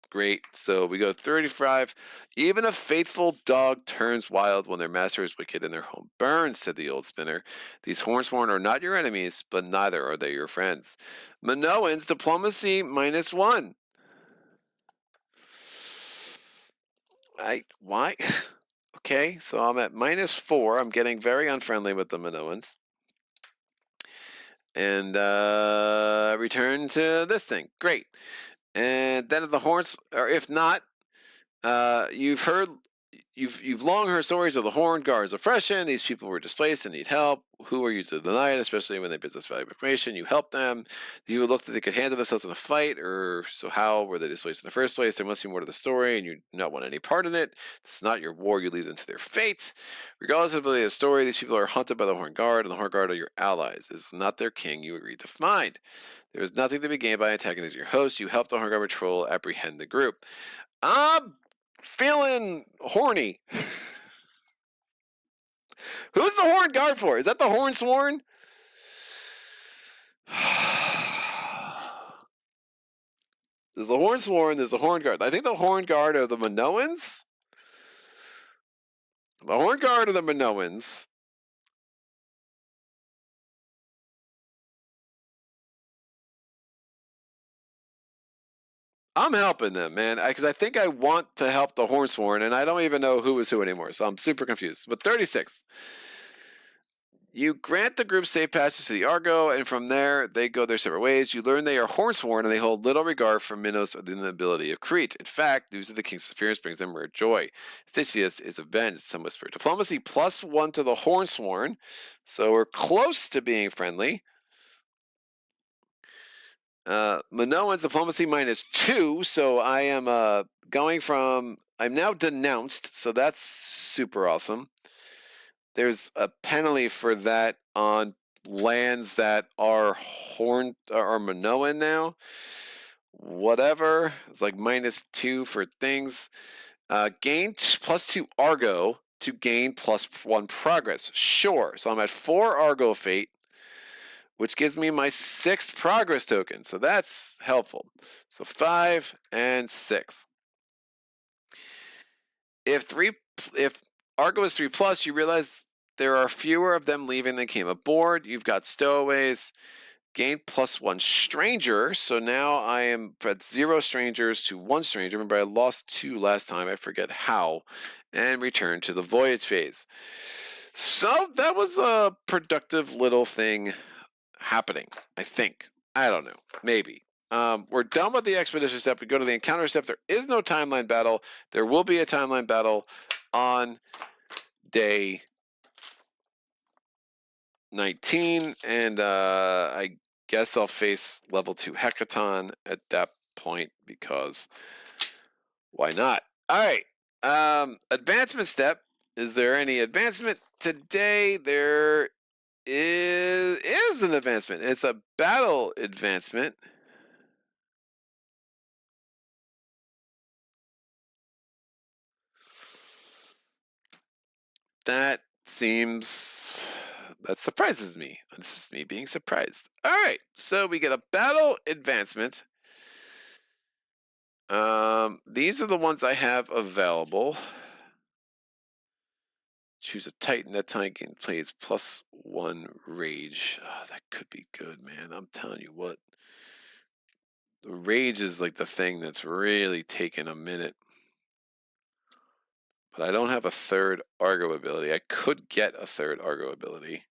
great. So we go 35. Even a faithful dog turns wild when their master is wicked and their home burns, said the old spinner. These Hornsworn are not your enemies, but neither are they your friends. Minoans, diplomacy -1. Why? Okay, so I'm at -4. I'm getting very unfriendly with the Minoans. And return to this thing. Great. And then if the horns, or if not, you've long heard stories of the Horned Guard's oppression. These people were displaced and need help. Who are you to deny it, especially when they possess valuable information? You help them. You looked that they could handle themselves in a fight, or so how were they displaced in the first place? There must be more to the story, and you do not want any part in it. This is not your war. You leave them to their fate. Regardless of the story, these people are hunted by the Horned Guard, and the Horned Guard are your allies. It is not their king you agreed to find. There is nothing to be gained by antagonizing your host. You help the Horned Guard patrol apprehend the group. I'm feeling horny. Who's the Horned Guard for? Is that the Hornsworn? There's the Hornsworn, there's the Horned Guard. I think the Horned Guard are the Minoans. The Horned Guard are the Minoans. I'm helping them, man, because I think I want to help the Hornsworn, and I don't even know who is who anymore, so I'm super confused. But 36. You grant the group safe passage to the Argo, and from there they go their separate ways. You learn they are Hornsworn, and they hold little regard for Minos or the nobility of Crete. In fact, news of the king's appearance brings them rare joy. Theseus is avenged, some whisper. Diplomacy +1 to the Hornsworn, so we're close to being friendly. Minoan's diplomacy -2, so I am going from... I'm now denounced, so that's super awesome. There's a penalty for that on lands that are Minoan now. Whatever. It's like -2 for things. Gain +2 Argo to gain +1 progress. Sure. So I'm at 4 Argo fate, which gives me my 6th progress token. So that's helpful. So 5 and 6. If Argo is 3+, you realize there are fewer of them leaving than came aboard. You've got stowaways. Gain +1 stranger. So now I am at 0 strangers to 1 stranger. Remember, I lost 2 last time. I forget how. And return to the voyage phase. So that was a productive little thing happening, I think. I don't know. Maybe. We're done with the expedition step. We go to the encounter step. There is no timeline battle. There will be a timeline battle on day 19, and I guess I'll face level 2 Hecaton at that point, because why not? All right. Advancement step. Is there any advancement today? There is an advancement. It's a battle advancement. That surprises me. This is me being surprised. All right, so we get a battle advancement. These are the ones I have available. Choose a Titan. That Titan plays +1 rage. Oh, that could be good, man. I'm telling you what. The rage is like the thing that's really taken a minute. But I don't have a 3rd Argo ability. I could get a 3rd Argo ability.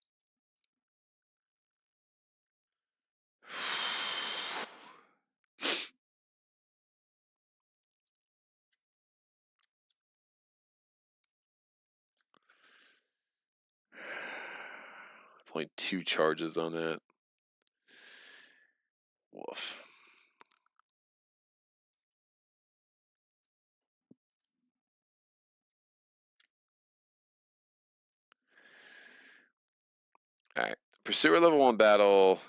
It's only 2 charges on that. Woof. Alright. Pursuer level 1 battle.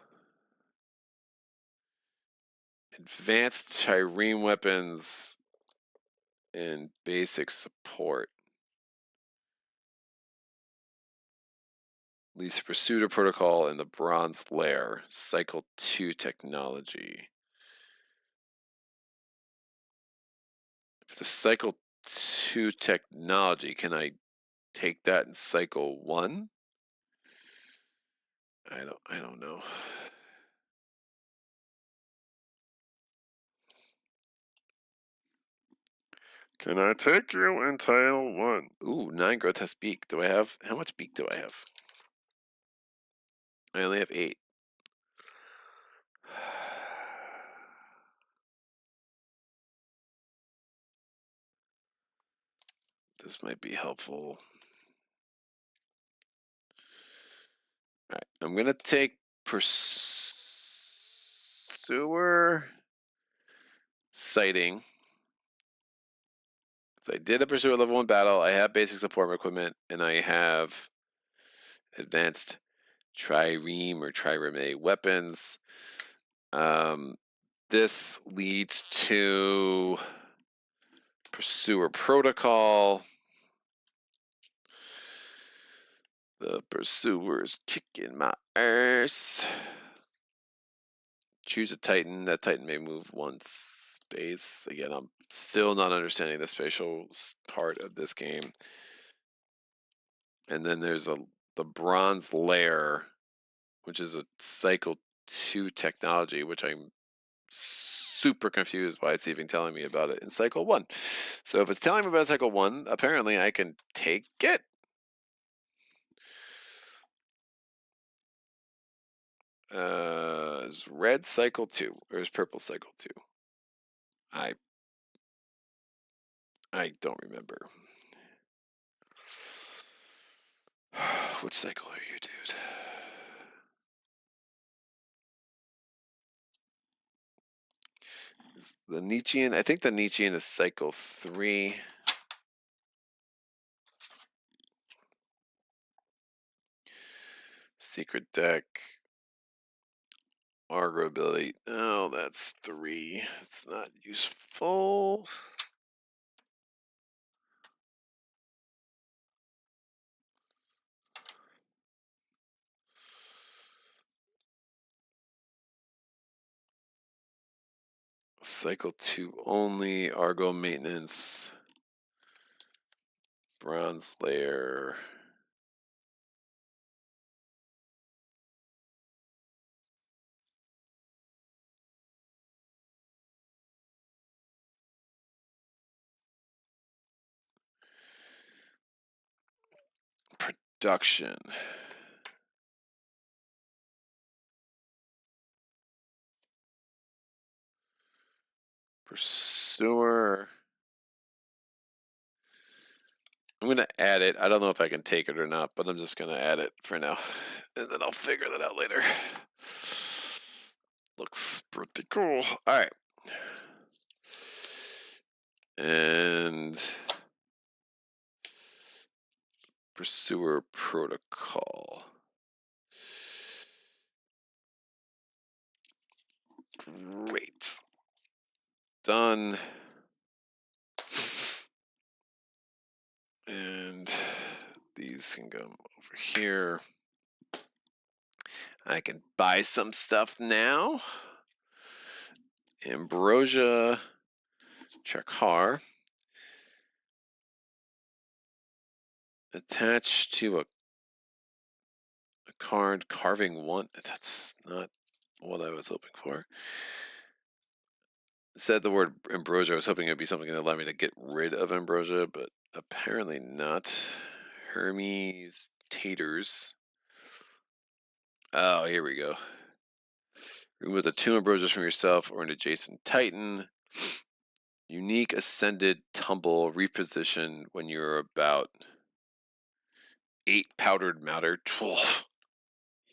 Advanced Trireme weapons. in basic support. Lisa Pursuit Protocol in the Bronze Lair. Cycle 2 technology. If it's a Cycle 2 technology, can I take that in Cycle 1? I don't know. Can I take you in Title 1? Ooh, 9 grotesque beak. Do I have, how much beak do I have? I only have 8. This might be helpful. All right, I'm gonna take Pursuer Sighting. So I did a Pursuer level 1 battle. I have basic support equipment, and I have advanced trireme or trireme weapons. This leads to Pursuer Protocol. The Pursuer's kicking my ass. Choose a Titan. That Titan may move 1 space. Again, I'm still not understanding the spatial part of this game. And then there's the Bronze Lair, which is a Cycle 2 technology, which I'm super confused why it's even telling me about it in Cycle 1. So if it's telling me about Cycle 1, apparently I can take it. Is red Cycle 2 or is purple Cycle 2? I don't remember. What cycle are you, dude? The Nietzschean, I think the Nietzschean is Cycle 3. Secret deck. Argo ability. Oh, that's 3. It's not useful. Cycle 2 only. Argo maintenance. Bronze Lair. Production. Pursuer. I'm going to add it. I don't know if I can take it or not, but I'm just going to add it for now. And then I'll figure that out later. Looks pretty cool. All right. And Pursuer Protocol. Great. Done. And these can go over here. I can buy some stuff now. Ambrosia. Chakar. Attached to a card carving 1. That's not what I was hoping for. Said the word ambrosia. I was hoping it would be something that allowed me to get rid of ambrosia, but apparently not. Hermes taters. Oh, here we go. Remove the 2 ambrosias from yourself or an adjacent titan. Unique ascended tumble reposition when you're about 8 powdered matter. 12.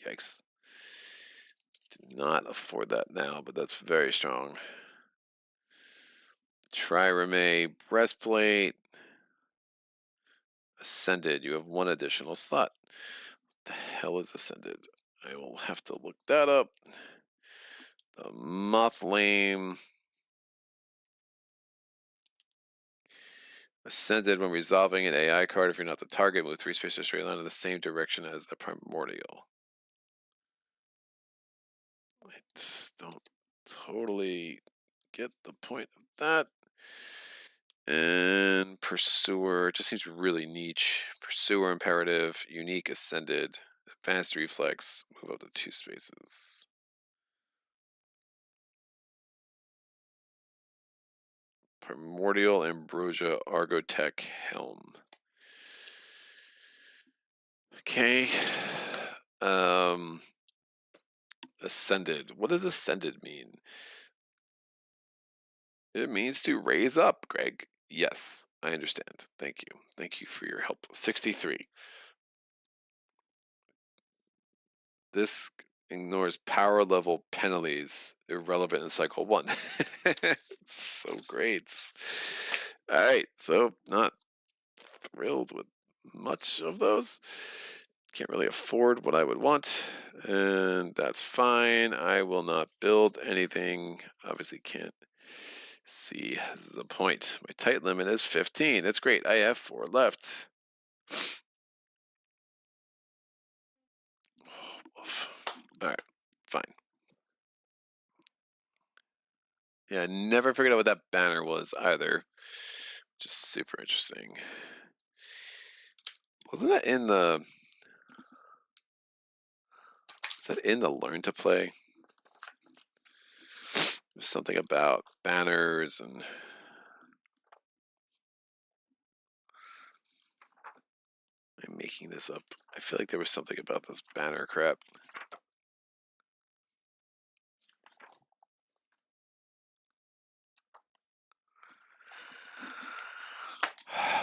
Yikes. Do not afford that now, but that's very strong. Trireme breastplate. Ascended. You have 1 additional slot. What the hell is ascended? I will have to look that up. The moth lame. Ascended when resolving an AI card. If you're not the target, move 3 spaces straight line in the same direction as the primordial. I just don't totally get the point of that. And Pursuer just seems really niche. Pursuer imperative, unique ascended, advanced reflex, move up to 2 spaces. Primordial Ambrosia Argotech Helm. Okay. Um Ascended. What does ascended mean? It means to raise up, Greg. Yes, I understand. Thank you. Thank you for your help. 63. This ignores power level penalties irrelevant in cycle 1. So great. All right, so not thrilled with much of those. Can't really afford what I would want, and that's fine. I will not build anything. Obviously can't see the point. My tight limit is 15. That's great. I have 4 left. All right, fine. Yeah, I never figured out what that banner was either. Just super interesting. Wasn't that in the? Is that in the Learn to Play? There's something about banners and. I'm making this up. I feel like there was something about this banner crap.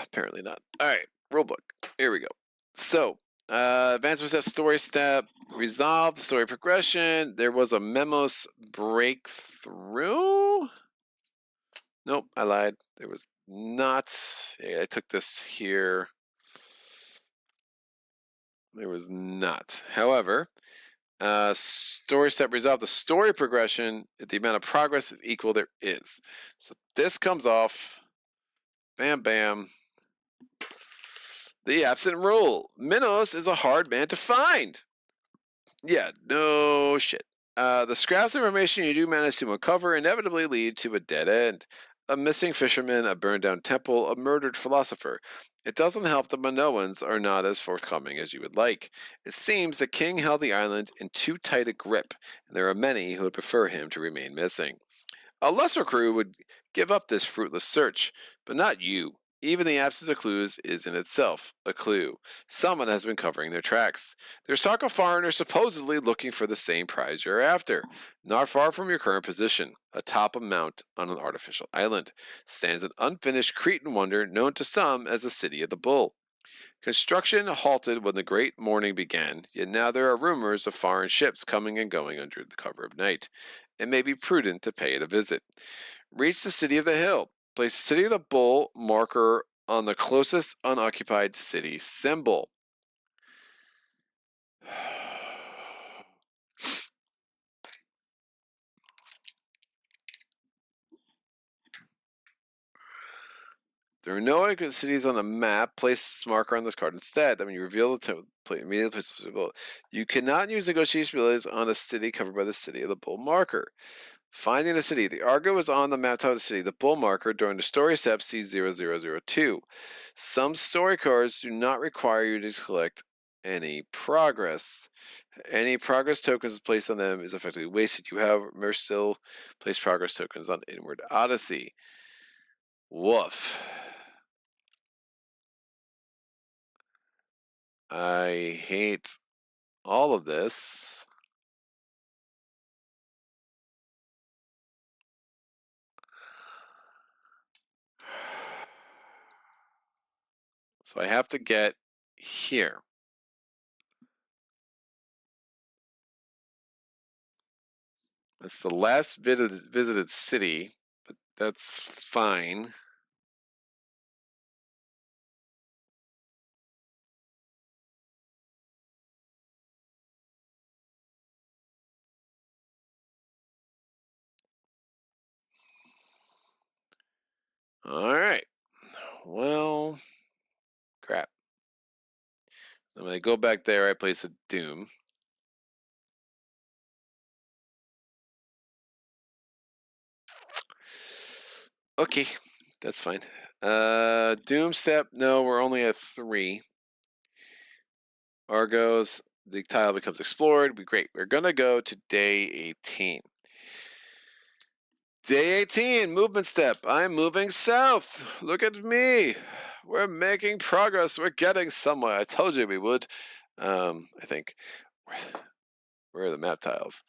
Apparently not. All right, rulebook. Here we go. So, advanced step, story step, resolve the story progression. There was a memos breakthrough. Nope, I lied. There was not. Yeah, I took this here. There was not. However, story step resolve the story progression. The amount of progress is equal. There is. So this comes off. Bam, bam. The absent rule. Minos is a hard man to find. Yeah, no shit. The scraps of information you do manage to uncover inevitably lead to a dead end. A missing fisherman, a burned down temple, a murdered philosopher. It doesn't help that Minoans are not as forthcoming as you would like. It seems the king held the island in too tight a grip, and there are many who would prefer him to remain missing. A lesser crew would give up this fruitless search, but not you. Even the absence of clues is in itself a clue. Someone has been covering their tracks. There's talk of foreigners supposedly looking for the same prize you're after. Not far from your current position, atop a mount on an artificial island, stands an unfinished Cretan wonder known to some as the City of the Bull. Construction halted when the great morning began, yet now there are rumors of foreign ships coming and going under the cover of night. It may be prudent to pay it a visit. Reach the City of the Hill. Place the City of the Bull marker on the closest unoccupied city symbol. There are no other cities on the map. Place this marker on this card instead. When you reveal the immediately place the symbol. You cannot use negotiation abilities on a city covered by the City of the Bull marker. Finding the city. The Argo is on the map top of the city. The bull marker during the story step C0002. Some story cards do not require you to collect any progress. Any progress tokens placed on them is effectively wasted. You have still place progress tokens on Inward Odyssey. Woof. I hate all of this. So I have to get here. It's the last visited city, but that's fine. All right. Well, I'm going to go back there. I place a doom. Okay, that's fine. Doom step. No, we're only at 3. Argos. The tile becomes explored. Great. We're going to go to day 18. Day 18, movement step. I'm moving south. Look at me. We're making progress. We're getting somewhere. I told you we would. I think. Where are the map tiles?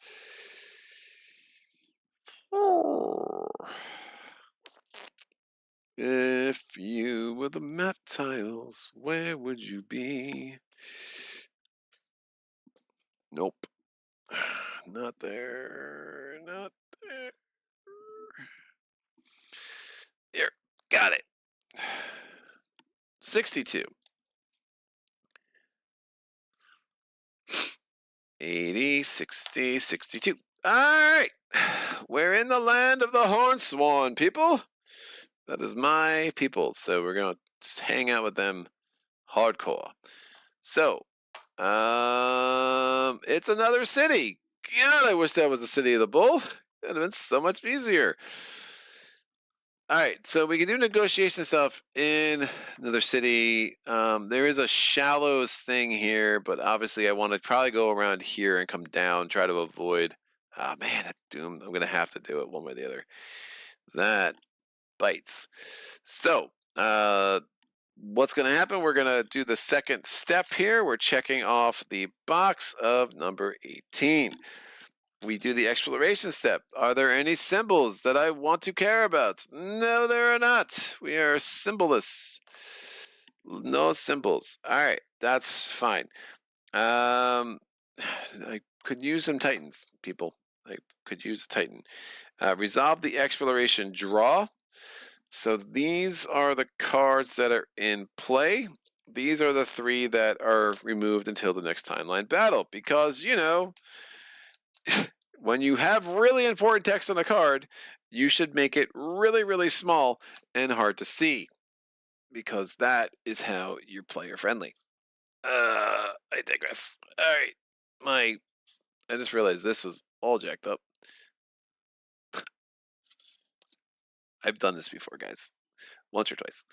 If you were the map tiles, where would you be? Nope. Not there. Not there. There. Got it. 62. 80, 60, 62. All right. We're in the land of the Hornsworn, people. That is my people. So we're going to hang out with them hardcore. So, it's another city. God, I wish that was the city of the bull. That'd have been so much easier. All right, so we can do negotiation stuff in another city. There is a shallows thing here, but obviously I want to probably go around here and come down, try to avoid. Oh man, that doom. I'm gonna have to do it one way or the other. That bites. So, what's going to happen? We're going to do the second step here. We're checking off the box of number 18. We do the exploration step. Are there any symbols that I want to care about? No, there are not. We are symbolists. No symbols. All right, that's fine. I could use some titans, people. I could use a titan. Resolve the exploration draw. So these are the cards that are in play. These are the 3 that are removed until the next timeline battle. Because, you know, when you have really important text on a card, you should make it really, really small and hard to see. Because that is how you're player friendly. I digress. All right. I just realized this was all jacked up. I've done this before, guys. Once or twice.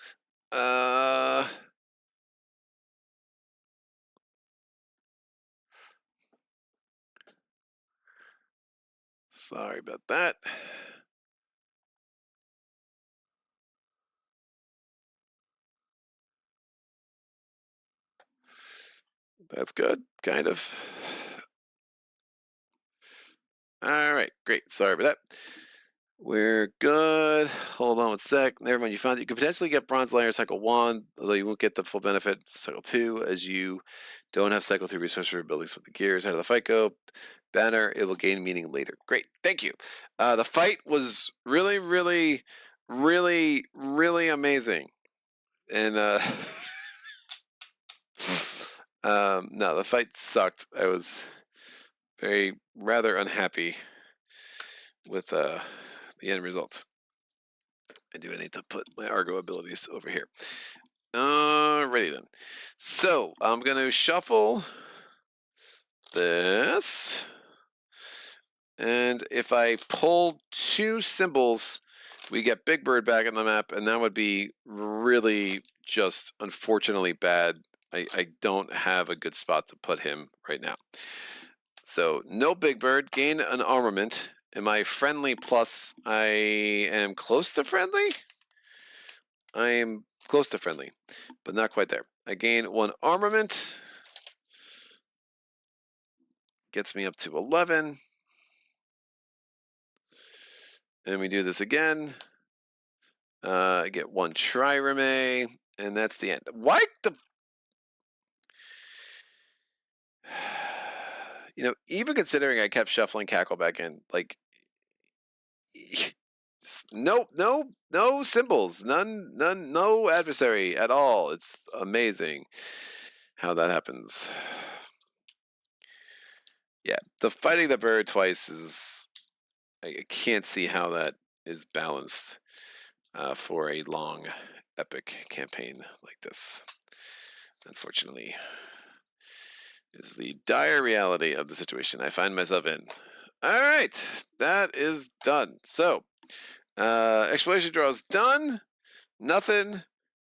Sorry about that. That's good, kind of. All right, great. Sorry about that. We're good. Hold on one sec. Never mind. You found you can potentially get Bronze Layer Cycle 1, although you won't get the full benefit Cycle 2, as you don't have Cycle 3 resource for abilities with the gears. How did the fight go? Banner, it will gain meaning later. Great, thank you. The fight was really, really, really, really amazing. And no, the fight sucked. I was rather unhappy with the end result. I do need to put my Argo abilities over here. Alrighty then. So I'm going to shuffle this. And if I pull 2 symbols, we get Big Bird back on the map, and that would be really just unfortunately bad. I don't have a good spot to put him right now. So no Big Bird, gain an armament. Am I friendly plus I am close to friendly? I am close to friendly, but not quite there. I gain 1 armament. Gets me up to 11. And we do this again. I get 1 trireme, and that's the end. Why the... You know, even considering I kept shuffling Cackle back in, like... No symbols, none, no adversary at all. It's amazing how that happens. Yeah, the fighting the bird twice is... I can't see how that is balanced for a long, epic campaign like this, unfortunately. is the dire reality of the situation I find myself in. All right, that is done. So, exploration draw is done. Nothing.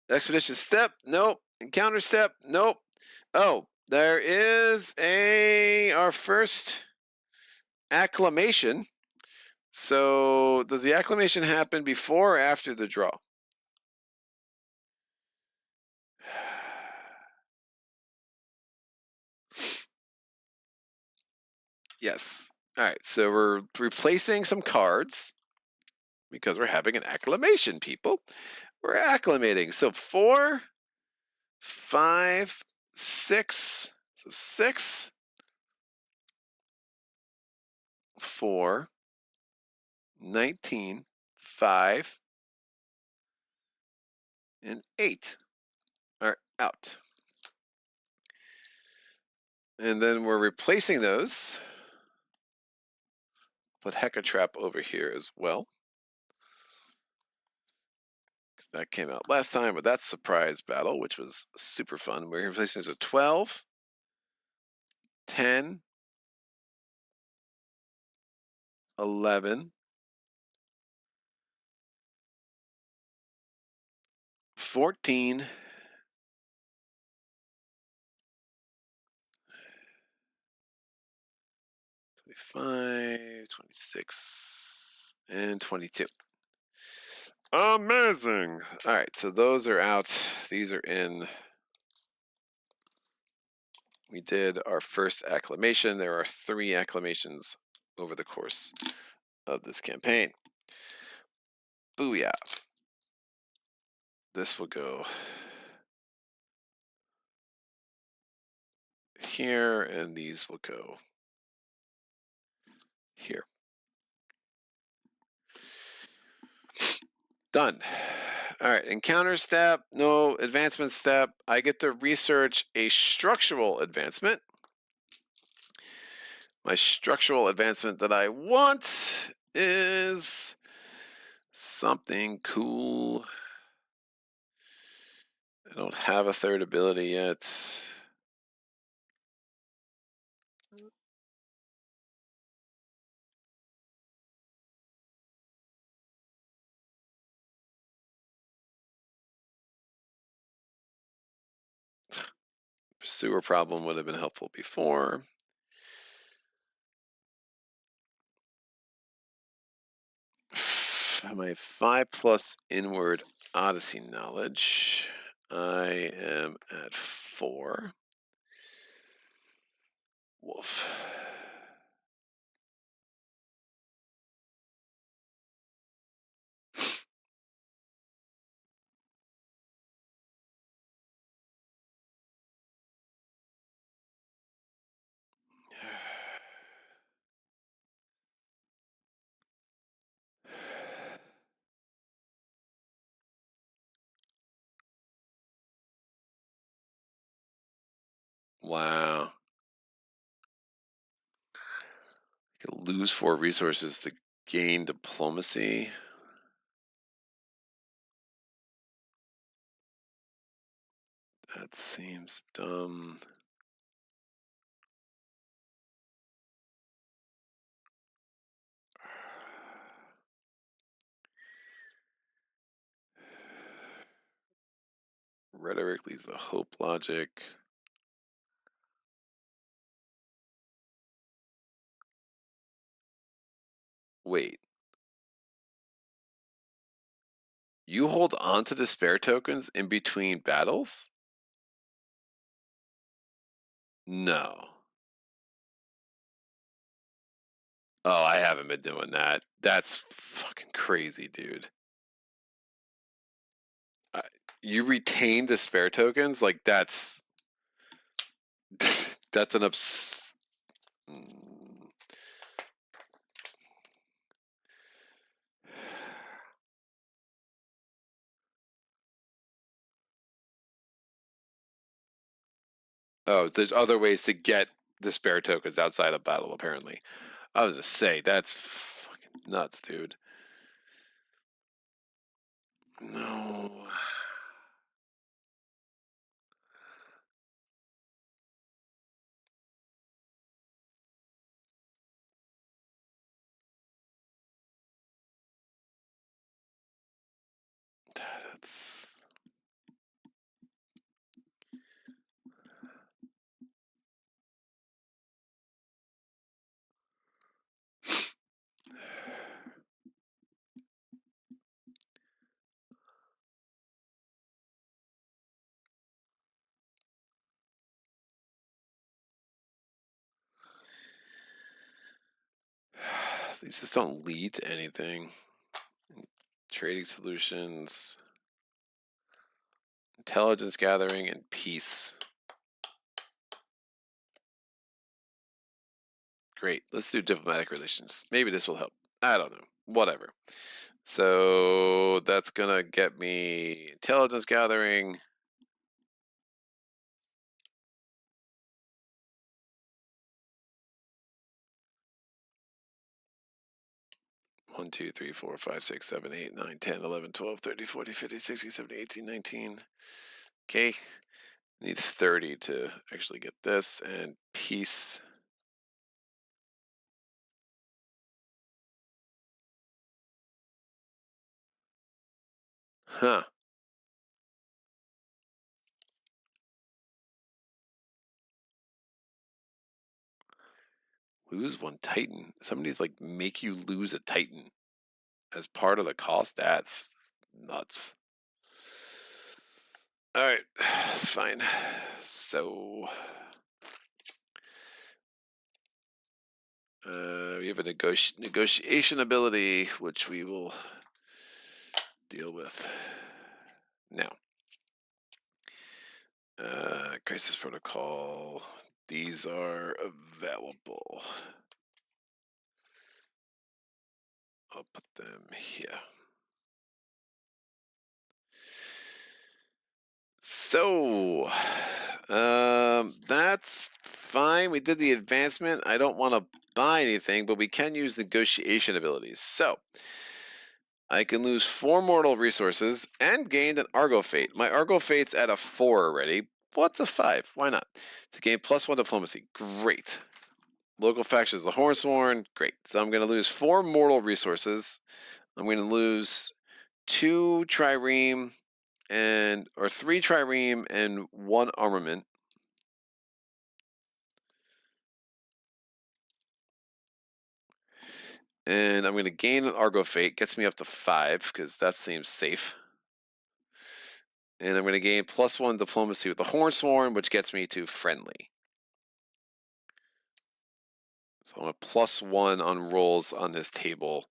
Expedition step, nope. Encounter step, nope. Oh, there is our first acclamation. So, does the acclamation happen before or after the draw? Yes. All right. So we're replacing some cards because we're having an acclamation, people. We're acclimating. So 4, 5, 6. So 6, 4, 19, 5, and 8 are out. And then we're replacing those. Put Hecatrap over here as well. That came out last time, but that's surprise battle, which was super fun. We're replacing those with 12, 10, 11, 14, 25, 26, and 22. Amazing. All right, so those are out. These are in. We did our first acclamation. There are 3 acclamations over the course of this campaign. Booyah. This will go here, and these will go here. Done. All right, encounter step, no advancement step. I get to research a structural advancement. My structural advancement that I want is something cool. I don't have a third ability yet. Pursuer problem would have been helpful before. My 5+ inward Odyssey knowledge. I am at 4. Wolf. Wow. I could lose 4 resources to gain diplomacy. That seems dumb. Rhetoric leads to hope logic. Wait. You hold on to despair tokens in between battles? No. Oh, I haven't been doing that. That's fucking crazy, dude. I, you retain despair tokens? Like that's that's an mm. Oh, there's other ways to get despair tokens outside of battle, apparently. I was just say that's fucking nuts, dude. No. That's these just don't lead to anything. Trading solutions, intelligence gathering, and peace. Great. Let's do diplomatic relations. Maybe this will help. I don't know. Whatever. So that's gonna get me intelligence gathering. One, 2, 3, 4, 5, 6, 7, 8, 9, 10, 11, 12, 13, 14, 15, 16, 17, 18, 19. Okay. Need 30 to actually get this, and peace. Huh. Lose one Titan. Somebody's like make you lose a Titan as part of the cost. That's nuts. All right, it's fine. So we have a negotiation ability, which we will deal with now. Crisis protocol. These are available. I'll put them here. So, that's fine. We did the advancement. I don't want to buy anything, but we can use negotiation abilities. So, I can lose 4 mortal resources and gain an Argo Fate. My Argo Fate's at a 4 already. What's a 5? Why not? To gain +1 diplomacy. Great. Local factions, the Hornsworn. Great. So I'm going to lose 4 mortal resources. I'm going to lose 2 trireme or 3 trireme and 1 armament. And I'm going to gain an Argo Fate. Gets me up to 5 because that seems safe. And I'm going to gain +1 diplomacy with the Hornsworn, which gets me to friendly. So I'm a +1 on rolls on this table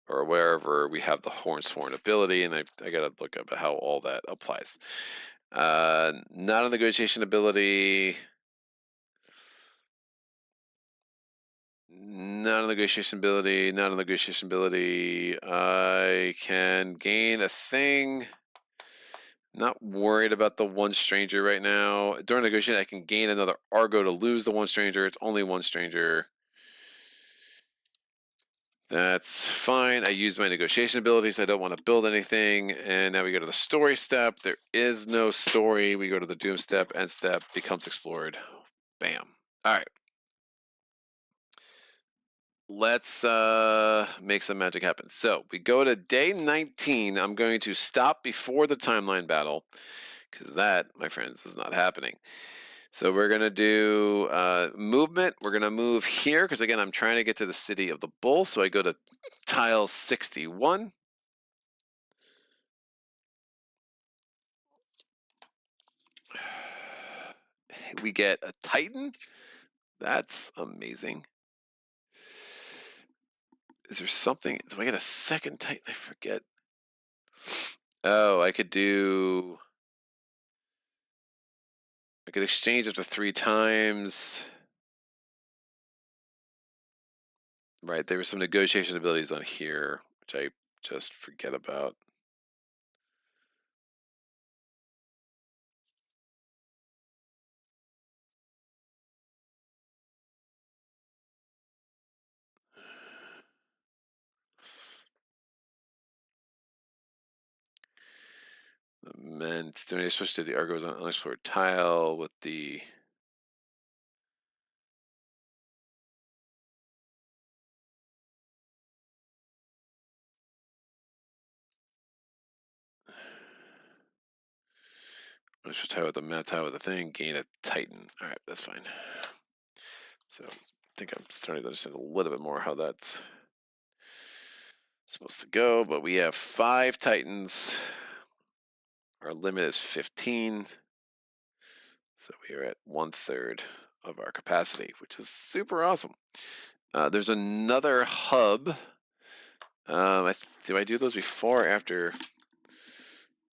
or wherever we have the Hornsworn ability, and I got to look up how all that applies. Not a negotiation ability. Not a negotiation ability. Not a negotiation ability. I can gain a thing. Not worried about the 1 stranger right now. During negotiation, I can gain another Argo to lose the 1 stranger. It's only 1 stranger. That's fine. I use my negotiation abilities. I don't want to build anything. And now we go to the story step. There is no story. We go to the doom step, end step, becomes explored. Bam. All right. Let's make some magic happen. So we go to day 19. I'm going to stop before the timeline battle because that, my friends, is not happening. So we're going to do movement. We're going to move here because, again, I'm trying to get to the city of the bull. So I go to tile 61. We get a Titan. That's amazing. Is there something? Do I get a second Titan? I forget. Oh, I could exchange up to 3 times. Right, there were some negotiation abilities on here, which I just forget about. Meant doing a switch to the Argos on unexplored tile with the Let's just tie with the mat, tie with the thing, gain a Titan. All right, that's fine. So I think I'm starting to understand a little bit more how that's supposed to go, but we have 5 Titans. Our limit is 15. So we are at 1/3 of our capacity, which is super awesome. There's another hub. Do I do those before or after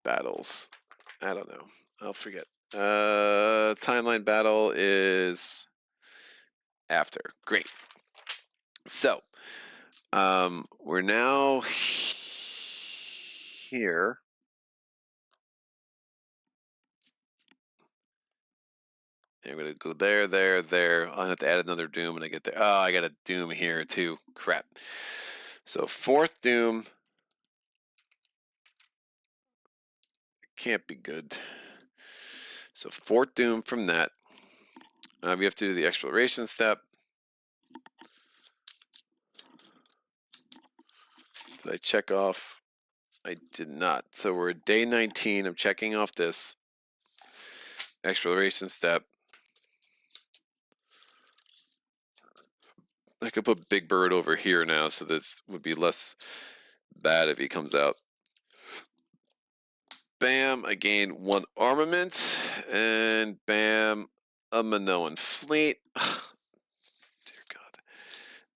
battles? I don't know. I'll forget. Timeline battle is after. Great. So, we're now here. I'm gonna go there, there, there. I'll have to add another doom when I get there. Oh, I got a doom here too. Crap. So 4th doom can't be good. So 4th doom from that. We have to do the exploration step. Did I check off? I did not. So we're at day 19. I'm checking off this exploration step. I could put Big Bird over here now, so this would be less bad if he comes out. Bam, I gain 1 armament, and bam, a Minoan fleet. Dear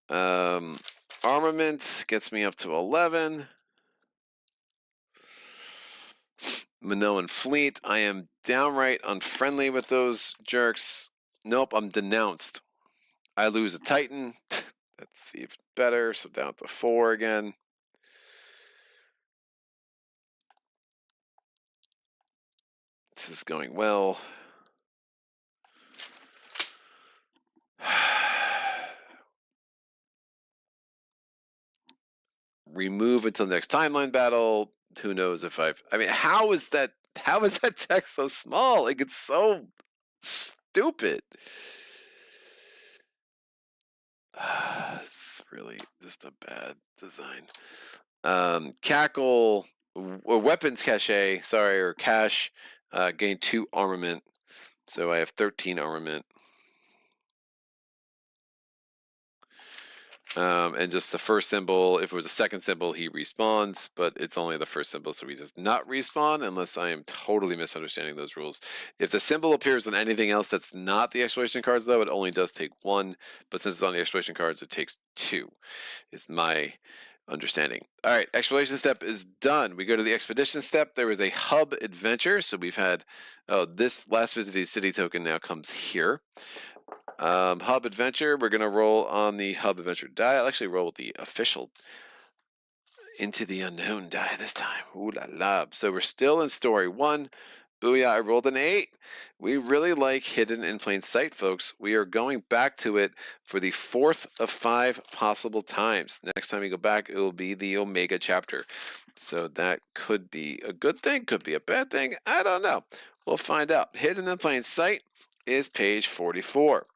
God. Armament gets me up to 11. Minoan fleet. I am downright unfriendly with those jerks. Nope, I'm denounced. I lose a Titan. That's even better. So down to 4 again. This is going well. Remove until next timeline battle. Who knows if I mean, how is that text so small? Like, it's so stupid. It's really just a bad design. Cackle or weapons cache, sorry, or cache, gain 2 armament. So I have 13 armament. And just the first symbol, if it was a second symbol, he respawns, but it's only the first symbol, so he does not respawn unless I am totally misunderstanding those rules. If the symbol appears on anything else that's not the exploration cards, though, it only does take 1, but since it's on the exploration cards, it takes 2, is my understanding. All right, exploration step is done. We go to the expedition step. There is a hub adventure, so we've had, this last visited city token now comes here. Hub adventure, we're gonna roll on the hub adventure die. I'll actually roll with the official into the unknown die this time. Ooh la la. So we're still in story 1. Booyah, I rolled an 8. We really like hidden in plain sight, folks. We are going back to it for the 4th of 5 possible times. Next time we go back, it will be the Omega chapter. So that could be a good thing, could be a bad thing. I don't know. We'll find out. Hidden in plain sight is page 44.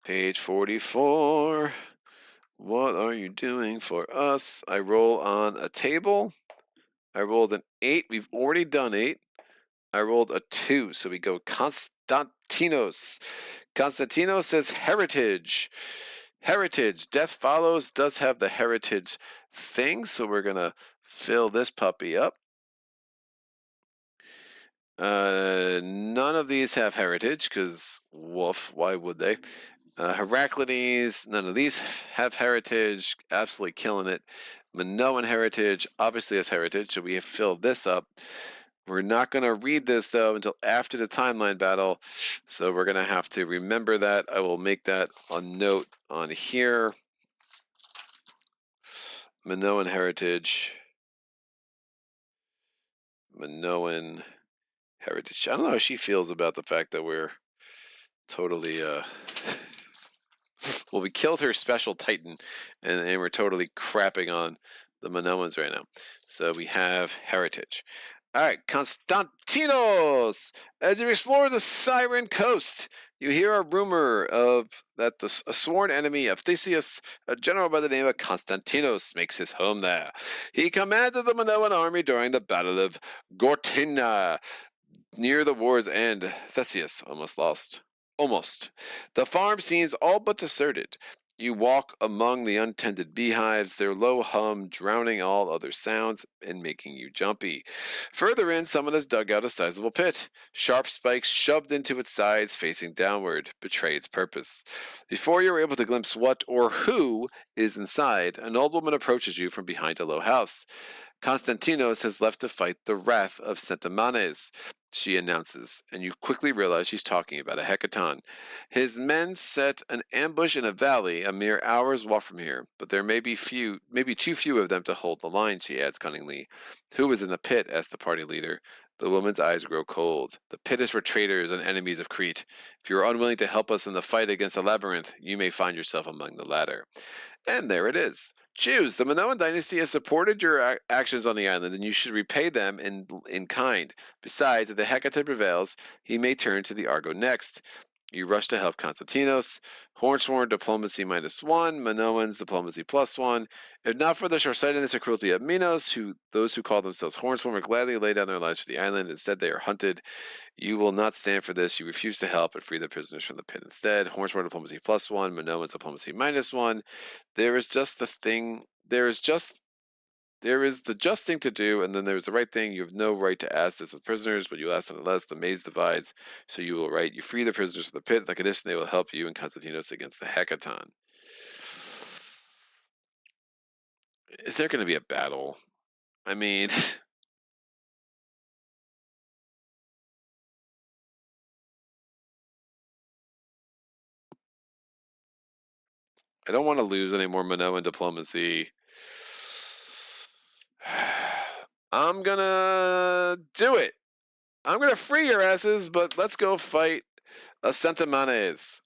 Page 44. What are you doing for us? I roll on a table. I rolled an 8. We've already done 8. I rolled a 2. So we go Constantinos. Constantinos says heritage. Heritage. Death follows does have the heritage thing. So we're going to fill this puppy up. None of these have heritage because woof, why would they? Heraclides, none of these have heritage, absolutely killing it. Minoan heritage obviously has heritage, so we have filled this up. We're not going to read this though until after the timeline battle, so we're going to have to remember that. I will make that a note on here. Minoan heritage. Minoan heritage. I don't know how she feels about the fact that we're totally well, we killed her special Titan, and we're totally crapping on the Minoans right now. So we have heritage. All right, Constantinos. As you explore the Siren coast, you hear a rumor of that a sworn enemy of Theseus, a general by the name of Constantinos, makes his home there. He commanded the Minoan army during the Battle of Gortyna. Near the war's end, Theseus almost lost. Almost. The farm seems all but deserted. You walk among the untended beehives, their low hum drowning all other sounds and making you jumpy. Further in, someone has dug out a sizable pit. Sharp spikes shoved into its sides, facing downward, betray its purpose. Before you're able to glimpse what or who is inside, an old woman approaches you from behind a low house. Constantinos has left to fight the wrath of Centamanes, she announces, and you quickly realize she's talking about a hecaton. His men set an ambush in a valley a mere hour's walk from here, but there maybe too few of them to hold the line, she adds cunningly. Who is in the pit? Asks the party leader. The woman's eyes grow cold. The pit is for traitors and enemies of Crete. If you are unwilling to help us in the fight against the labyrinth, you may find yourself among the latter. And there it is. Choose. The Minoan dynasty has supported your actions on the island, and you should repay them in kind. Besides, if the Hecate prevails, he may turn to the Argo next. You rush to help Constantinos. Hornsworn diplomacy -1, Minoans diplomacy +1. If not for the short-sightedness and cruelty of Minos, those who call themselves Hornsworn would gladly lay down their lives for the island. Instead, they are hunted. You will not stand for this. You refuse to help and free the prisoners from the pit instead. Hornsworn diplomacy +1, Minoans diplomacy -1. There is just the thing. There is the just thing to do, and then there is the right thing. You have no right to ask this of prisoners, but you ask nonetheless. The maze divides, so you will write. You free the prisoners from the pit. On the condition they will help you and Constantinos against the hecaton. Is there going to be a battle? I mean, I don't want to lose any more Minoan diplomacy. I'm gonna do it. I'm gonna free your asses, but let's go fight a Centamanes.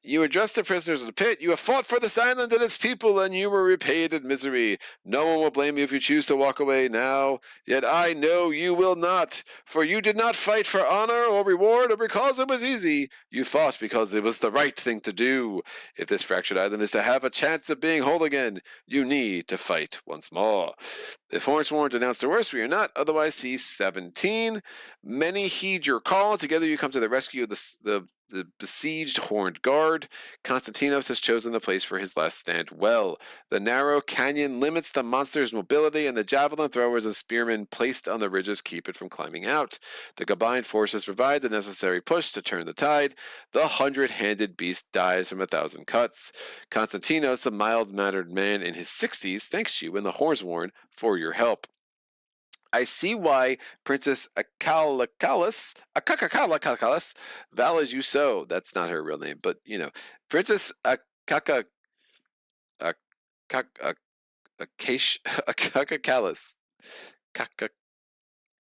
You address the prisoners of the pit. You have fought for this island and its people, and you were repaid in misery. No one will blame you if you choose to walk away now. Yet I know you will not, for you did not fight for honor or reward or because it was easy. You fought because it was the right thing to do. If this fractured island is to have a chance of being whole again, you need to fight once more. If Hornsworn denounced the worst, we are not. Otherwise, see 17. Many heed your call. Together you come to the rescue of the besieged Horned Guard. Constantinos has chosen the place for his last stand well. The narrow canyon limits the monster's mobility, and the javelin throwers and spearmen placed on the ridges keep it from climbing out. The combined forces provide the necessary push to turn the tide. The 100-handed beast dies from 1,000 cuts. Constantinos, a mild-mannered man in his 60s, thanks you and the Hornsworn for your help. I see why Princess Akakakalis values you so. That's not her real name, but Princess Akaka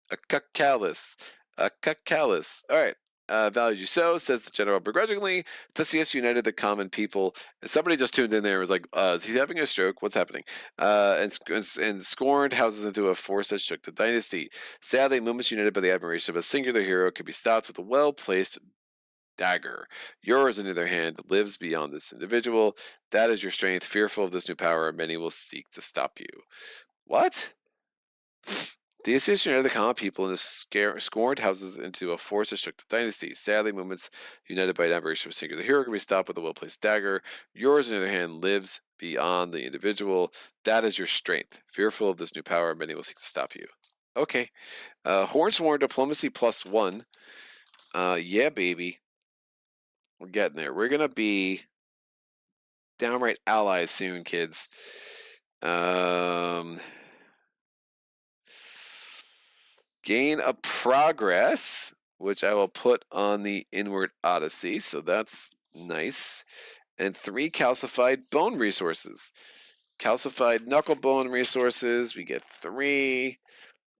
Akakalis. Akakalis. All right. Values you so, says the general begrudgingly. Theseus united the common people. And somebody just tuned in there and was like, is he having a stroke? What's happening? And scorned houses into a force that shook the dynasty. Sadly, movements united by the admiration of a singular hero could be stopped with a well-placed dagger. Yours, on the other hand, lives beyond this individual. That is your strength. Fearful of this new power, many will seek to stop you. What? Theseus united the common people in the scorned houses into a force that shook the dynasty. Sadly, movements united by an admiration of a singular hero can be stopped with a well-placed dagger. Yours, on the other hand, lives beyond the individual. That is your strength. Fearful of this new power, many will seek to stop you. Okay. Hornsworn diplomacy +1. Yeah, baby. We're getting there. We're going to be downright allies soon, kids. Gain a progress, which I will put on the inward Odyssey, so that's nice. And 3 calcified bone resources. Calcified knuckle bone resources, we get 3.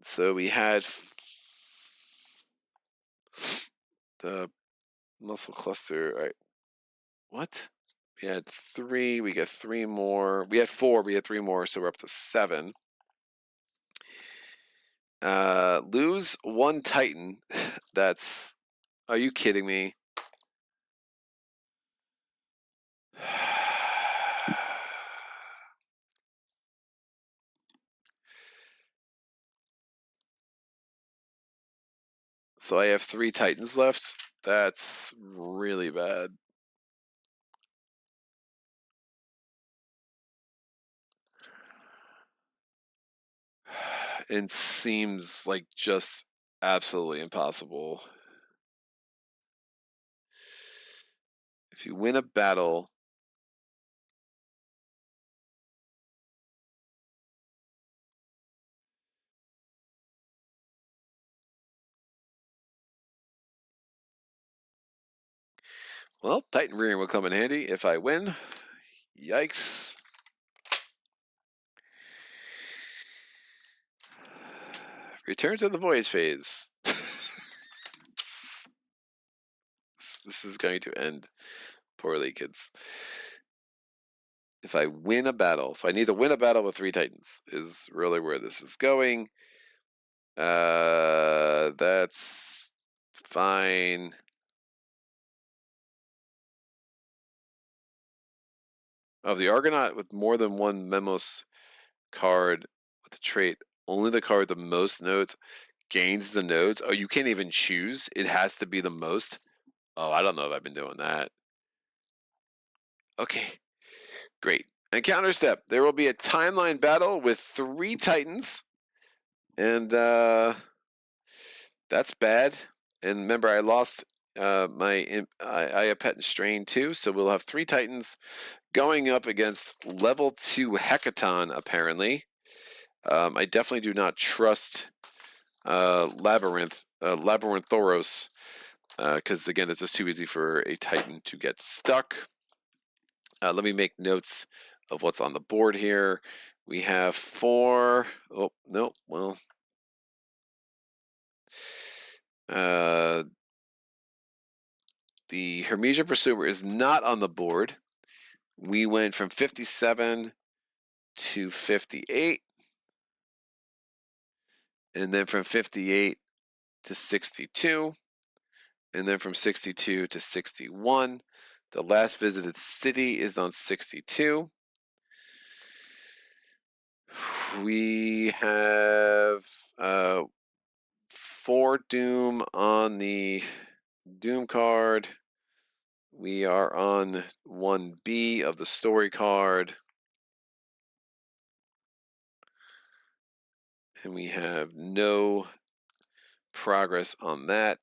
So we had the muscle cluster. All right. What? We had 3. We get 3 more. We had 4. We had 3 more, so we're up to 7. Lose 1 Titan. That's. Are you kidding me? So I have 3 Titans left. That's really bad. It seems like just absolutely impossible. If you win a battle, well, Titan rearing will come in handy if I win. Yikes. Return to the voyage phase. This is going to end poorly, kids. If I win a battle, so I need to win a battle with 3 Titans, is really where this is going. That's fine. Of the Argonaut with more than 1 Memos card with the trait, only the card with the most nodes gains the nodes. Oh, you can't even choose. It has to be the most. Oh, I don't know if I've been doing that. Okay, great. Encounter step. There will be a timeline battle with 3 Titans. And that's bad. And remember, I lost my I pet and strain too. So we'll have 3 Titans going up against level 2 Hecaton, apparently. I definitely do not trust Labyrinthoros, because again, it's just too easy for a Titan to get stuck. Let me make notes of what's on the board here. We have 4. Oh, no, well. The Hermesian Pursuer is not on the board. We went from 57 to 58. And then from 58 to 62. And then from 62 to 61. The last visited city is on 62. We have 4 Doom on the Doom card. We are on 1B of the story card. And we have no progress on that.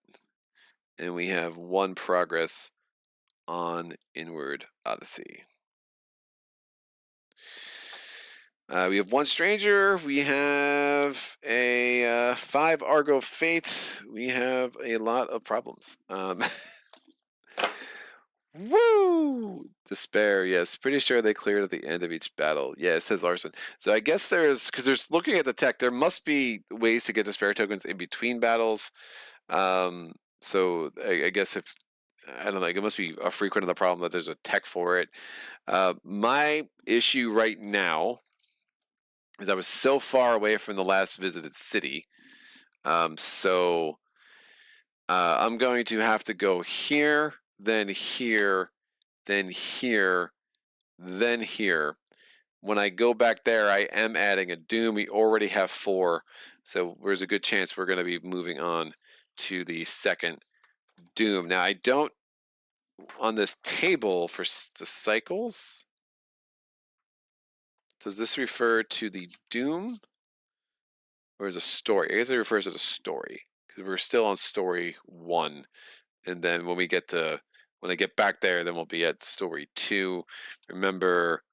And we have 1 progress on Inward Odyssey. We have 1 stranger. We have a 5 Argo Fate. We have a lot of problems. Woo! Despair, yes. Pretty sure they cleared at the end of each battle. Yeah, it says Larson. So I guess because there's looking at the tech, there must be ways to get despair tokens in between battles. So I guess if, I don't know, it must be a frequent of the problem that there's a tech for it. My issue right now is I was so far away from the last visited city. So I'm going to have to go here, then here, then here, then here. When I go back there, I am adding a Doom. We already have 4, so there's a good chance we're going to be moving on to the second Doom. Now, I don't, on this table for the cycles, does this refer to the Doom or is it a story? I guess it refers to the story because we're still on story 1. And then when I get back there, then we'll be at story 2. Remember,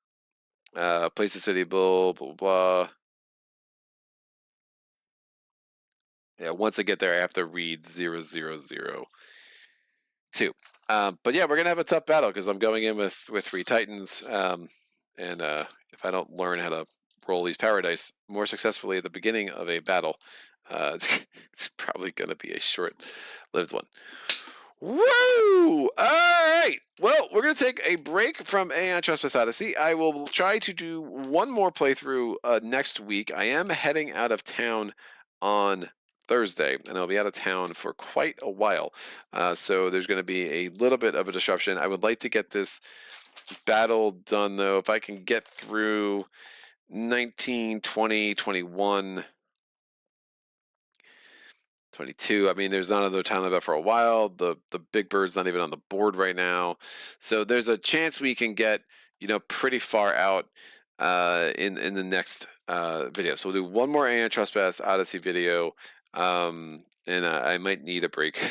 place the city, blah, blah, blah. Yeah, once I get there, I have to read 0002. But yeah, we're gonna have a tough battle because I'm going in with 3 Titans, and if I don't learn how to roll these power dice more successfully at the beginning of a battle, it's probably gonna be a short-lived one. Woo! All right. Well, we're going to take a break from Aeon Trespass Odyssey. I will try to do 1 more playthrough next week. I am heading out of town on Thursday, and I'll be out of town for quite a while. So there's going to be a little bit of a disruption. I would like to get this battle done, though. If I can get through 19, 20, 21... 22. I mean, there's not another time limit for a while. The big bird's not even on the board right now, so there's a chance we can get pretty far out in the next video. So we'll do one more Aeon Trespass Odyssey video, and I might need a break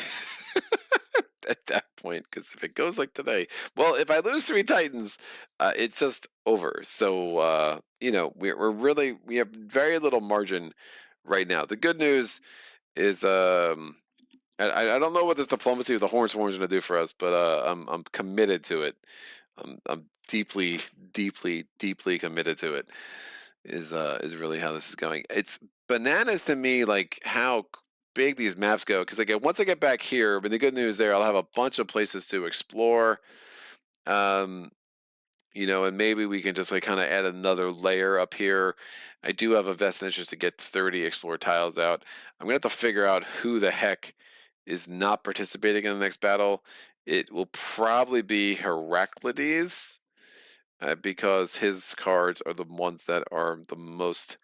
at that point, because if it goes like today, well, if I lose 3 Titans, it's just over. So we have very little margin right now. The good news is I don't know what this diplomacy with the Horns is going to do for us, but I'm committed to it. I'm deeply, deeply, deeply committed to it. Is really how this is going. It's bananas to me, like how big these maps go. Because once I get back here, but the good news there, I'll have a bunch of places to explore. And maybe we can just like kind of add another layer up here. I do have a vested interest to get 30 explore tiles out. I'm gonna have to figure out who the heck is not participating in the next battle. It will probably be Heraclides, because his cards are the ones that are the most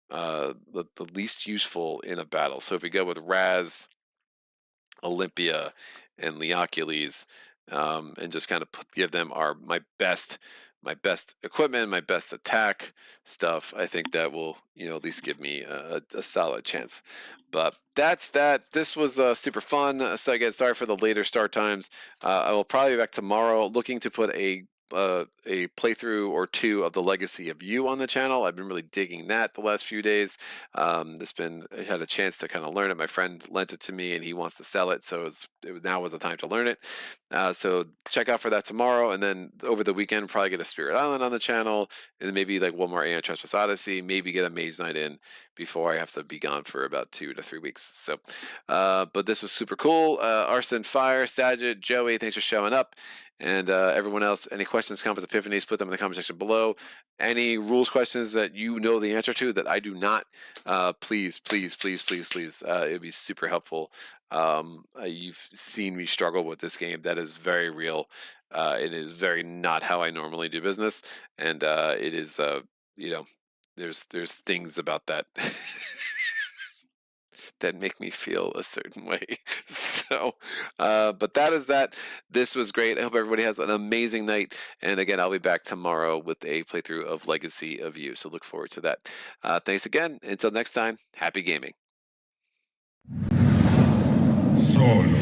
the least useful in a battle. So if we go with Raz, Olympia, and Leocules, and just kind of give them my best equipment, my best attack stuff, I think that will at least give me a solid chance. But that's that. This was super fun. So again, sorry for the later start times. I will probably be back tomorrow, looking to put a playthrough or two of the Legacy of You on the channel. I've been really digging that the last few days. I had a chance to kind of learn it. My friend lent it to me and he wants to sell it, so now was the time to learn it. So check out for that tomorrow, and then over the weekend probably get a Spirit Island on the channel, and then maybe like one more Aeon Trespass Odyssey, maybe get a Mage Knight in before I have to be gone for about 2 to 3 weeks. So but this was super cool. Arson, Fire, Saget, Joey, thanks for showing up. And everyone else, any questions, comments, epiphanies, put them in the comment section below. Any rules questions that you know the answer to that I do not, please, please, please, please, please. It would be super helpful. You've seen me struggle with this game. That is very real. It is very not how I normally do business. And it is, there's things about that that make me feel a certain way. So, but that is that. This was great. I hope everybody has an amazing night. And again, I'll be back tomorrow with a playthrough of Legacy of You. So look forward to that. Thanks again. Until next time, happy gaming. Son